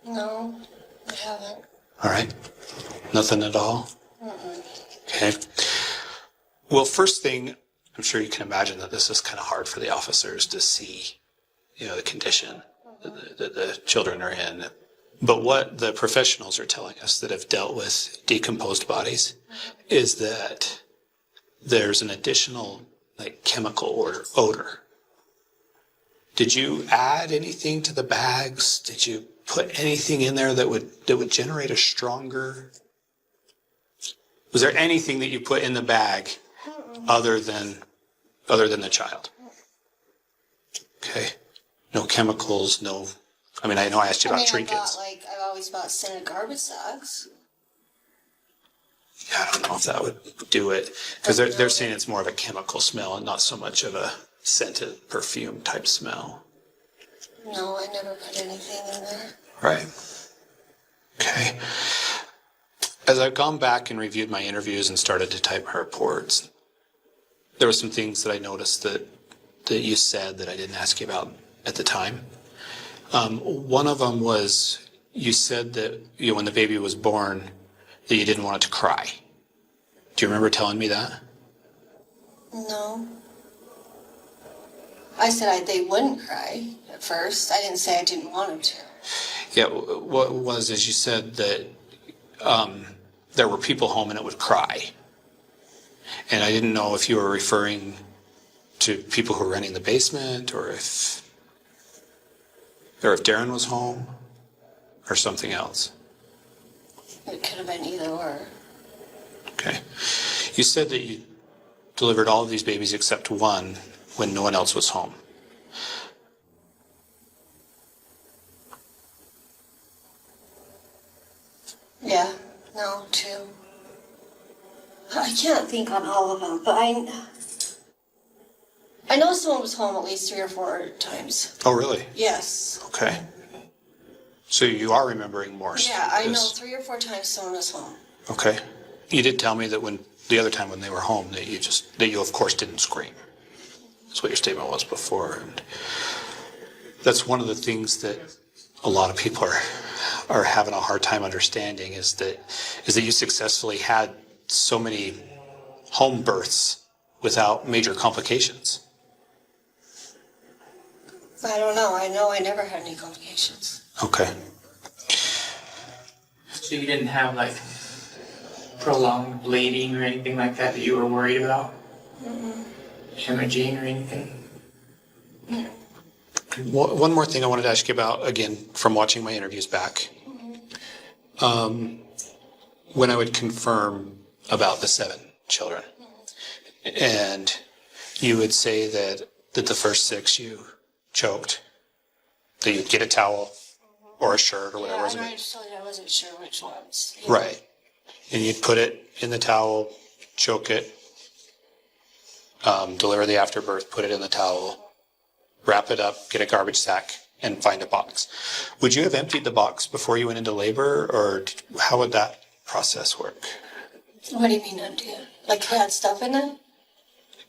No, I haven't. All right. Nothing at all? Okay. Well, first thing, I'm sure you can imagine that this is kind of hard for the officers to see, the condition that the children are in. But what the professionals are telling us that have dealt with decomposed bodies is that there's an additional chemical odor. Did you add anything to the bags? Did you put anything in there that would generate a stronger? Was there anything that you put in the bag other than the child? Okay. No chemicals, no. I know I asked you about trinkets. I've always bought scented garbage sacks. Yeah, I don't know if that would do it. Because they're saying it's more of a chemical smell and not so much of a scented perfume type smell. No, I never put anything in there. Right. Okay. As I've gone back and reviewed my interviews and started to type my reports, there were some things that I noticed that you said that I didn't ask you about at the time. One of them was you said that when the baby was born that you didn't want it to cry. Do you remember telling me that? No. I said they wouldn't cry at first. I didn't say I didn't want them to. Yeah, what it was is you said that there were people home and it would cry. And I didn't know if you were referring to people who were renting the basement or if Darren was home or something else. It could have been either or. Okay. You said that you delivered all of these babies except one when no one else was home. Yeah, no, two. I can't think on all of them, but I know someone was home at least 3 or 4 times. Oh, really? Yes. Okay. So you are remembering more. Yeah, I know 3 or 4 times someone was home. Okay. You did tell me that the other time when they were home that you of course didn't scream. That's what your statement was before. And that's one of the things that a lot of people are having a hard time understanding is that you successfully had so many home births without major complications. I don't know. I know I never had any complications. Okay. So you didn't have prolonged bleeding or anything like that you were worried about? Hemorrhaging or anything? One more thing I wanted to ask you about, again, from watching my interviews back. When I would confirm about the 7 children. And you would say that the first 6 you choked, that you'd get a towel or a shirt or whatever. Yeah, I told you I wasn't sure which ones. Right. And you'd put it in the towel, choke it, deliver the afterbirth, put it in the towel, wrap it up, get a garbage sack, and find a box. Would you have emptied the box before you went into labor, or how would that process work? What do you mean empty it? Like had stuff in it?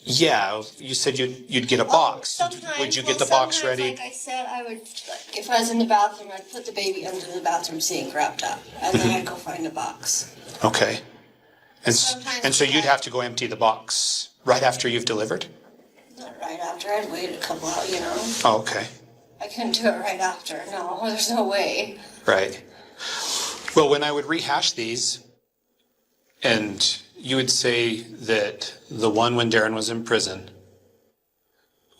Yeah, you said you'd get a box. Sometimes, Would you get the box ready? Like I said, I would, like, if I was in the bathroom, I'd put the baby under the bathroom sink wrapped up, and then I'd go find a box. Okay. And so you'd have to go empty the box right after you've delivered? Not right after, I'd wait a couple hours, you know. Oh, okay. I couldn't do it right after, no, there's no way. Right. Well, when I would rehash these, and you would say that the one when Darren was in prison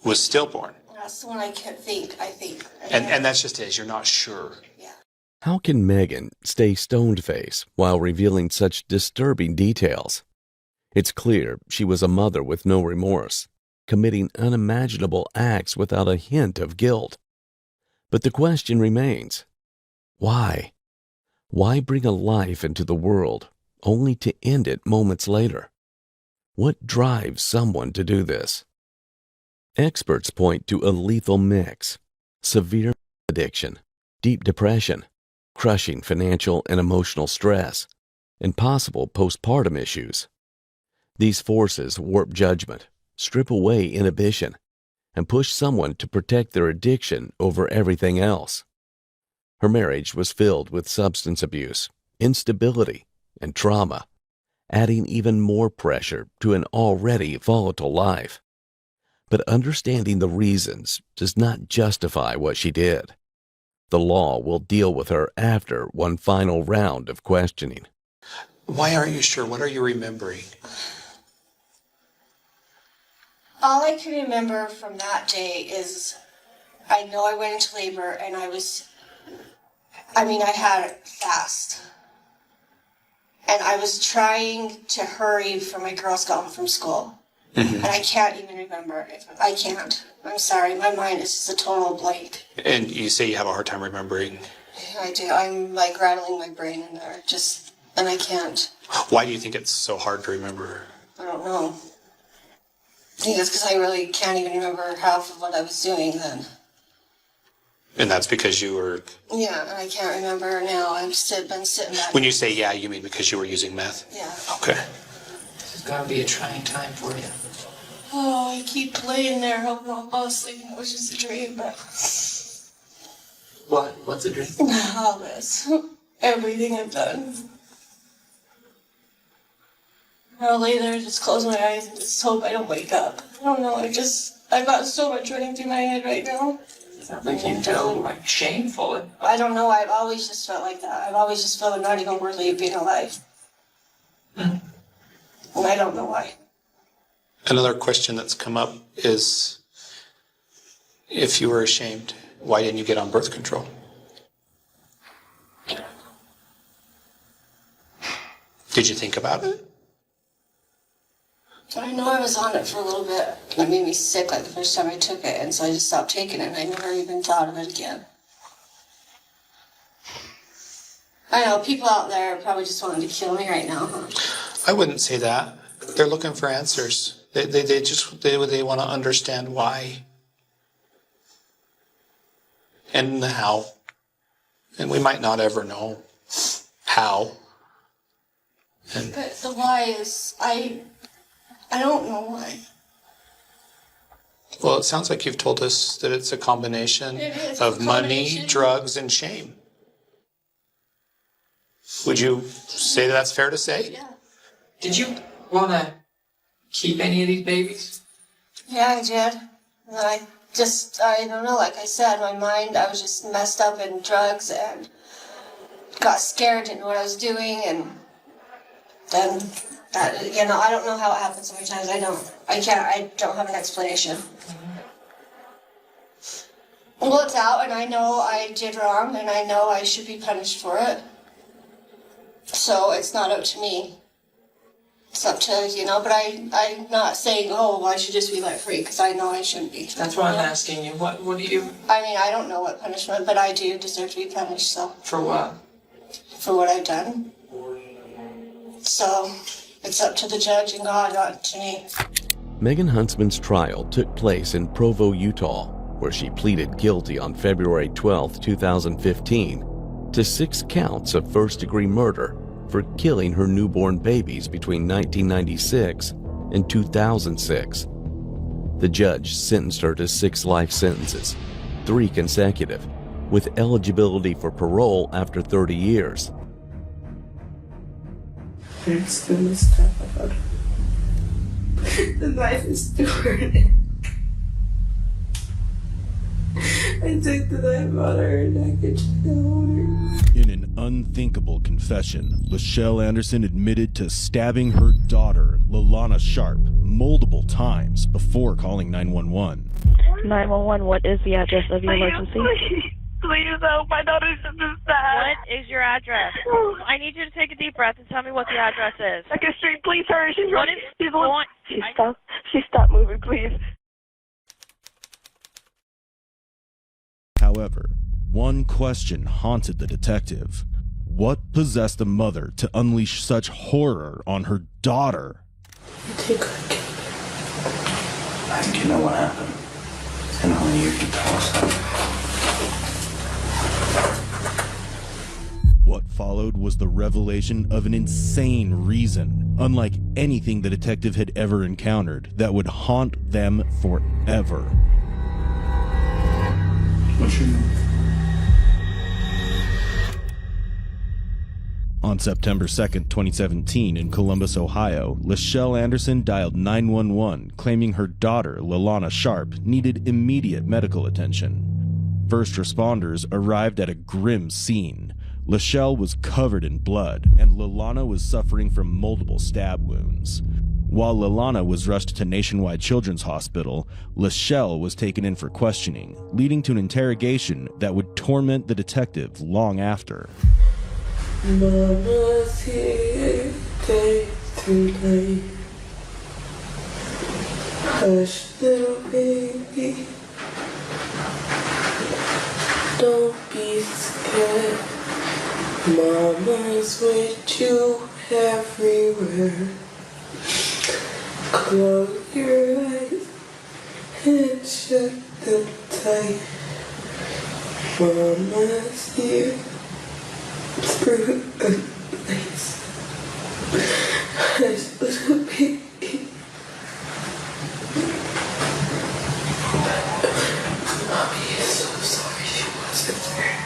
was stillborn. That's the one I think. And that's just it, you're not sure. How can Megan stay stone-faced while revealing such disturbing details? It's clear she was a mother with no remorse, committing unimaginable acts without a hint of guilt. But the question remains, why? Why bring a life into the world only to end it moments later? What drives someone to do this? Experts point to a lethal mix: severe addiction, deep depression, crushing financial and emotional stress, and possible postpartum issues. These forces warp judgment, strip away inhibition, and push someone to protect their addiction over everything else. Her marriage was filled with substance abuse, instability, and trauma, adding even more pressure to an already volatile life. But understanding the reasons does not justify what she did. The law will deal with her after one final round of questioning. Why aren't you sure? What are you remembering? All I can remember from that day is I know I went into labor and I had it fast. And I was trying to hurry for my girls got home from school. Mm-hmm. And I can't even remember. I can't. I'm sorry. My mind is just a total blank. And you say you have a hard time remembering. I do. I'm like rattling my brain in there. And I can't. Why do you think it's so hard to remember? I don't know. I think it's because I really can't even remember half of what I was doing then. And that's because you were... Yeah, and I can't remember now. I've been sitting back. When you say yeah, you mean because you were using meth? Yeah. Okay. This is gonna be a trying time for you. Oh, I keep laying there hoping I'll fall asleep. It was just a dream, but... What? What's a dream? All this. Everything I've done. I'll lay there, just close my eyes and just hope I don't wake up. I don't know, I've got so much running through my head right now. Something you feel like shameful. I don't know, I've always just felt like that. I've always just felt I'm not even worthy of being alive. And I don't know why. Another question that's come up is, if you were ashamed, why didn't you get on birth control? Did you think about it? I know I was on it for a little bit. It made me sick like the first time I took it, and so I just stopped taking it, and I never even thought of it again. I know, people out there are probably just wanting to kill me right now, huh? I wouldn't say that. They're looking for answers. They want to understand why and the how. And we might not ever know how. But the why is, I don't know why. Well, it sounds like you've told us that it's a combination of money, drugs, and shame. Would you say that's fair to say? Yeah. Did you want to keep any of these babies? Yeah, I did. And I don't know, like I said, my mind, I was just messed up in drugs and got scared, didn't know what I was doing, and then, I don't know how it happens sometimes. I don't have an explanation. Well, it's out, and I know I did wrong, and I know I should be punished for it. So it's not up to me. it's up to, but I'm not saying, oh, I should just be let free, because I know I shouldn't be. That's why I'm asking you. What do you... I mean, I don't know what punishment, but I do deserve to be punished, so. For what? For what I've done. So, it's up to the judge and God, not to me. Megan Huntsman's trial took place in Provo, Utah, where she pleaded guilty on February 12, 2015, to 6 counts of first-degree murder for killing her newborn babies between 1996 and 2006. The judge sentenced her to 6 life sentences, 3 consecutive, with eligibility for parole after 30 years. I'm still messed up. The knife is still hurting. I took the knife out of her neck and tried to hold her. In an unthinkable confession, Lachelle Anderson admitted to stabbing her daughter, Lalana Sharp, multiple times before calling 911. 911, what is the address of your emergency? Please help. My daughter's just sad. What is your address? I need you to take a deep breath and tell me what the address is. Second Street, please hurry. She's What running. is going? She stopped moving, please. However, one question haunted the detective. What possessed a mother to unleash such horror on her daughter? I think I think you know what happened. And only you can tell us that. What followed was the revelation of an insane reason, unlike anything the detective had ever encountered, that would haunt them forever. What's your name? On September 2nd, 2017, in Columbus, Ohio, Lachelle Anderson dialed 911, claiming her daughter, Lalana Sharp, needed immediate medical attention. First responders arrived at a grim scene. Lachelle was covered in blood, and Lalana was suffering from multiple stab wounds. While Lalana was rushed to Nationwide Children's Hospital, Lachelle was taken in for questioning, leading to an interrogation that would torment the detective long after. Mama's here day through night. Hush, little baby. Don't be scared. Mama's with you everywhere. Close your eyes and shut them tight. Mama's here through the night. Hush, little baby. Mommy is so sorry she wasn't there.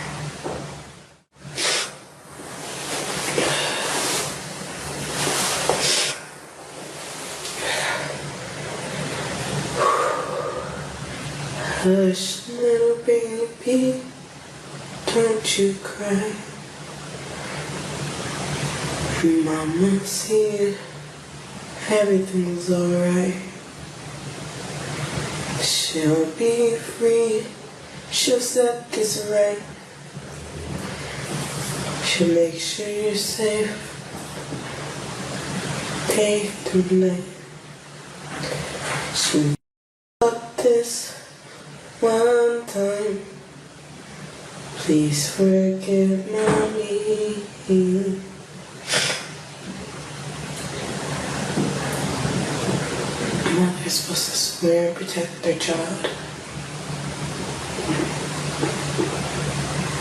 Hush, little baby, don't you cry. Mama's here, everything's alright. She'll be free, she'll set this right. She'll make sure you're safe, day through night. She'll up this one time. Please forgive mommy. Mother's supposed to swear and protect their child.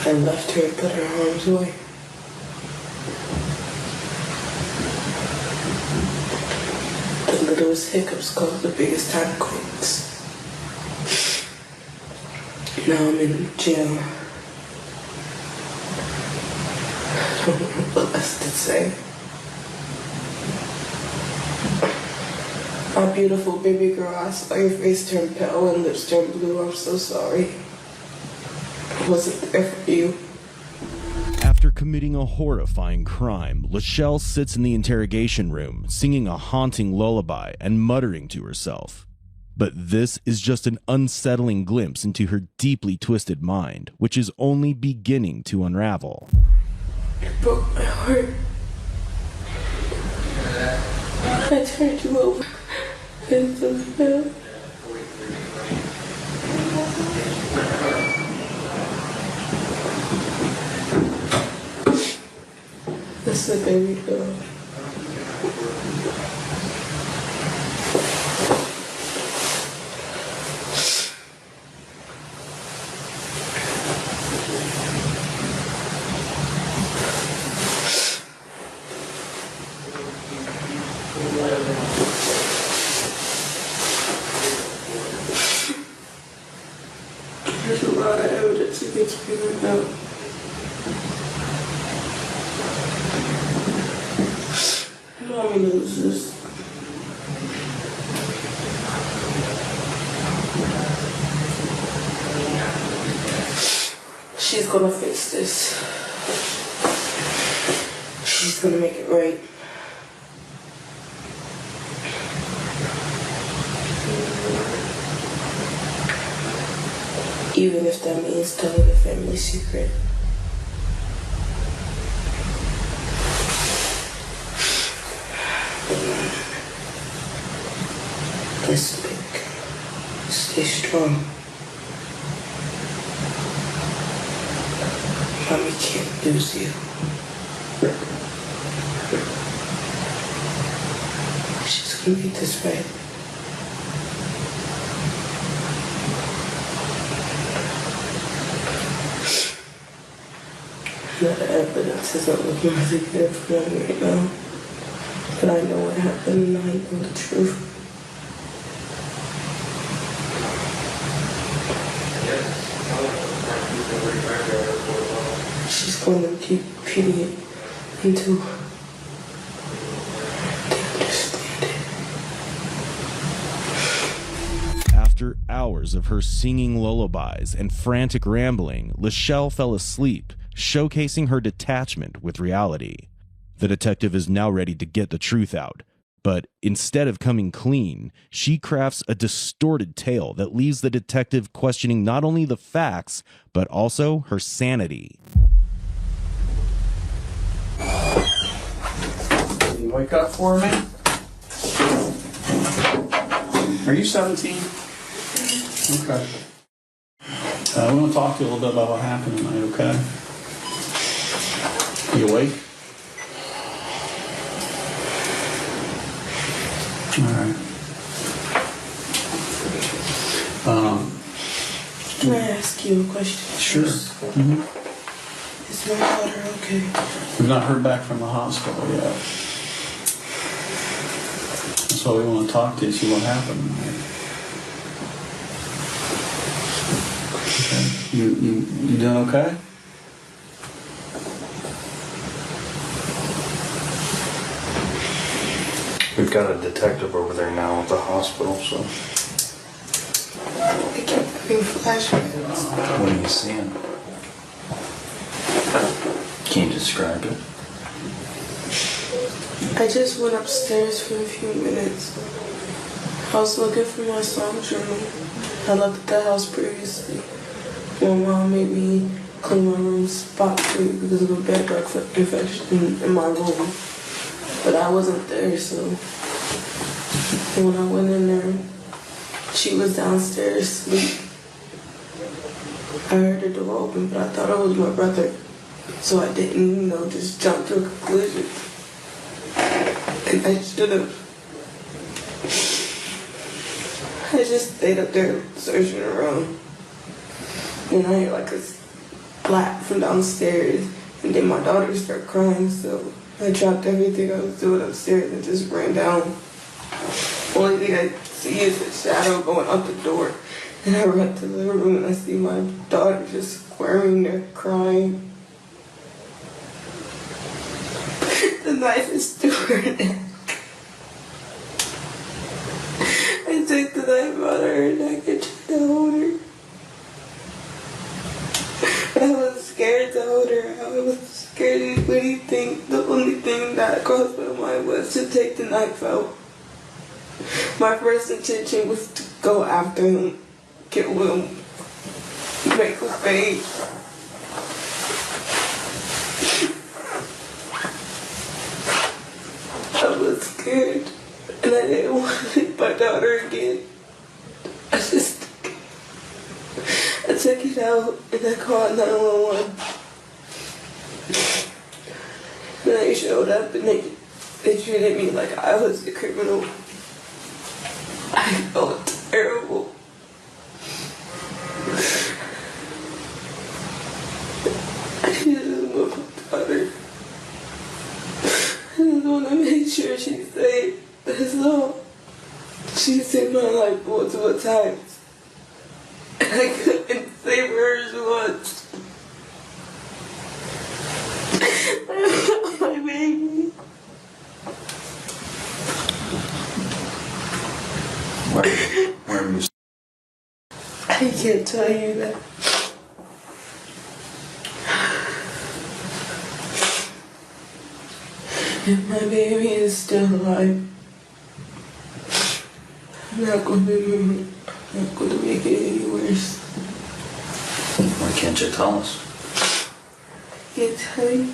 I left her and put her harm's way. The littlest hiccups caused the biggest time quakes. Now I'm in jail. I don't know what else to say. My beautiful baby girl, I saw your face turn pale and lips turn blue. I'm so sorry. I wasn't there for you. After committing a horrifying crime, Lachelle sits in the interrogation room, singing a haunting lullaby and muttering to herself. But this is just an unsettling glimpse into her deeply twisted mind, which is only beginning to unravel. It broke my heart. That's a baby girl. There's a lot of evidence against me right now. Mommy knows this. She's gonna fix this. She's gonna make it right. Even if that means telling the family secret. Listen, baby, stay strong. Mommy can't lose you. She's gonna make this right. The evidence isn't looking really good for me right now. But I know what happened and I know the truth. She's going to keep repeating it until they understand it. After hours of her singing lullabies and frantic rambling, Lachelle fell asleep, showcasing her detachment with reality. The detective is now ready to get the truth out, but instead of coming clean, she crafts a distorted tale that leaves the detective questioning not only the facts, but also her sanity. Can you wake up for me? Are you 17? Okay. I want to talk to you a little bit about what happened tonight, okay? You awake? All right. Can I ask you a question? Sure. Mm-hmm. Is my daughter okay? We've not heard back from the hospital yet. That's why we want to talk to you, see what happened. Okay. You doing okay? We've got a detective over there now at the hospital, so. I keep having flashbacks. What are you seeing? Can you describe it? I just went upstairs for a few minutes. I was looking for my son's room. I left at the house previously. My mom made me clean my room spot free because of a bed bug infection in my room. But I wasn't there, so when I went in there, she was downstairs asleep. I heard the door open, but I thought it was my brother. So I didn't, just jump to a conclusion. And I should have. I just stayed up there searching around. And I hear like a splat from downstairs. And then my daughter started crying, so I dropped everything I was doing upstairs and just ran down. Only thing I see is a shadow going out the door. And I run to the room and I see my daughter just squirming there, crying. The knife is through her neck. I took the knife out of her neck and tried to hold her. But I was scared to hold her. I was scared to do anything. The only thing that crossed my mind was to take the knife out. My first intention was to go after him, kill him, make him pay. I was scared, and I didn't want to see my daughter again. I took it out, and I called 911. When I showed up and they treated me like I was the criminal, I felt terrible. I just want my daughter. I just want to make sure she's safe. That's all. She saved my life multiple times. And I couldn't save hers once. My baby. Where were you? I can't tell you that. If my baby is still alive, I'm not going to make it any worse. Why can't you tell us? I can't tell you.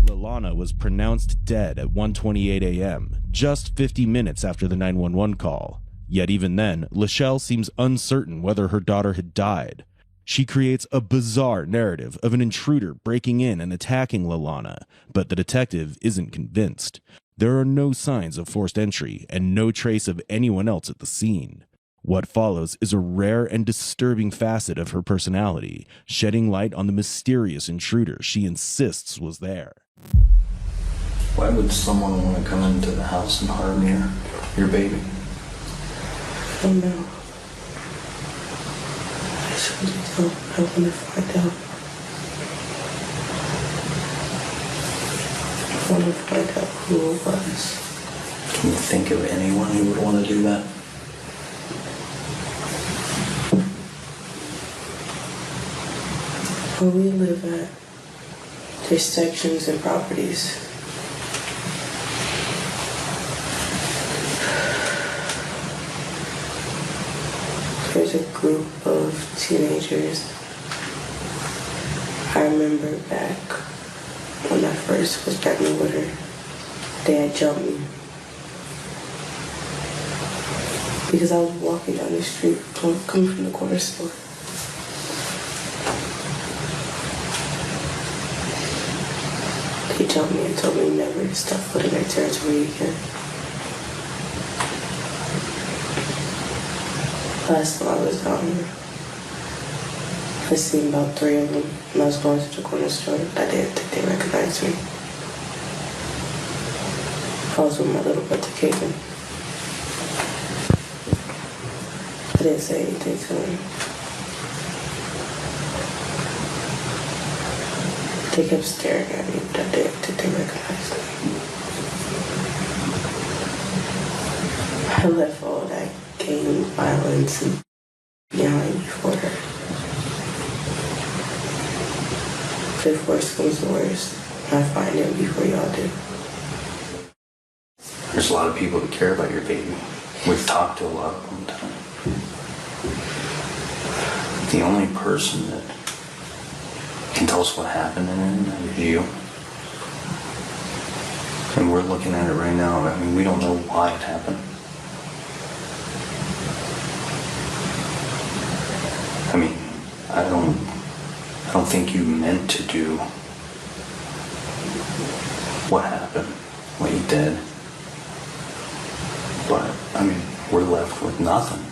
Lalana was pronounced dead at 1:28 a.m., just 50 minutes after the 911 call. Yet even then, Lachelle seems uncertain whether her daughter had died. She creates a bizarre narrative of an intruder breaking in and attacking Lalana, but the detective isn't convinced. There are no signs of forced entry and no trace of anyone else at the scene. What follows is a rare and disturbing facet of her personality, shedding light on the mysterious intruder she insists was there. Why would someone want to come into the house and harm your baby? I don't know. I really don't. I want to find out. I want to find out who it was. Can you think of anyone who would want to do that? Where we live at, there's sections and properties. There's a group of teenagers. I remember back when I first was pregnant with her, they had jumped me. Because I was walking down the street, coming from the corner store. They jumped me and told me never to step foot in their territory again. Last time I was down here, I seen about 3 of them when I was going to the corner store. I didn't think they recognized me. I was with my little brother, Kaden. I didn't say anything to him. They kept staring at me, but I didn't think they recognized me. I left all that gang violence and behind me for her. If worst comes to worst, I find him before y'all do. There's a lot of people that care about your baby. We've talked to a lot of them tonight. The only person that can tell us what happened in it is you. And we're looking at it right now. I mean, we don't know why it happened. I mean, I don't think you meant to do what happened, what you did. But, I mean, we're left with nothing.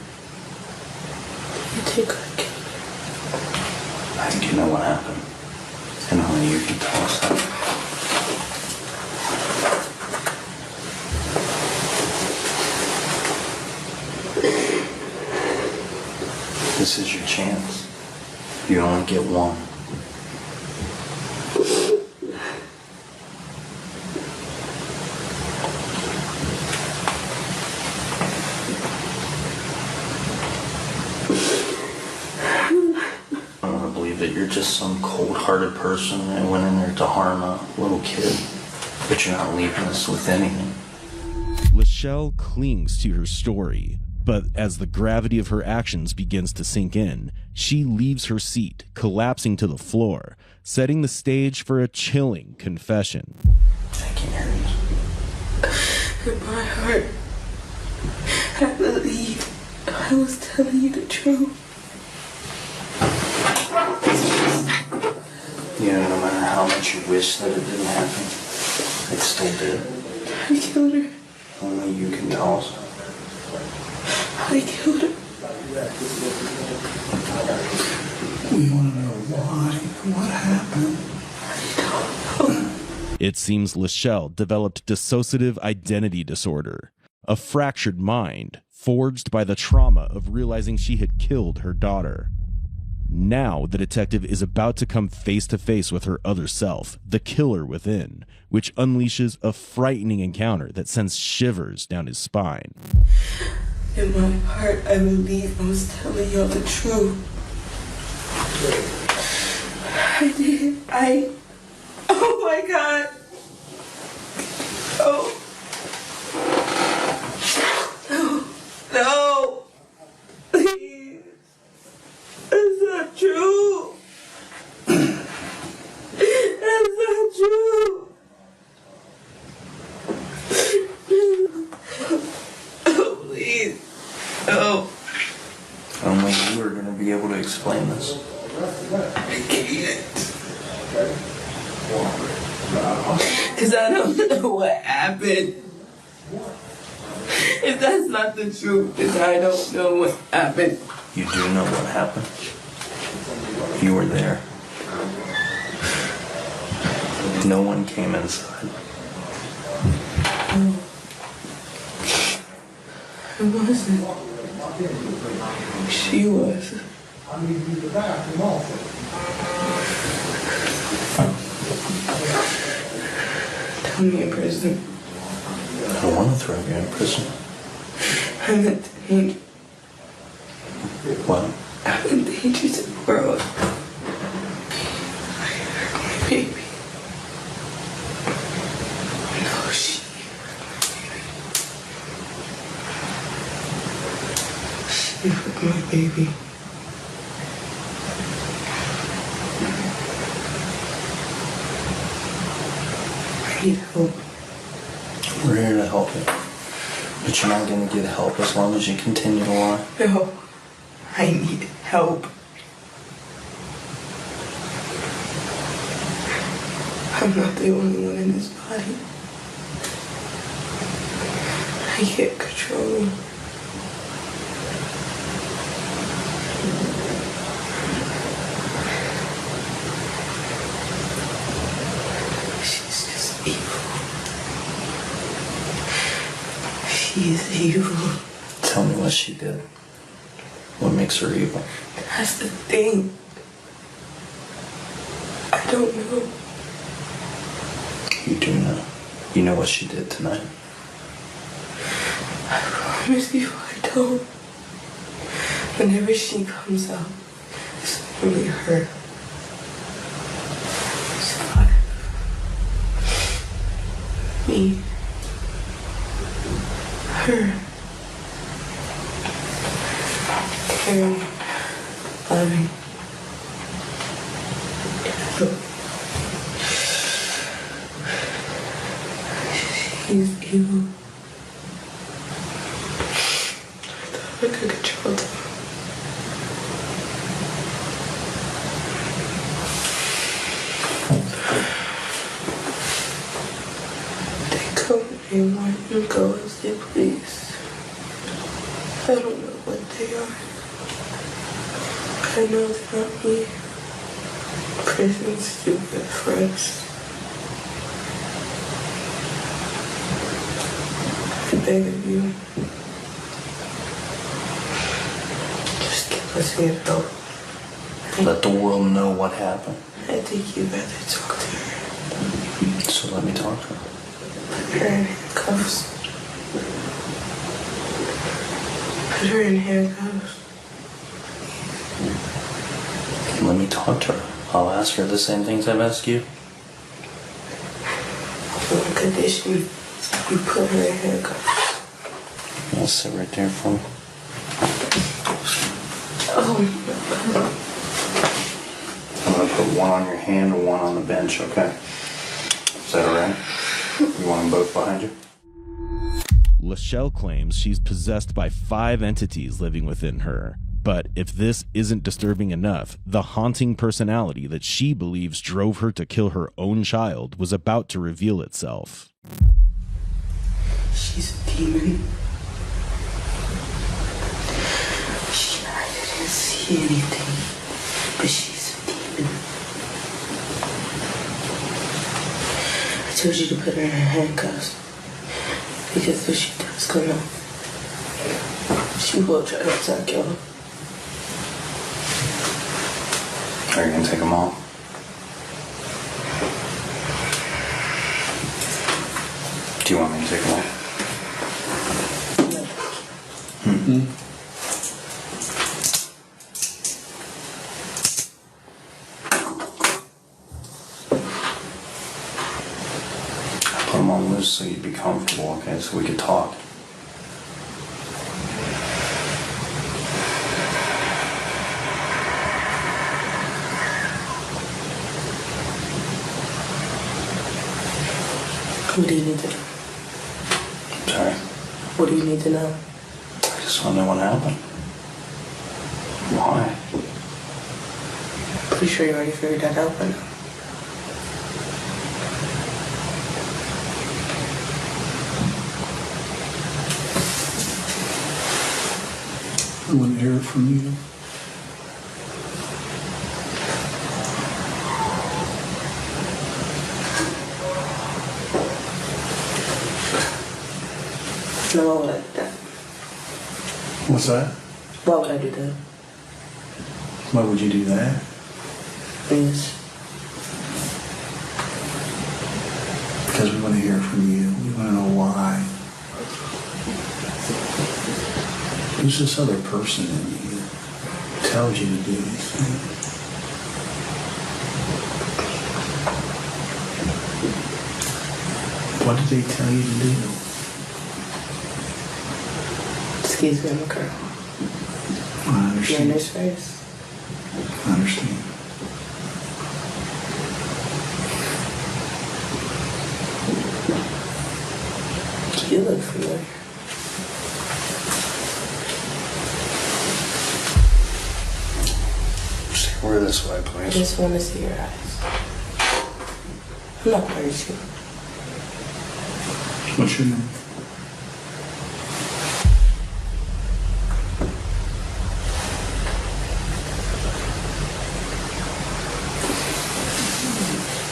You think I can? I think you know what happened. And only you can tell us that. This is your chance. You only get one. I want to believe that you're just some cold-hearted person that went in there to harm a little kid, but you're not leaving us with anything. Lachelle clings to her story, but as the gravity of her actions begins to sink in, she leaves her seat, collapsing to the floor, setting the stage for a chilling confession. I can hear you. In my heart, I believe I was telling you the truth. You know, no matter how much you wish that it didn't happen, it still did. I killed her. Only you can tell us. I killed her. We want to know why. What happened? It seems Lachelle developed dissociative identity disorder, a fractured mind forged by the trauma of realizing she had killed her daughter. Now the detective is about to come face to face with her other self, the killer within, which unleashes a frightening encounter that sends shivers down his spine. In my heart, I believe I was telling y'all the truth. I did. Oh my God. Oh. No. No. Please. That's not true. That's not true. Oh, please. No. Only you are going to be able to explain this. I can't. Because I don't know what happened. If that's not the truth, then I don't know what happened. You do know what happened. You were there. No one came inside. I wasn't. She was. Throw me in prison. I don't want to throw you in prison. I'm a danger. What? I'm a danger to the world. I hurt my baby. No, she hurt my baby. I need help. We're here to help you. But you're not going to get help as long as you continue to lie. No, I need help. I'm not the only one in this body. I can't control me. She's just evil. She is evil. Tell me what she did. What makes her evil? That's the thing. I don't know. You do know. You know what she did tonight. I promise you I don't. Whenever she comes out, it's only her. It's not me. Her. Caring, loving. She's evil. I thought I could control them. They come when they want and go as they please. I don't know what they are. I know they're not me. Prison's stupid for us. I beg of you. Just give us your help. Let the world know what happened. I think you'd better talk to her. So let me talk to her. Put her in handcuffs. Put her in handcuffs. Let me talk to her. I'll ask her the same things I've asked you. On condition you put her in handcuffs. I'll sit right there for me. Oh. I'm going to put one on your hand and one on the bench, okay? Is that alright? You want them both behind you? Lachelle claims she's possessed by 5 entities living within her, But if this isn't disturbing enough, the haunting personality that she believes drove her to kill her own child was about to reveal itself. She's a demon. I didn't see anything, but she's a demon. I told you to put her in handcuffs, because if she does come out, she will try to attack y'all. Are you gonna take them all? Do you want me to take them all? I put them on loose so you'd be comfortable, okay? So we could talk. What do you need to know? Sorry. What do you need to know? I just want to know what happened. Why? Pretty sure you already figured that out by now. I want to hear it from you. No, why would I do that? What's that? Why would I do that? Why would you do that? Yes. Because we want to hear it from you. We want to know why. Who's this other person in you that tells you to do these things? What did they tell you to do? Excuse me, I'm a girl. I understand. You're in his face. I understand. You look familiar. Just over this way, please. I just want to see your eyes. I'm not going to hurt you. What's your name?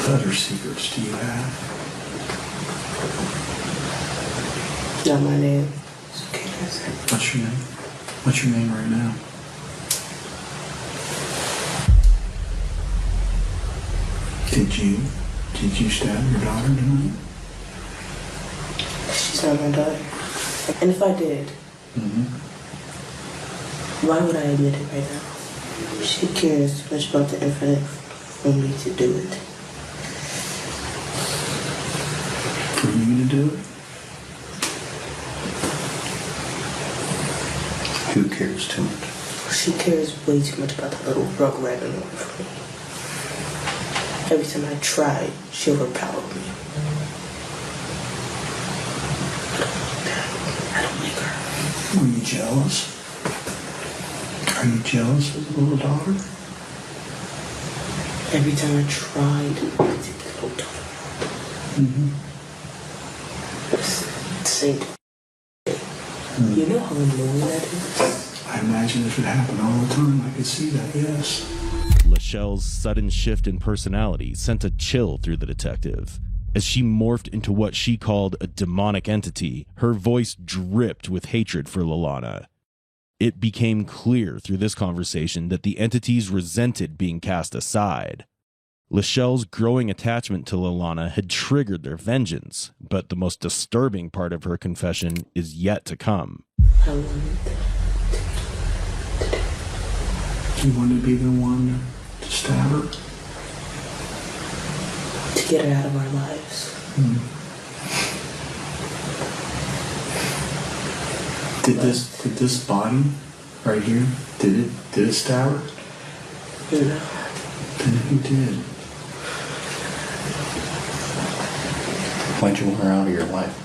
What other secrets do you have? Not my name. It's okay, that's it. What's your name? What's your name right now? Did you stab your daughter tonight? She's not my daughter. And if I did, why would I admit it right now? She cares too much about the infinite for me to do it. For you to do it? Who cares too much? She cares way too much about the little rug rat in the way for me. Every time I try, she overpowered me. I don't like her. Are you jealous? Are you jealous of the little daughter? Every time I tried to take the little daughter, it's the same. You know how annoying that is? I imagine if it happened all the time, I could see that, yes. Lachelle's sudden shift in personality sent a chill through the detective. As she morphed into what she called a demonic entity, her voice dripped with hatred for Lalana. It became clear through this conversation that the entities resented being cast aside. Lachelle's growing attachment to Lalana had triggered their vengeance, but the most disturbing part of her confession is yet to come. I wanted You want to be the one to stab her? to get her out of our lives. Did this body right here, did it stab her? No. Then who did? Why'd you want her out of your life?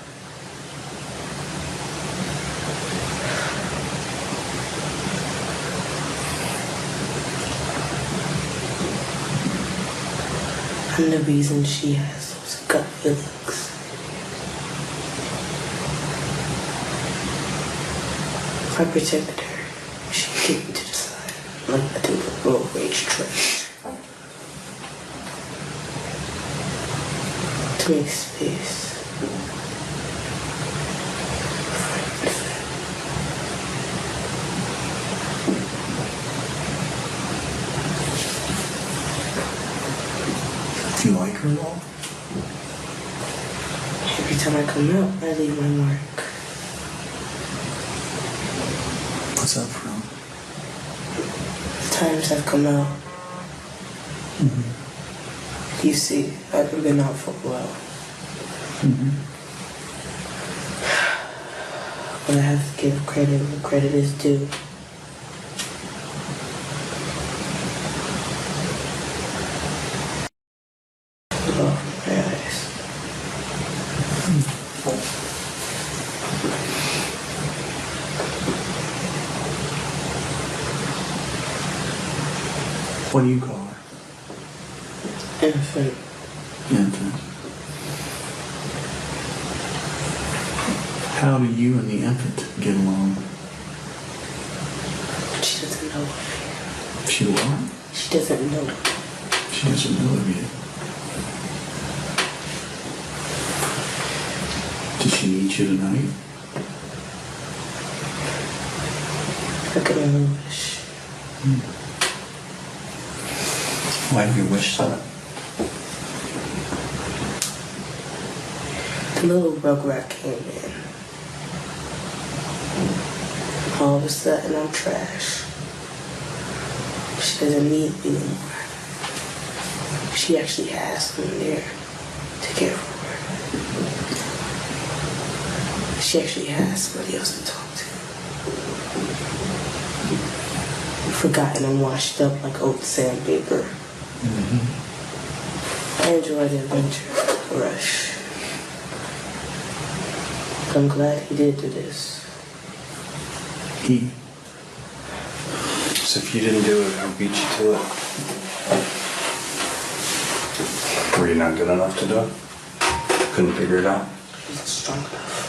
I'm the reason she has those gut feelings. If I protected her, she'd kick me to the side, like I do with road rage trash. To make space. Do you like her at all? Every time I come out, I leave my mark. What's that from? The times I've come out, you see, I've been out for a while. But I have to give credit where credit is due. Off my eyes. What do you call her? Infant. Infant. How do you and the infant get along? She doesn't know of She what? me. She doesn't know. She doesn't know of you. Did she meet you tonight? I can only wish. Why do you wish that? The little rugrat came in. All of a sudden, I'm trash. She doesn't need me anymore. She actually has someone there to care for her. She actually has somebody else to talk to. Forgotten and washed up like old sandpaper. I enjoy the adventure rush. But I'm glad he did do this. He. So if you didn't do it, I'd beat you to it. Were you not good enough to do it? Couldn't figure it out? He wasn't strong enough.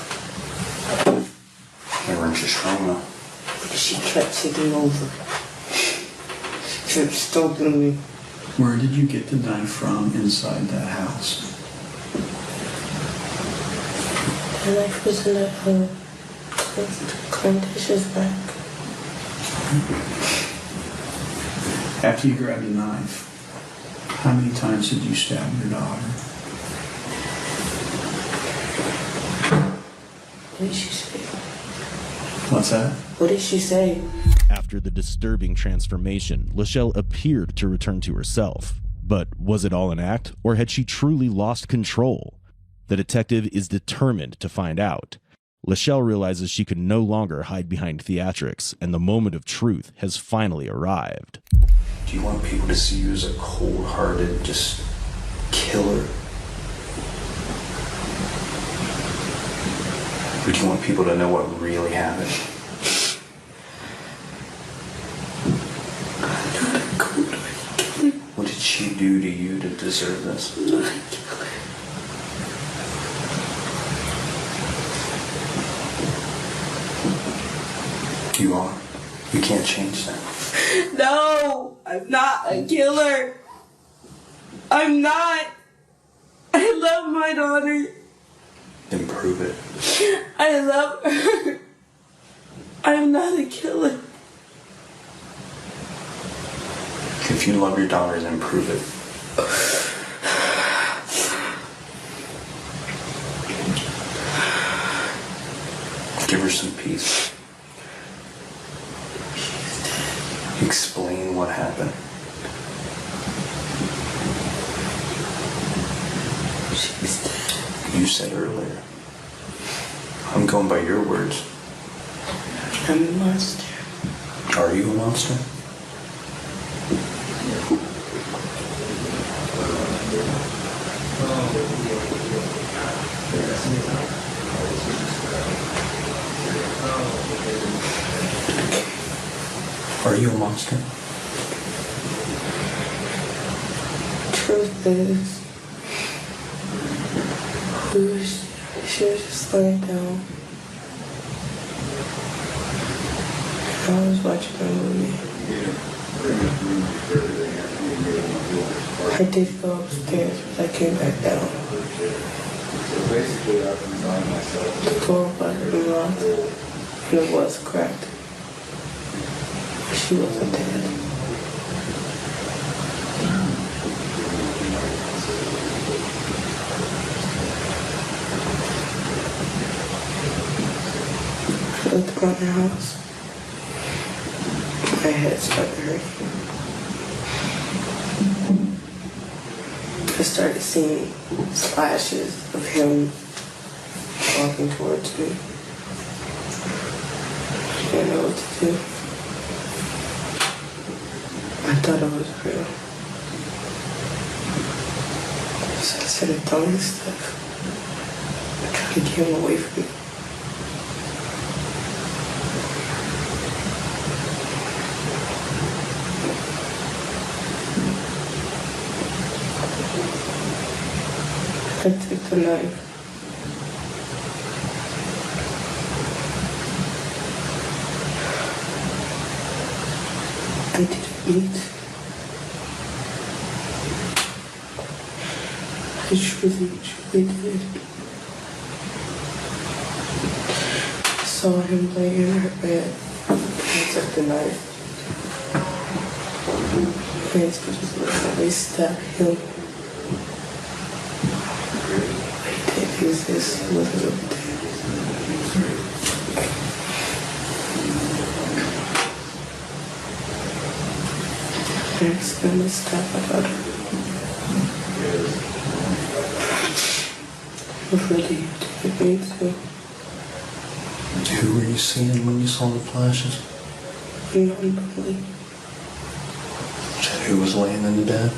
Why weren't you strong enough? Because she kept taking over. She kept stalking me. Where did you get the knife from inside that house? The knife was in that clean dishes back. After you grabbed the knife, how many times did you stab your daughter? What did she say? What's that? What did she say? After the disturbing transformation, Lachelle appeared to return to herself. But was it all an act, or had she truly lost control? The detective is determined to find out. Lachelle realizes she can no longer hide behind theatrics, and the moment of truth has finally arrived. Do you want people to see you as a cold-hearted, just killer? Or do you want people to know what really happened? What did she do to you to deserve this? You are. You can't change that. No, I'm not a killer. I'm not. I love my daughter. Then prove it. I love her. I'm not a killer. If you love your daughter, then prove it. Give her some peace. Explain what happened. She's dead. You said earlier. I'm going by your words. I'm a monster. Are you a monster? Are you a monster? To Truth is, she was just laying down. I was watching a movie. I did go upstairs, but I came back down. The door was locked, and it was cracked. She wasn't dead. I looked around the house. My head started hurting. I started seeing flashes of him walking towards me. I didn't know what to do. I thought it was real. So I started throwing stuff. I tried to get him away from me. I took the knife. I didn't mean to. I truly did. I saw him laying in her bed. I took the knife. I basically stabbed him. This was a I accidentally stabbed my daughter. I really didn't mean to. Who were you seeing when you saw the flashes? Nobody. Who was laying in the bed?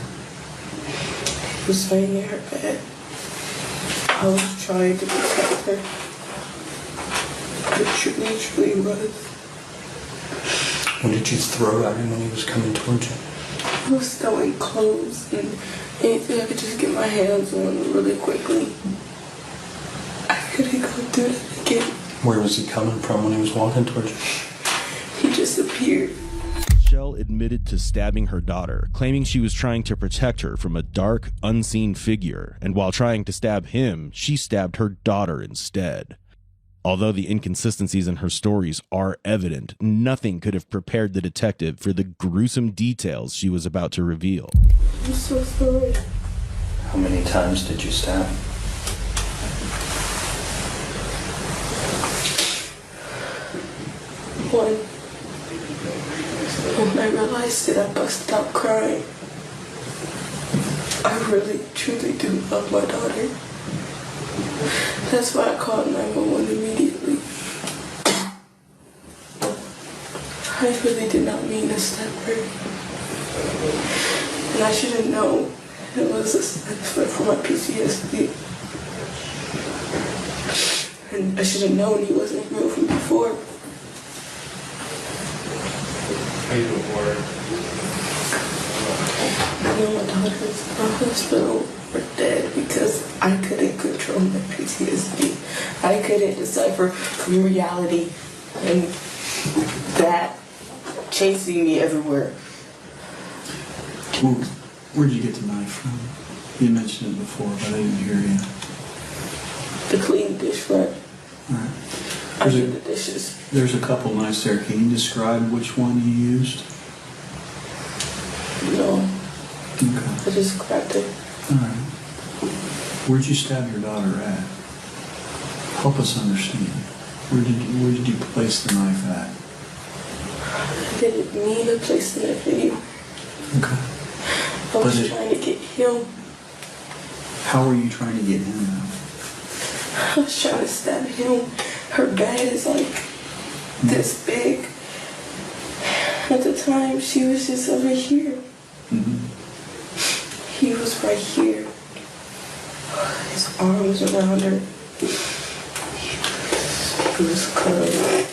He was laying in her bed. I was trying to protect her. I truly was. What did you throw at him when he was coming towards you? I was throwing clothes and anything I could just get my hands on really quickly. I couldn't go through that again. Where was he coming from when he was walking towards you? He disappeared. Michelle admitted to stabbing her daughter, claiming she was trying to protect her from a dark, unseen figure, and while trying to stab him, she stabbed her daughter instead. Although the inconsistencies in her stories are evident, nothing could have prepared the detective for the gruesome details she was about to reveal. I'm so sorry. How many times did you stab? One. When I realized it, I busted out crying. I really, truly do love my daughter. That's why I called 911 immediately. I really did not mean to stab her. And I should have known it was a side effect for my PTSD. And I should have known he wasn't real from before. I know my daughter's in the hospital or dead because I couldn't control my PTSD. I couldn't decipher from reality and that chasing me everywhere. Well, where'd you get the knife from? You mentioned it before, but I didn't hear you. The clean dish rack. All right. I did the dishes. There's a couple knives there. Can you describe which one you used? No. Okay. I just grabbed it. All right. Where'd you stab your daughter at? Help us understand. Where did you place the knife at? I didn't mean to place the knife in you. Okay. I was trying to get him. How were you trying to get him out? I was trying to stab him. Her bed is like this big. At the time, she was just over here. Mm-hmm. He was right here. His arm was around her. He was cuddling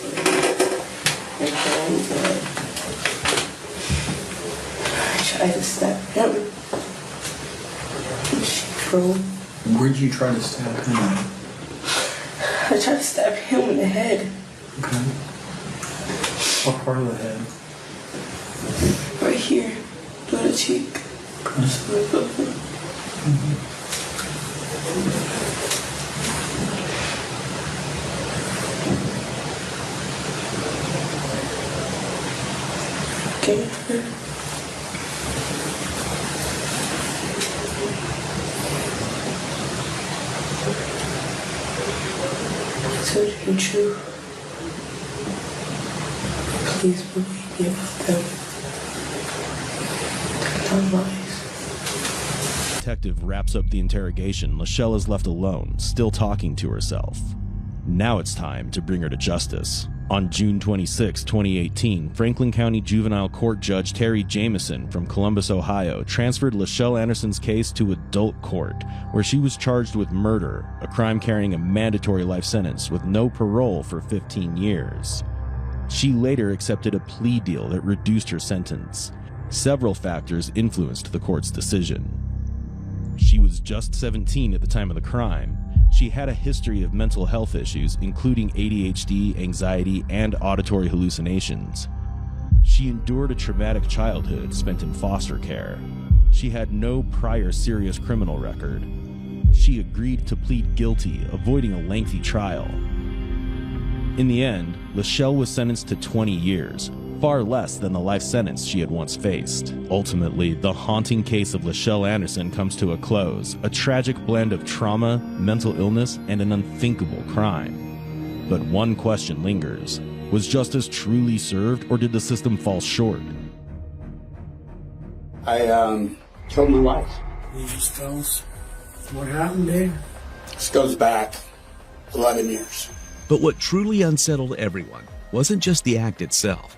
and calling her. I tried to stab him. control. Where'd you try to stab him at? I tried to stab him in the head. Okay. What part of the head? Right here. On the cheek. Just right above him. Okay. So true. Please believe me about them. Don't lies. Detective wraps up the interrogation. Lachelle is left alone, still talking to herself. Now it's time to bring her to justice. On June 26, 2018, Franklin County Juvenile Court Judge Terry Jameson from Columbus, Ohio, transferred Lachelle Anderson's case to adult court, where she was charged with murder, a crime carrying a mandatory life sentence with no parole for 15 years. She later accepted a plea deal that reduced her sentence. Several factors influenced the court's decision. She was just 17 at the time of the crime. She had a history of mental health issues, including ADHD, anxiety, and auditory hallucinations. She endured a traumatic childhood spent in foster care. She had no prior serious criminal record. She agreed to plead guilty, avoiding a lengthy trial. In the end, Lachelle was sentenced to 20 years, far less than the life sentence she had once faced. Ultimately, the haunting case of Lachelle Anderson comes to a close, a tragic blend of trauma, mental illness, and an unthinkable crime. But one question lingers. Was justice truly served, or did the system fall short? I killed my wife. You just tell us what happened, Dave? This goes back 11 years. But what truly unsettled everyone wasn't just the act itself.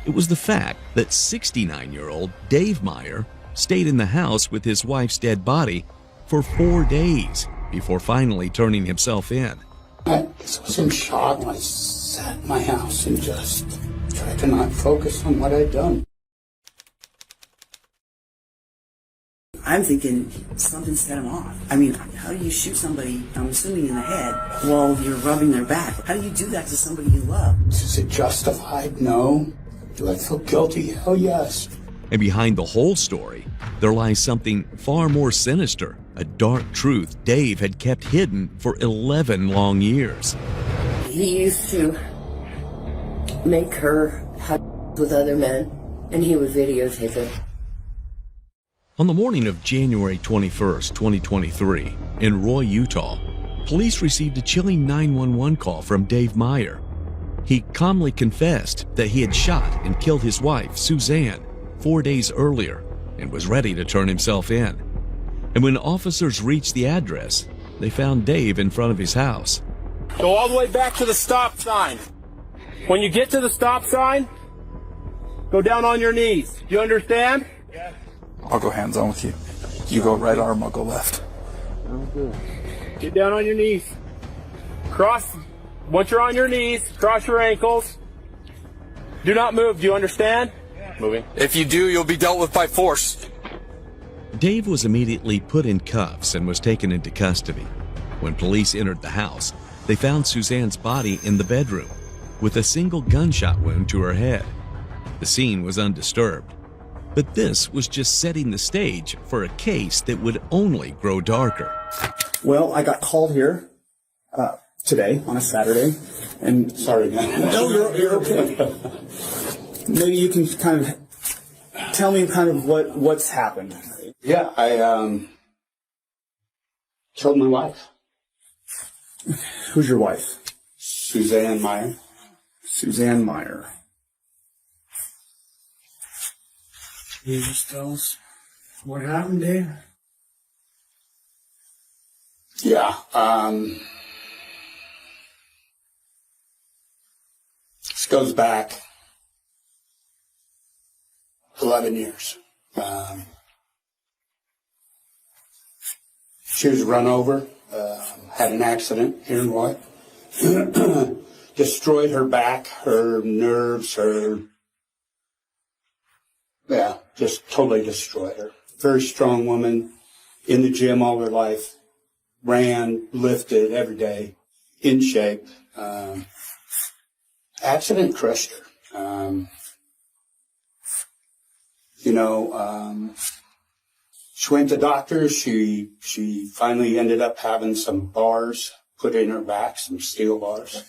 It was the fact that 69-year-old Dave Meyer stayed in the house with his wife's dead body for 4 days before finally turning himself in. I was in shock when I sat in my house and just tried to not focus on what I'd done. I'm thinking something set him off. I mean, how do you shoot somebody, I'm assuming in the head, while you're rubbing their back? How do you do that to somebody you love? Is it justified? No. Do I feel guilty? Hell yes. And behind the whole story, there lies something far more sinister, a dark truth Dave had kept hidden for 11 long years. He used to make her have with other men, and he would videotape it. On the morning of January 21st, 2023, in Roy, Utah, police received a chilling 911 call from Dave Meyer. He calmly confessed that he had shot and killed his wife, Suzanne, 4 days earlier and was ready to turn himself in. And when officers reached the address, they found Dave in front of his house. Go all the way back to the stop sign. When you get to the stop sign, go down on your knees. Do you understand? Yeah. I'll go hands-on with you. You go right arm, I'll go left. Okay. Get down on your knees. Cross. Once you're on your knees, cross your ankles. Do not move. Do you understand? Yeah. Moving. If you do, you'll be dealt with by force. Dave was immediately put in cuffs and was taken into custody. When police entered the house, they found Suzanne's body in the bedroom with a single gunshot wound to her head. The scene was undisturbed. But this was just setting the stage for a case that would only grow darker. Well, I got called here today on a Saturday, and sorry, man. No, you're okay. Maybe you can kind of tell me kind of what's happened. Yeah, I killed my wife. Who's your wife? Suzanne Meyer. Suzanne Meyer. You just tell us what happened, Dave? Yeah, this goes back 11 years. She was run over, had an accident here in Roy. Destroyed her back, her nerves, just totally destroyed her. Very strong woman, in the gym all her life, ran, lifted every day, in shape. Accident crushed her. She went to the doctor. She finally ended up having some bars put in her back, some steel bars.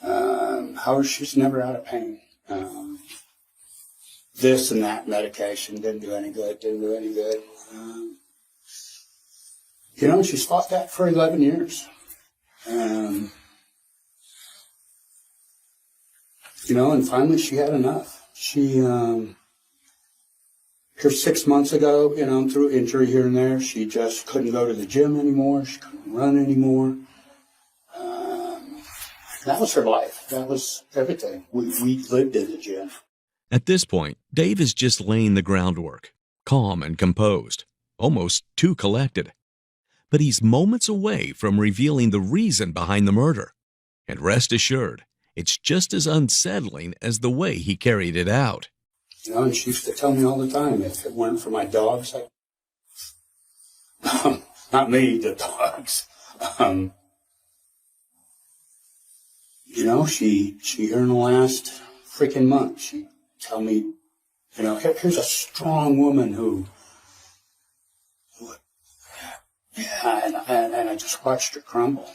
However, she's never out of pain. This and that medication didn't do any good. She's fought that for 11 years. And finally she had enough. She, here 6 months ago, through injury here and there, she just couldn't go to the gym anymore. She couldn't run anymore. That was her life. That was everything. We lived in the gym. At this point, Dave is just laying the groundwork, calm and composed, almost too collected. But he's moments away from revealing the reason behind the murder. And rest assured, it's just as unsettling as the way he carried it out. And she used to tell me all the time, if it weren't for my dogs, not me, the dogs. She here in the last freaking month, she tell me, here's a strong woman who and I just watched her crumble.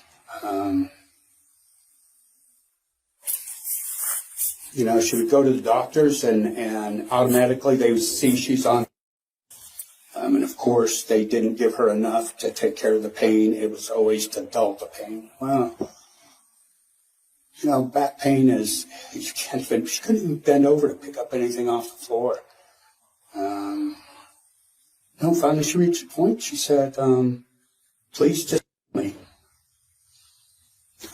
She would go to the doctors and automatically they would see she's on. And of course, they didn't give her enough to take care of the pain. It was always to dull the pain. Well, back pain is, she couldn't even bend over to pick up anything off the floor. Finally she reached a point, she said, please just me.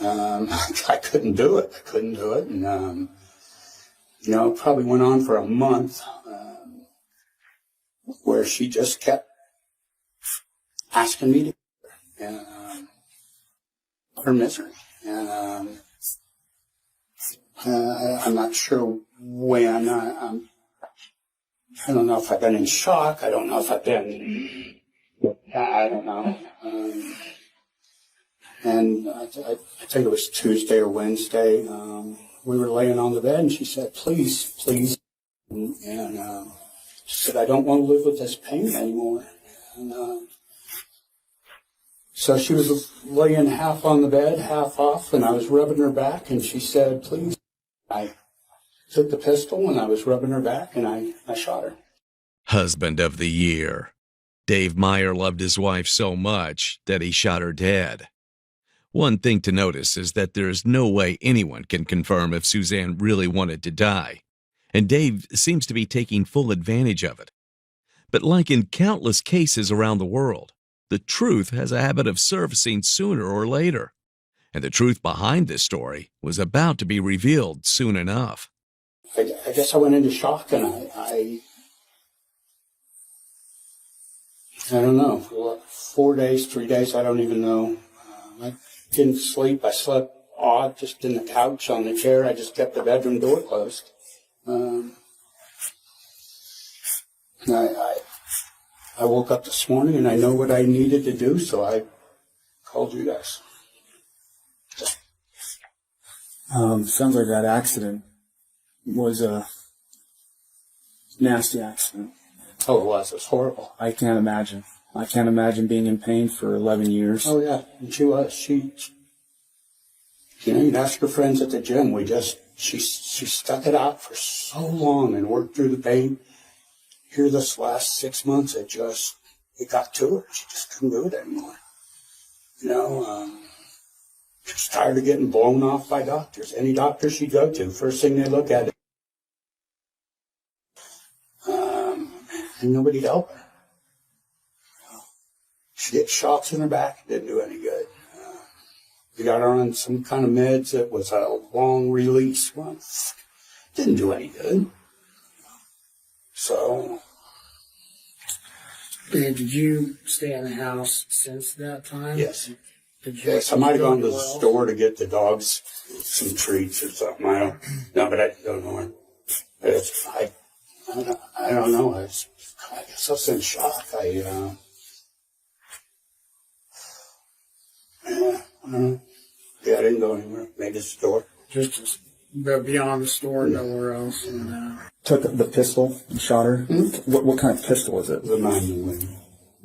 I couldn't do it. And, it probably went on for a month, where she just kept asking me to and her misery. And I'm not sure when. I don't know if I've been in shock. I don't know if I've been. I don't know. And I think it was Tuesday or Wednesday. We were laying on the bed, and she said, "Please." And she said, "I don't want to live with this pain anymore." And so she was laying half on the bed, half off, and I was rubbing her back, and she said, "Please." I took the pistol, and I was rubbing her back, and I shot her. Husband of the year. Dave Meyer loved his wife so much that he shot her dead. One thing to notice is that there is no way anyone can confirm if Suzanne really wanted to die, and Dave seems to be taking full advantage of it. But like in countless cases around the world, the truth has a habit of surfacing sooner or later, and the truth behind this story was about to be revealed soon enough. I guess I went into shock, and I don't know, for 4 days, 3 days, I don't even know. I didn't sleep. I slept odd, just in the couch on the chair. I just kept the bedroom door closed. I woke up this morning and I know what I needed to do, so I called you guys. Sounds like that accident was a nasty accident. Oh, it was. It was horrible. I can't imagine. I can't imagine being in pain for 11 years. Oh, yeah. And she was. You'd ask her friends at the gym. She stuck it out for so long and worked through the pain. Here this last 6 months, it got to her. She just couldn't do it anymore. She was tired of getting blown off by doctors. Any doctor she'd go to, first thing they look at, and nobody'd help her. She had shots in her back. It didn't do any good. We got her on some kind of meds that was a long release. Well, didn't do any good. So. Did you stay in the house since that time? Yes. Yes, I might have gone to the store to get the dogs some treats or something. I don't know. I don't know. I guess I was in shock. Yeah, I didn't go anywhere. Made a store. Just beyond the store, nowhere else. And, Took the pistol and shot her. What kind of pistol is it? The 9mm.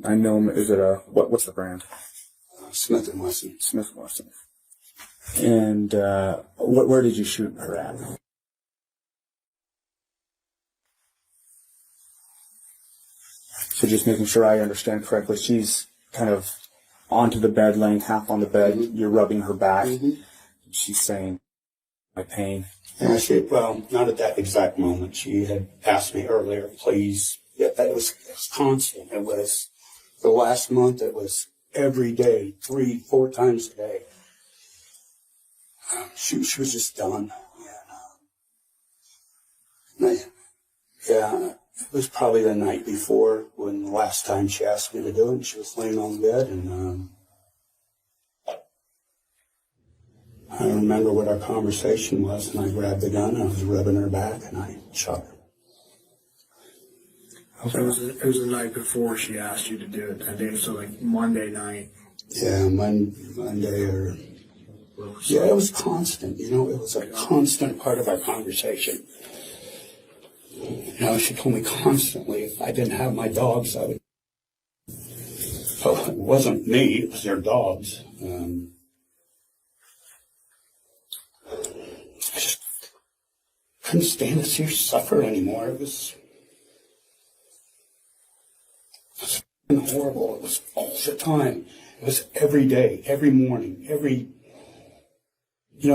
I know. Is it a what's the brand? Smith & Wesson. Smith & Wesson. And where did you shoot her at? So just making sure I understand correctly, she's kind of onto the bed, laying half on the bed. You're rubbing her back. She's saying, "My pain." Yeah, well, not at that exact moment. She had asked me earlier, please. Yeah, it was constant. It was the last month. It was every day, 3-4 times a day. She was just done. Yeah, it was probably the night before when the last time she asked me to do it. And she was laying on the bed, and I remember what our conversation was, and I grabbed the gun, and I was rubbing her back, and I shot her. So it was the night before she asked you to do it that day, so like Monday night. Yeah, Monday or... Yeah, it was constant, it was a constant part of our conversation. She told me constantly if I didn't have my dogs, I would... Well, it wasn't me, it was their dogs. I just couldn't stand to see her suffer anymore. It was horrible. It was all the time. It was every day, every morning,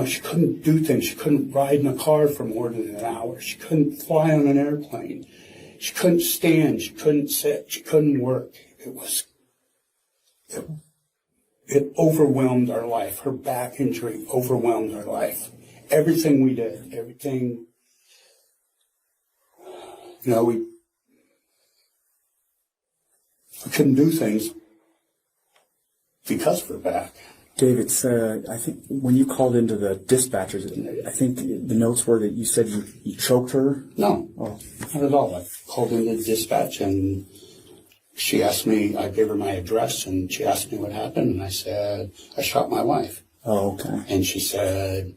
she couldn't do things. She couldn't ride in a car for more than an hour. She couldn't fly on an airplane. She couldn't stand. She couldn't sit. She couldn't work. It overwhelmed our life. Her back injury overwhelmed our life. Everything we did, we couldn't do things because of her back. David said, I think when you called into the dispatchers, I think the notes were that you said you choked her? No, not at all. I called into the dispatch and she asked me, I gave her my address and she asked me what happened and I said, I shot my wife. Oh, okay. And she said,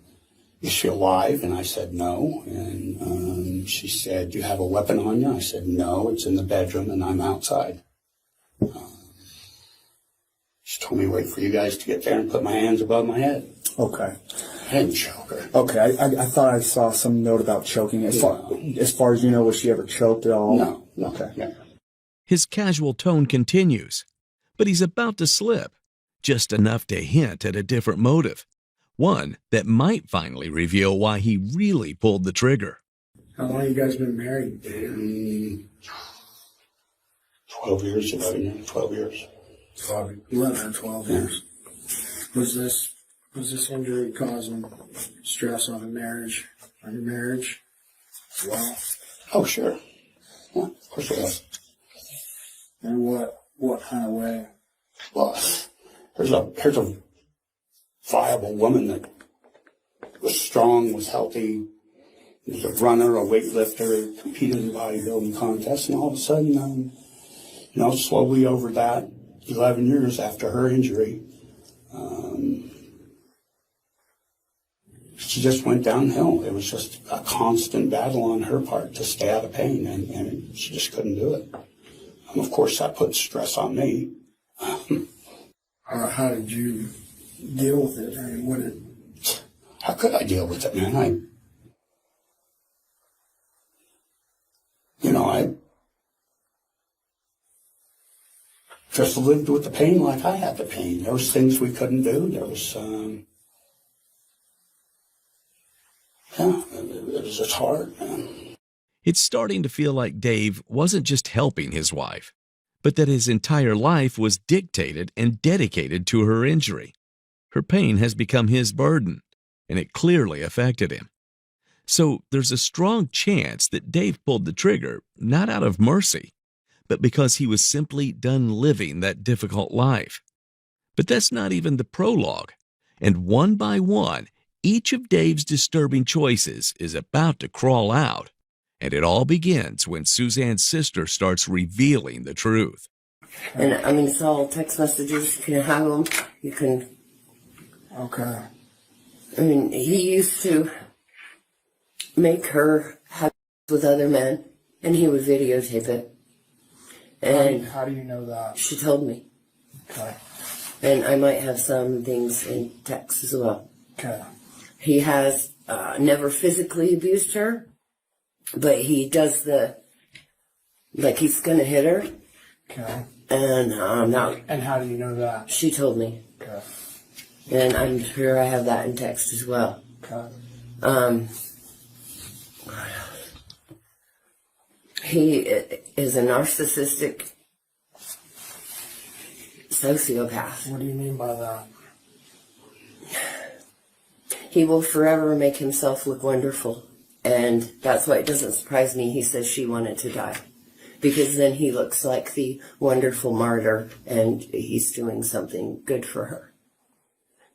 is she alive? And I said, no. And she said, do you have a weapon on you? I said, no, it's in the bedroom and I'm outside. She told me to wait for you guys to get there and put my hands above my head. Okay. I didn't choke her. Okay, I thought I saw some note about choking. As far as you know, was she ever choked at all? No. Okay. Yeah. His casual tone continues, but he's about to slip, just enough to hint at a different motive, one that might finally reveal why he really pulled the trigger. How long have you guys been married, Dave? 12 years, 11 years, 12 years. 11 or 12 years. Was this injury causing stress on your marriage? Well, oh sure, yeah, of course it was. And what kind of way? Well, here's a viable woman that was strong, was healthy, was a runner, a weightlifter, competed in bodybuilding contests, and all of a sudden, slowly over that 11 years after her injury, she just went downhill. It was just a constant battle on her part to stay out of pain, and she just couldn't do it. And of course, that put stress on me. How did you deal with it? I mean, how could I deal with it, man? I just lived with the pain like I had the pain. There was things we couldn't do. There was, it was just hard, man. It's starting to feel like Dave wasn't just helping his wife, but that his entire life was dictated and dedicated to her injury. Her pain has become his burden, and it clearly affected him. So there's a strong chance that Dave pulled the trigger not out of mercy, but because he was simply done living that difficult life. But that's not even the prologue, and one by one, each of Dave's disturbing choices is about to crawl out, and it all begins when Suzanne's sister starts revealing the truth. And it's all text messages. You can have them. You can Okay. I mean, he used to make her have with other men, and he would videotape it. And how do you know that? She told me. Okay. And I might have some things in text as well. Okay. He has never physically abused her, but he does like he's gonna hit her. Okay. And And how do you know that? She told me. Okay. And I'm sure I have that in text as well. Okay. He is a narcissistic sociopath. What do you mean by that? He will forever make himself look wonderful. And that's why it doesn't surprise me he says she wanted to die. Because then he looks like the wonderful martyr and he's doing something good for her.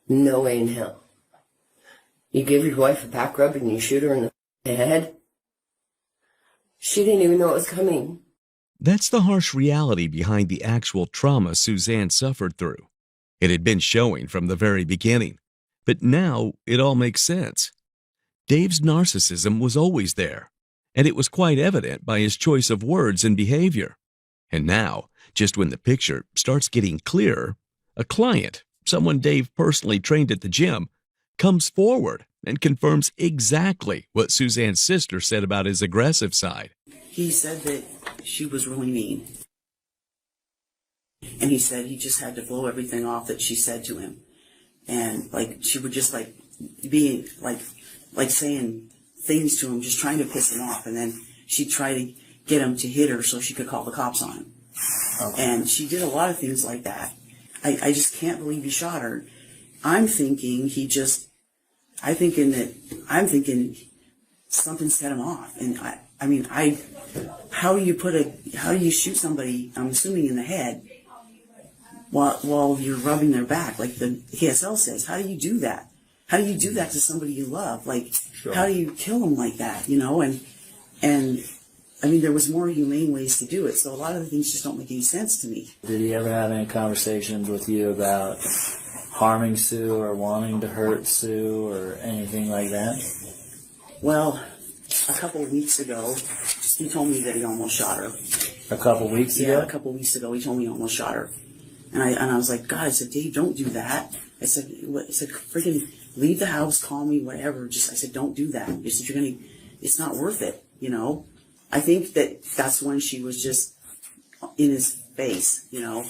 No way in hell. You give your wife a back rub and you shoot her in the head? She didn't even know it was coming. That's the harsh reality behind the actual trauma Suzanne suffered through. It had been showing from the very beginning, but now it all makes sense. Dave's narcissism was always there, and it was quite evident by his choice of words and behavior. And now, just when the picture starts getting clearer, a client, someone Dave personally trained at the gym, comes forward and confirms exactly what Suzanne's sister said about his aggressive side. He said that she was really mean. And he said he just had to blow everything off that she said to him. And like she would just like be like saying things to him, just trying to piss him off. And then she'd try to get him to hit her so she could call the cops on him. Okay. And she did a lot of things like that. I just can't believe he shot her. I'm thinking something set him off. And how do you shoot somebody, I'm assuming in the head, while you're rubbing their back, like the KSL says? How do you do that? How do you do that to somebody you love? Like, sure. How do you kill them like that, you know? And I mean, there was more humane ways to do it, so a lot of the things just don't make any sense to me. Did he ever have any conversations with you about harming Sue or wanting to hurt Sue or anything like that? Well, a couple of weeks ago, he told me that he almost shot her. A couple weeks ago? Yeah, a couple of weeks ago, he told me he almost shot her. And I was like, God, I said, Dave, don't do that. I said, freaking leave the house, call me, whatever. I said, don't do that. I said, it's not worth it, you know? I think that's when she was just in his face, you know?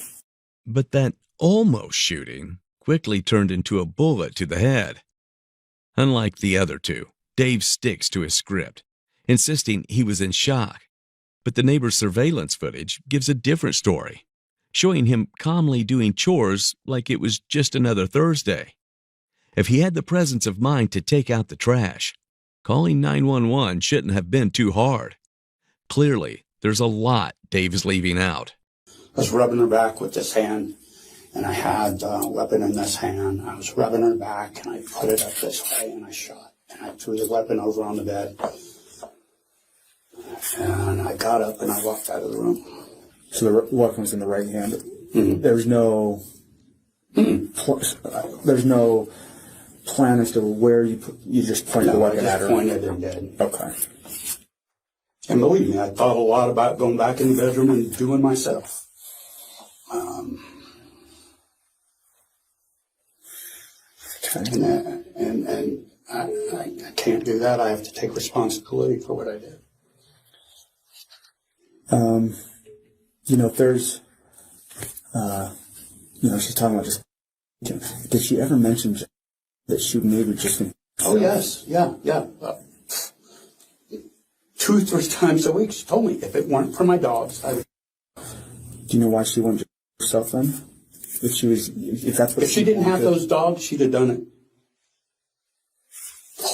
But that almost shooting quickly turned into a bullet to the head. Unlike the other two, Dave sticks to his script, insisting he was in shock. But the neighbor's surveillance footage gives a different story, showing him calmly doing chores like it was just another Thursday. If he had the presence of mind to take out the trash, calling 911 shouldn't have been too hard. Clearly, there's a lot Dave is leaving out. I was rubbing her back with this hand, and I had a weapon in this hand. I was rubbing her back, and I put it up this way, and I shot. And I threw the weapon over on the bed. And I got up, and I walked out of the room. So the weapon was in the right hand. Mm-hmm. There's no plan as to where you just point the weapon at her. I just pointed and did. Okay. And believe me, I thought a lot about going back in the bedroom and doing myself. And I can't do that. I have to take responsibility for what I did. If there's, she's talking about just, did she ever mention that she maybe just... Oh, yes. Yeah. 2 or 3 times a week, she told me if it weren't for my dogs, I would. Do you know why she wouldn't do it herself then? If she didn't have those dogs, she'd have done it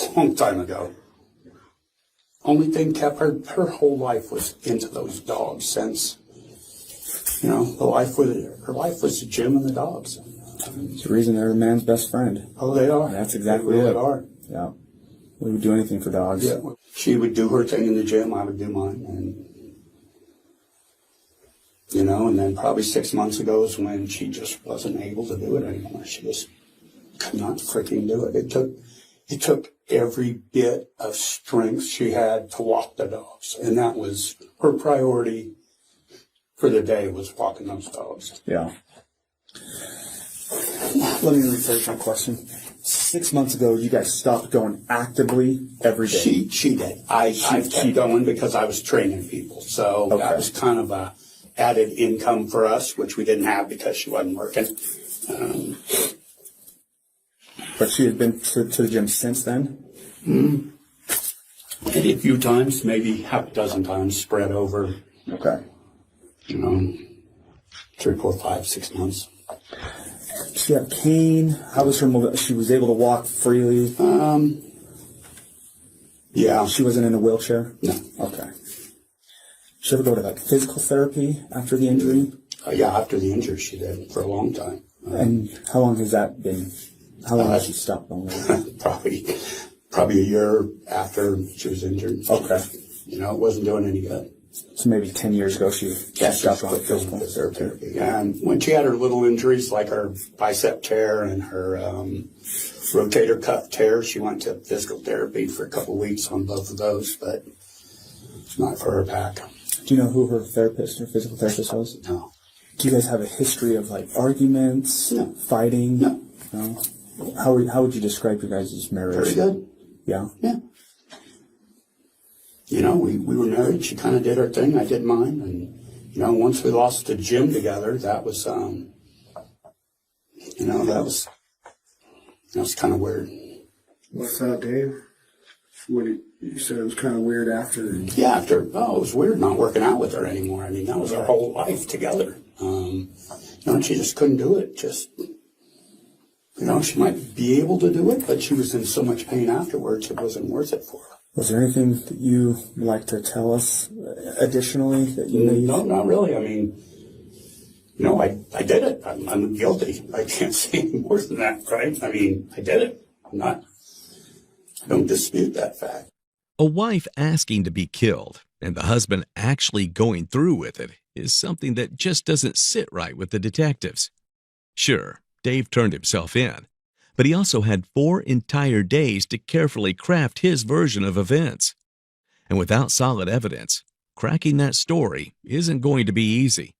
a long time ago. Only thing kept her whole life was into those dogs since, her life was the gym and the dogs. It's the reason they're a man's best friend. Oh, they are. That's exactly they really it. Are. Yeah. We would do anything for dogs. Yeah. She would do her thing in the gym, I would do mine. And then probably 6 months ago is when she just wasn't able to do it anymore. She just could not freaking do it. It took every bit of strength she had to walk the dogs. And that was her priority for the day, was walking those dogs. Yeah. Let me rephrase my question. 6 months ago, you guys stopped going actively every day. She did. I kept going because I was training people. So that was kind of a added income for us, which we didn't have because she wasn't working. But she had been to the gym since then? Maybe a few times, maybe half a dozen times spread over. Okay. 3, 4, 5, 6 months. She had a cane. How was her mobility? She was able to walk freely? Yeah. She wasn't in a wheelchair? No. Okay. Did she ever go to physical therapy after the injury? Yeah, after the injury she did for a long time. And how long has that been? How long has she stopped going there? Probably a year after she was injured. Okay. It wasn't doing any good. So maybe 10 years ago she stopped going to physical therapy. And when she had her little injuries, like her bicep tear and her rotator cuff tear, she went to physical therapy for a couple of weeks on both of those, but it's not for her back. Do you know who her therapist or physical therapist was? No. Do you guys have a history of arguments, fighting? No. How would you describe your guys' marriage? Very good. Yeah? Yeah. We were married. She kind of did her thing. I did mine. And, once we lost the gym together, that was, that was kind of weird. What's that, Dave? You said it was kind of weird after. Yeah, it was weird not working out with her anymore. I mean, that was our whole life together. And she just couldn't do it. She might be able to do it, but she was in so much pain afterwards, it wasn't worth it for her. Was there anything that you would like to tell us additionally that you know? No, not really. I mean, I did it. I'm guilty. I can't say any more than that, right? I mean, I did it. I don't dispute that fact. A wife asking to be killed and the husband actually going through with it is something that just doesn't sit right with the detectives. Sure, Dave turned himself in, but he also had 4 entire days to carefully craft his version of events. And without solid evidence, cracking that story isn't going to be easy.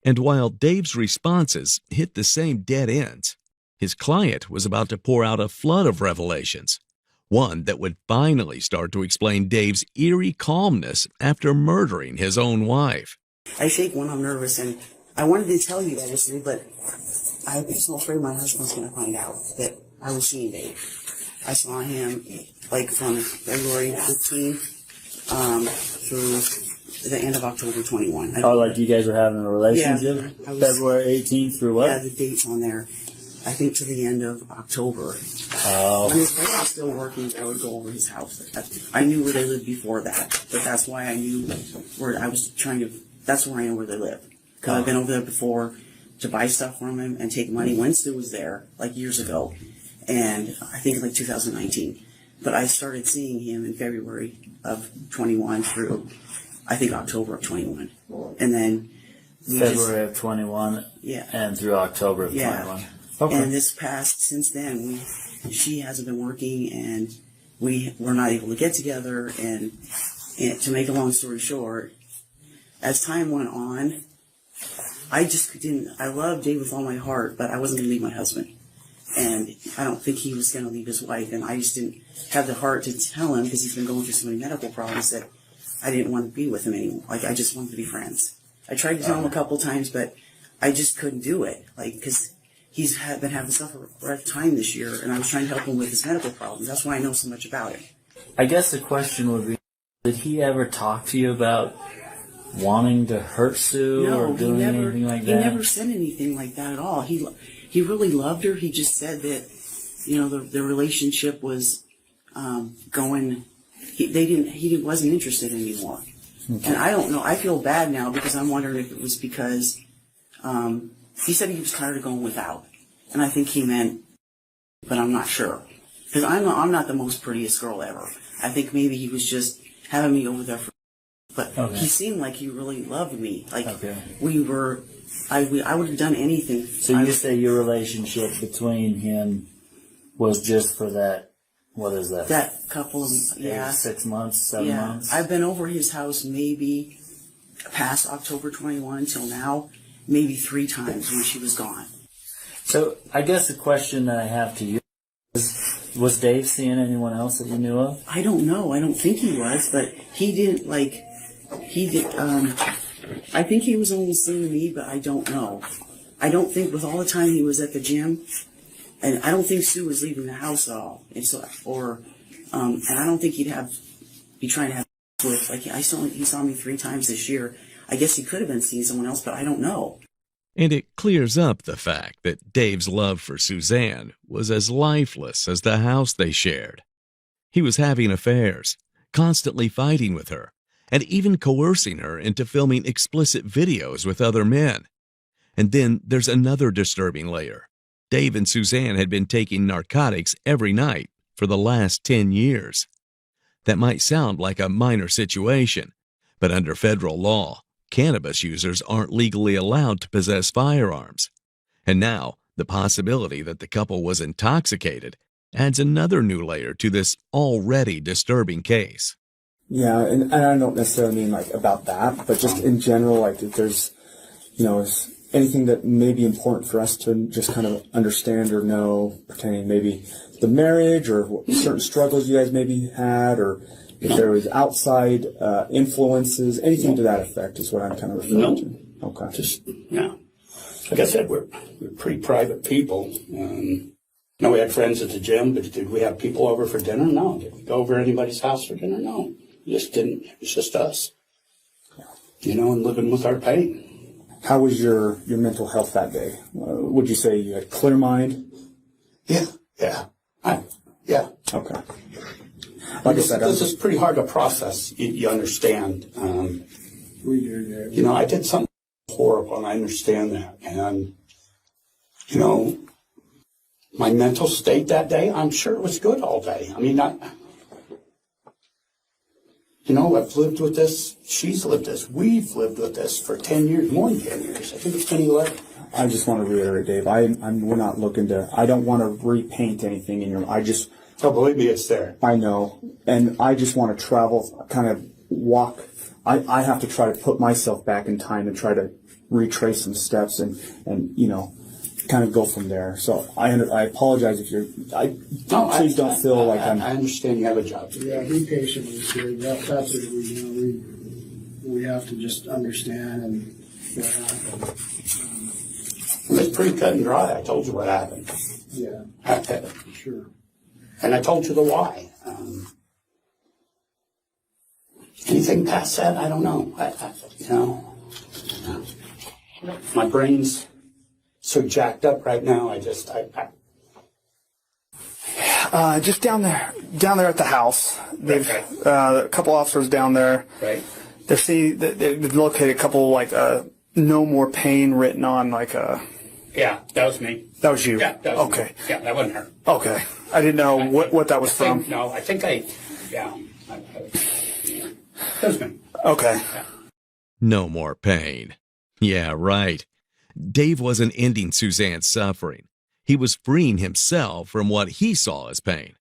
And while Dave's responses hit the same dead ends, his client was about to pour out a flood of revelations, one that would finally start to explain Dave's eerie calmness after murdering his own wife. I shake when I'm nervous, and I wanted to tell you that yesterday, but I was so afraid my husband was going to find out that I was seeing Dave. I saw him from February 15th through the end of October 21. You guys were having a relationship? Yeah, February 18th through what? Yeah, the date's on there. I think to the end of October. Oh. When his wife was still working, I would go over his house. I knew where they lived before that, but that's why I knew where I was that's where I know where they live. Because I've been over there before to buy stuff from him and take money when Stu was there, years ago. And I think 2019. But I started seeing him in February of 21 through, I think, October of 21. And then February of 21 and through October of 21. Okay. And since then, she hasn't been working, and we're not able to get together. And to make a long story short, as time went on, I just didn't. I loved Dave with all my heart, but I wasn't going to leave my husband, and I don't think he was going to leave his wife. And I just didn't have the heart to tell him, because he's been going through so many medical problems, that I didn't want to be with him anymore. I just wanted to be friends. I tried to tell him a couple times, but I just couldn't do it. Because he's been having such a rough time this year, and I was trying to help him with his medical problems. That's why I know so much about it. I guess the question would be, did he ever talk to you about wanting to hurt Sue or doing anything like that? He never said anything like that at all. He really loved her. He just said that, the relationship was going. He wasn't interested anymore. Okay. And I don't know. I feel bad now because I'm wondering if it was because he said he was tired of going without, and I think he meant, but I'm not sure, because I'm not the most prettiest girl ever. I think maybe he was just having me over there for. But he seemed like he really loved me. We were, I would have done anything. So you say your relationship between him was just for that, what is that? That couple of, yeah. 6 months, 7 months? I've been over his house maybe past October 21 until now, maybe 3 times when she was gone. So I guess the question that I have to you is, was Dave seeing anyone else that you knew of? I don't know. I don't think he was, but he didn't I think he was only seeing me, but I don't know. I don't think with all the time he was at the gym, and I don't think Sue was leaving the house at all. And so, and I don't think he'd be trying to have with, like, he saw me 3 times this year. I guess he could have been seeing someone else, but I don't know. And it clears up the fact that Dave's love for Suzanne was as lifeless as the house they shared. He was having affairs, constantly fighting with her, and even coercing her into filming explicit videos with other men. And then there's another disturbing layer. Dave and Suzanne had been taking narcotics every night for the last 10 years. That might sound like a minor situation, but under federal law, cannabis users aren't legally allowed to possess firearms. And now, the possibility that the couple was intoxicated adds another new layer to this already disturbing case. Yeah, and I don't necessarily mean like about that, but just in general, like if there's, is anything that may be important for us to just kind of understand or know pertaining maybe the marriage or certain struggles you guys maybe had, or if there was outside influences, anything to that effect is what I'm kind of referring to. Okay. Just, like I said, we're pretty private people. We had friends at the gym, but did we have people over for dinner? No. Did we go over to anybody's house for dinner? No. We just didn't. It was just us. And living with our pain. How was your mental health that day? Would you say you had clear mind? Yeah. Okay. Like I said, this is pretty hard to process. You understand. We do, yeah. I did something horrible, and I understand that. And, my mental state that day, I'm sure it was good all day. I mean, I've lived with this. She's lived this. We've lived with this for 10 years, more than 10 years. I think it's been 11. I just want to reiterate, Dave, we're not looking to, I don't want to repaint anything in your, Oh, believe me, it's there. I know. And I just want to travel, kind of walk. I have to try to put myself back in time and try to retrace some steps and kind of go from there. So I apologize if please don't feel like I'm. I understand you have a job. Yeah, be patient with us here. That's what we have to just understand and what happened. It's pretty cut and dry. I told you what happened. Yeah, sure. And I told you the why. Anything past that, I don't know. My brain's so jacked up right now. Just down there at the house. They've a couple officers down there. Right. They've located a couple no more pain written on Yeah, that was me. That was you. Yeah, that was okay. Me. Yeah, that wasn't her. Okay. I didn't know what that was from. I think that was me. Okay. Yeah. No more pain. Yeah, right. Dave wasn't ending Suzanne's suffering. He was freeing himself from what he saw as pain.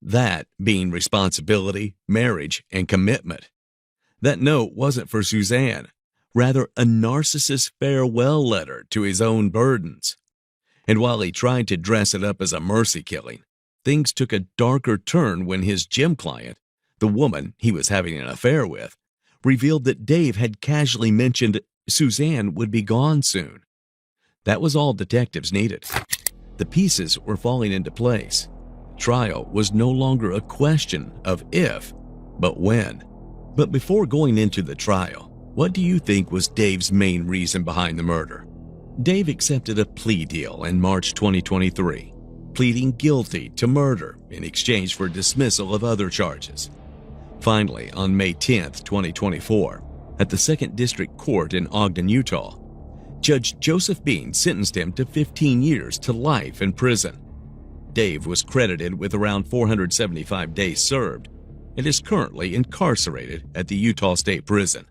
That being responsibility, marriage, and commitment. That note wasn't for Suzanne, rather a narcissist's farewell letter to his own burdens. And while he tried to dress it up as a mercy killing, things took a darker turn when his gym client, the woman he was having an affair with, revealed that Dave had casually mentioned Suzanne would be gone soon. That was all detectives needed. The pieces were falling into place. Trial was no longer a question of if, but when. But before going into the trial, what do you think was Dave's main reason behind the murder? Dave accepted a plea deal in March 2023, pleading guilty to murder in exchange for dismissal of other charges. Finally, on May 10, 2024, at the 2nd District Court in Ogden, Utah, Judge Joseph Bean sentenced him to 15 years to life in prison. Dave was credited with around 475 days served and is currently incarcerated at the Utah State Prison.